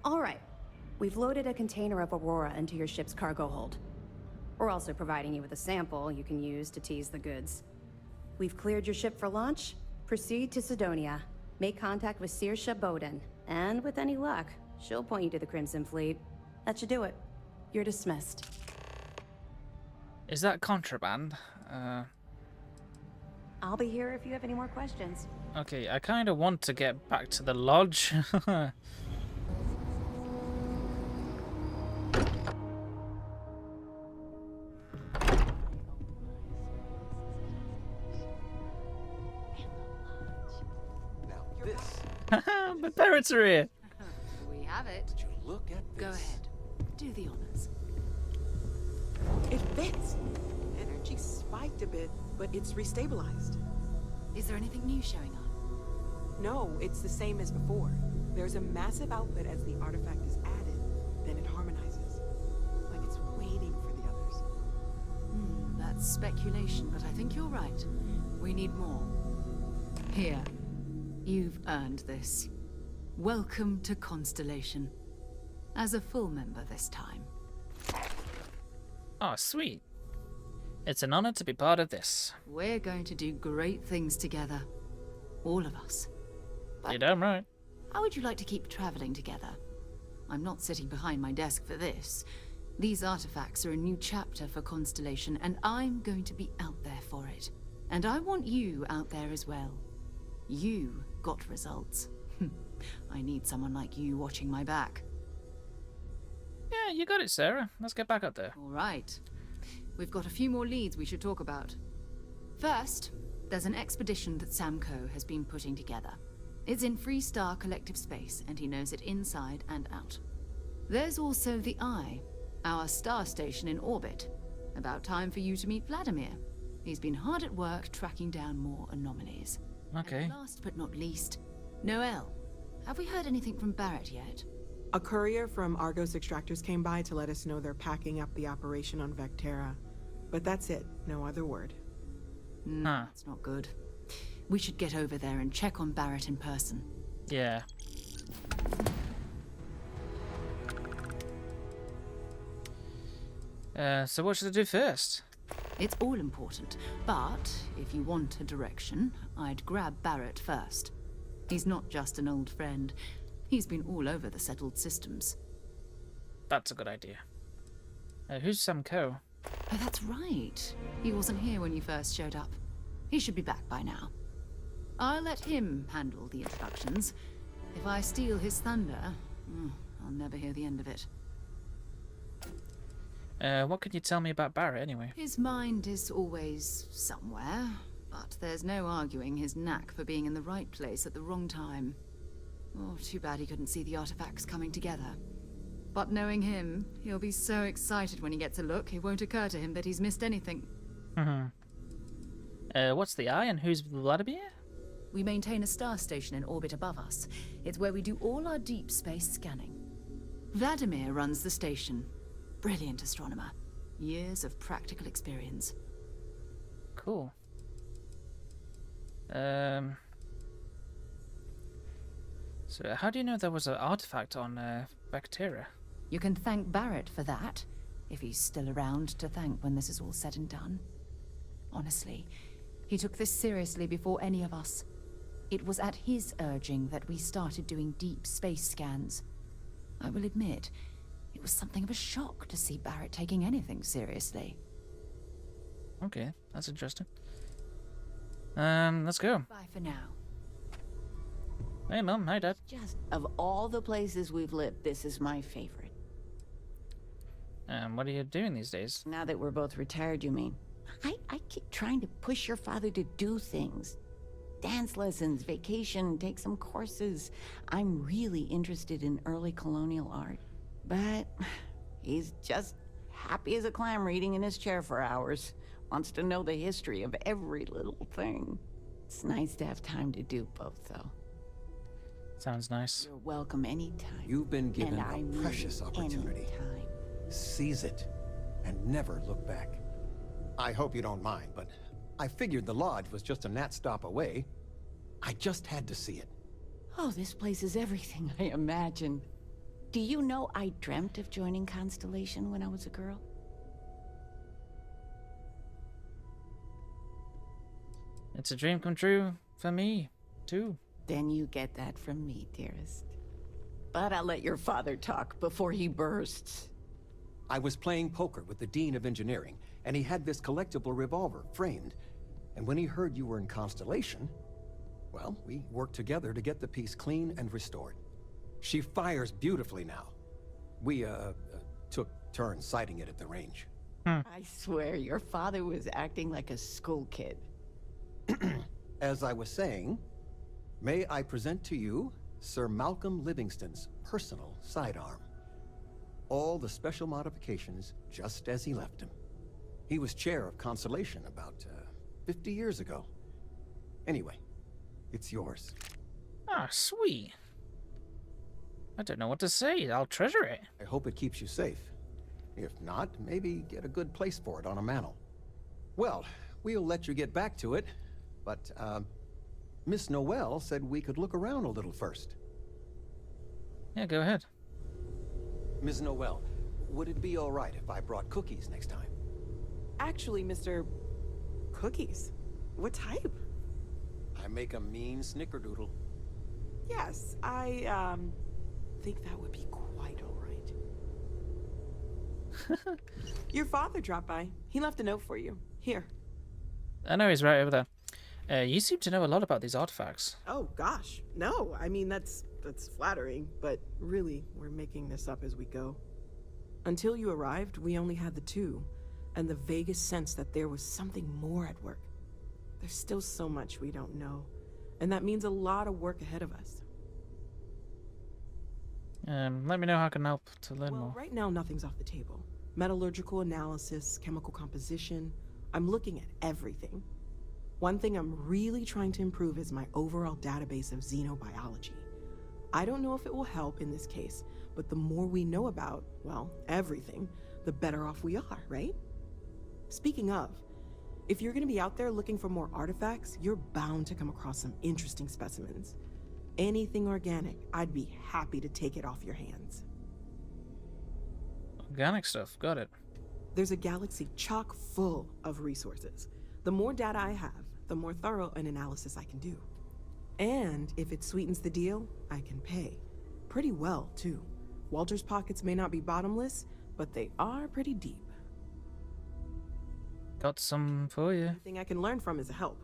All right. We've loaded a container of Aurora into your ship's cargo hold. We're also providing you with a sample you can use to tease the goods. We've cleared your ship for launch. Proceed to Sidonia. Make contact with Saoirse Bowden. And with any luck, she'll point you to the Crimson Fleet. That should do it. You're dismissed. Is that contraband? I'll be here if you have any more questions. Okay, I kind of want to get back to the lodge. My parents are here. We have it. Would you look at this? Go ahead. Do the honors. It fits. Energy spiked a bit, but it's restabilized. Is there anything new showing up? No, it's the same as before. There's a massive output as the artifact is added, then it harmonizes. Like it's waiting for the others. That's speculation, but I think you're right. We need more. Here. You've earned this. Welcome to Constellation. As a full member this time. Oh, sweet. It's an honor to be part of this. We're going to do great things together. All of us. But you're damn right. how would you like to keep traveling together? I'm not sitting behind my desk for this. These artifacts are a new chapter for Constellation, and I'm going to be out there for it. And I want you out there as well. You got results. I need someone like you watching my back. Yeah, you got it, Sarah. Let's get back up there. All right. We've got a few more leads we should talk about. First, there's an expedition that Samco has been putting together. It's in Freestar Collective Space, and he knows it inside and out. There's also the Eye, our star station in orbit. About time for you to meet Vladimir. He's been hard at work tracking down more anomalies. Okay. And last but not least, Noel. Have we heard anything from Barrett yet? A courier from Argos Extractors came by to let us know they're packing up the operation on Vectera. But that's it, no other word. That's not good. We should get over there and check on Barrett in person. Yeah. So what should I do first? It's all important, but if you want a direction, I'd grab Barrett first. He's not just an old friend. He's been all over the settled systems. That's a good idea. Who's Samco? Oh, that's right. He wasn't here when you first showed up. He should be back by now. I'll let him handle the introductions. If I steal his thunder, I'll never hear the end of it. What can you tell me about Barrett, anyway? His mind is always somewhere, but there's no arguing his knack for being in the right place at the wrong time. Oh, too bad he couldn't see the artifacts coming together. But knowing him, he'll be so excited when he gets a look, it won't occur to him that he's missed anything. What's the Eye and who's Vladimir? We maintain a star station in orbit above us. It's where we do all our deep space scanning. Vladimir runs the station. Brilliant astronomer. Years of practical experience. Cool. So how do you know there was an artifact on Bacteria? You can thank Barrett for that, if he's still around to thank when this is all said and done. Honestly, he took this seriously before any of us. It was at his urging that we started doing deep space scans. I will admit, it was something of a shock to see Barrett taking anything seriously. Okay, that's interesting. Let's go. Bye for now. Hey, Mum. Hi, Dad. Just of all the places we've lived, this is my favorite. What are you doing these days? Now that we're both retired, you mean? I keep trying to push your father to do things. Dance lessons, vacation, take some courses. I'm really interested in early colonial art. But he's just happy as a clam reading in his chair for hours. Wants to know the history of every little thing. It's nice to have time to do both, though. Sounds nice. You're welcome anytime. You've been given And I a mean precious opportunity. anytime. Seize it and never look back. I hope you don't mind, but I figured the lodge was just a gnat stop away. I just had to see it. Oh, this place is everything I imagined. Do you know I dreamt of joining Constellation when I was a girl? It's a dream come true for me, too. Then you get that from me, dearest. But I'll let your father talk before he bursts. I was playing poker with the Dean of Engineering, and he had this collectible revolver, framed. And when he heard you were in Constellation, well, we worked together to get the piece clean and restored. She fires beautifully now. We, took turns sighting it at the range. I swear, your father was acting like a school kid. As I was saying, may I present to you Sir Malcolm Livingston's personal sidearm. All the special modifications just as he left him. He was chair of Constellation about 50 years ago. Anyway, it's yours. Ah, sweet. I don't know what to say. I'll treasure it. I hope it keeps you safe. If not, maybe get a good place for it on a mantle. Well, we'll let you get back to it, but Miss Noel said we could look around a little first. Yeah, go ahead. Ms. Noel, would it be all right if I brought cookies next time? Actually, Mr. Cookies? What type? I make a mean snickerdoodle. Yes, I, think that would be quite all right. Your father dropped by. He left a note for you. Here. I know he's right over there. You seem to know a lot about these artifacts. Oh, gosh. No, I mean, that's flattering, but really, we're making this up as we go. Until you arrived, we only had the two, and the vaguest sense that there was something more at work. There's still so much we don't know, and that means a lot of work ahead of us. Let me know how I can help to learn Well, more. right now, nothing's off the table. Metallurgical analysis, chemical composition. I'm looking at everything. One thing I'm really trying to improve is my overall database of xenobiology. I don't know if it will help in this case, but the more we know about, well, everything, the better off we are, right? Speaking of, if you're gonna be out there looking for more artifacts, you're bound to come across some interesting specimens. Anything organic, I'd be happy to take it off your hands. Organic stuff, got it. There's a galaxy chock full of resources. The more data I have, the more thorough an analysis I can do. And if it sweetens the deal, I can pay. Pretty well, too. Walter's pockets may not be bottomless, but they are pretty deep. Got some for you. Anything I can learn from is a help.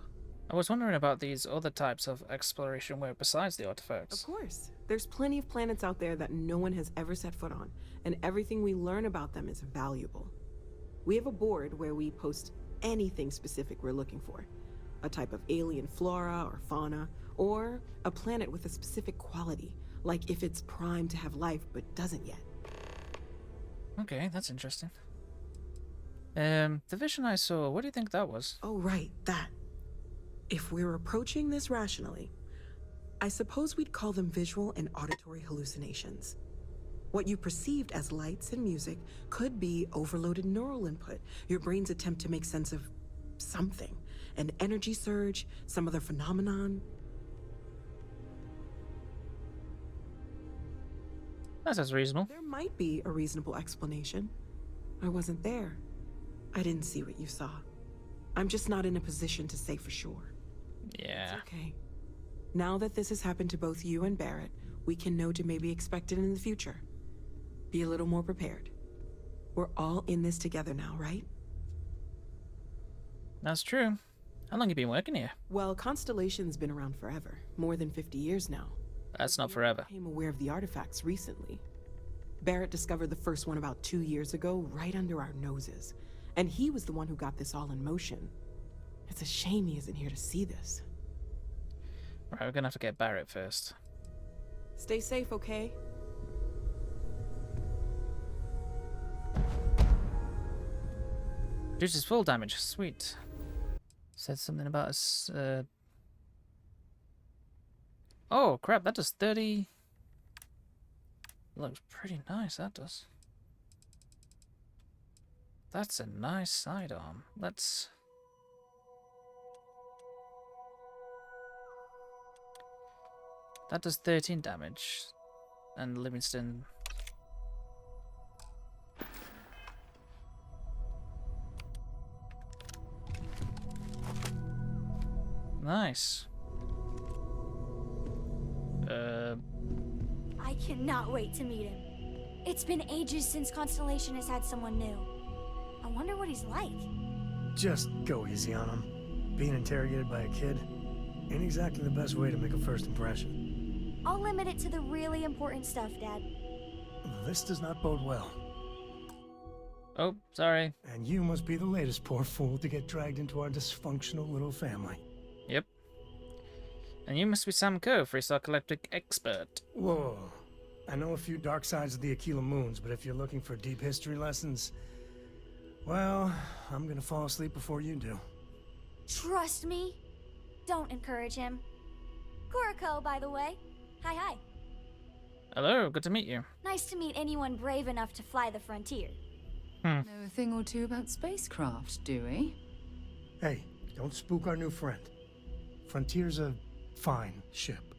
I was wondering about these other types of exploration work besides the Of artifacts. course. There's plenty of planets out there that no one has ever set foot on, and everything we learn about them is valuable. We have a board where we post anything specific we're looking for. A type of alien flora or fauna, or a planet with a specific quality, like if it's primed to have life but doesn't yet. Okay, that's interesting. The vision I saw, what do you think that was? Oh, right, that. If we're approaching this rationally, I suppose we'd call them visual and auditory hallucinations. What you perceived as lights and music could be overloaded neural input, your brain's attempt to make sense of something. An energy surge, some other phenomenon. That sounds reasonable. There might be a reasonable explanation. I wasn't there. I didn't see what you saw. I'm just not in a position to say for sure. Yeah. It's okay. Now that this has happened to both you and Barrett, we can know to maybe expect it in the future. Be a little more prepared. We're all in this together now, right? That's true. How long have you been working here? Well, Constellation's been around forever. More than 50 years now. That's not forever. I became aware of the artifacts recently. Barrett discovered the first one about 2 years ago, right under our noses. And he was the one who got this all in motion. It's a shame he isn't here to see this. Right, we're gonna have to get Barrett first. Stay safe, okay? Reduces full damage. Sweet. Said something about us. Oh crap! That does 30. Looks pretty nice. That does. That's a nice sidearm. Let's. That does 13 damage, and Livingston. Nice. I cannot wait to meet him. It's been ages since Constellation has had someone new. I wonder what he's like. Just go easy on him. Being interrogated by a kid ain't exactly the best way to make a first impression. I'll limit it to the really important stuff, Dad. This does not bode well. Oh, sorry. And you must be the latest poor fool to get dragged into our dysfunctional little family. Yep. And you must be Sam Coe, Freestar Collectic expert. Whoa. I know a few dark sides of the Aquila Moons, but if you're looking for deep history lessons, well, I'm gonna fall asleep before you do. Trust me. Don't encourage him. Kuriko, by the way. Hi, hi. Hello, good to meet you. Nice to meet anyone brave enough to fly the frontier. Know a thing or two about spacecraft, do we? Hey, don't spook our new friend. Frontier's a fine ship.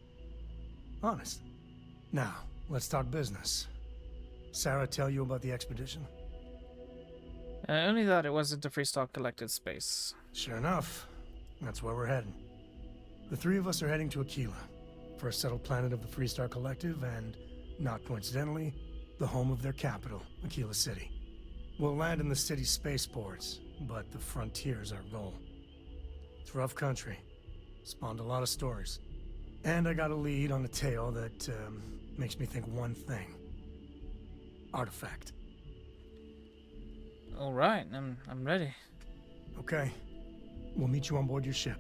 Honest. Now, let's talk business. Sarah tell you about the expedition? Only that it wasn't a Freestar Collected space. Sure enough. That's where we're heading. The three of us are heading to Aquila, first settled planet of the Freestar Collective and, not coincidentally, the home of their capital, Aquila City. We'll land in the city's spaceports, but the frontier's our goal. It's rough country. Spawned a lot of stories. And I got a lead on a tale that makes me think one thing. Artifact. All right, I'm ready. Okay. We'll meet you on board your ship.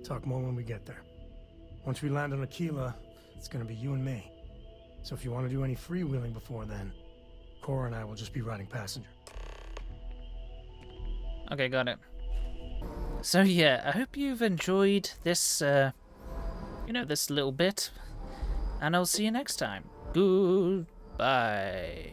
Talk more when we get there. Once we land on Aquila, it's gonna be you and me. So if you want to do any freewheeling before then, Cora and I will just be riding passenger. Okay, got it. So yeah, I hope you've enjoyed this, this little bit. And I'll see you next time. Goodbye.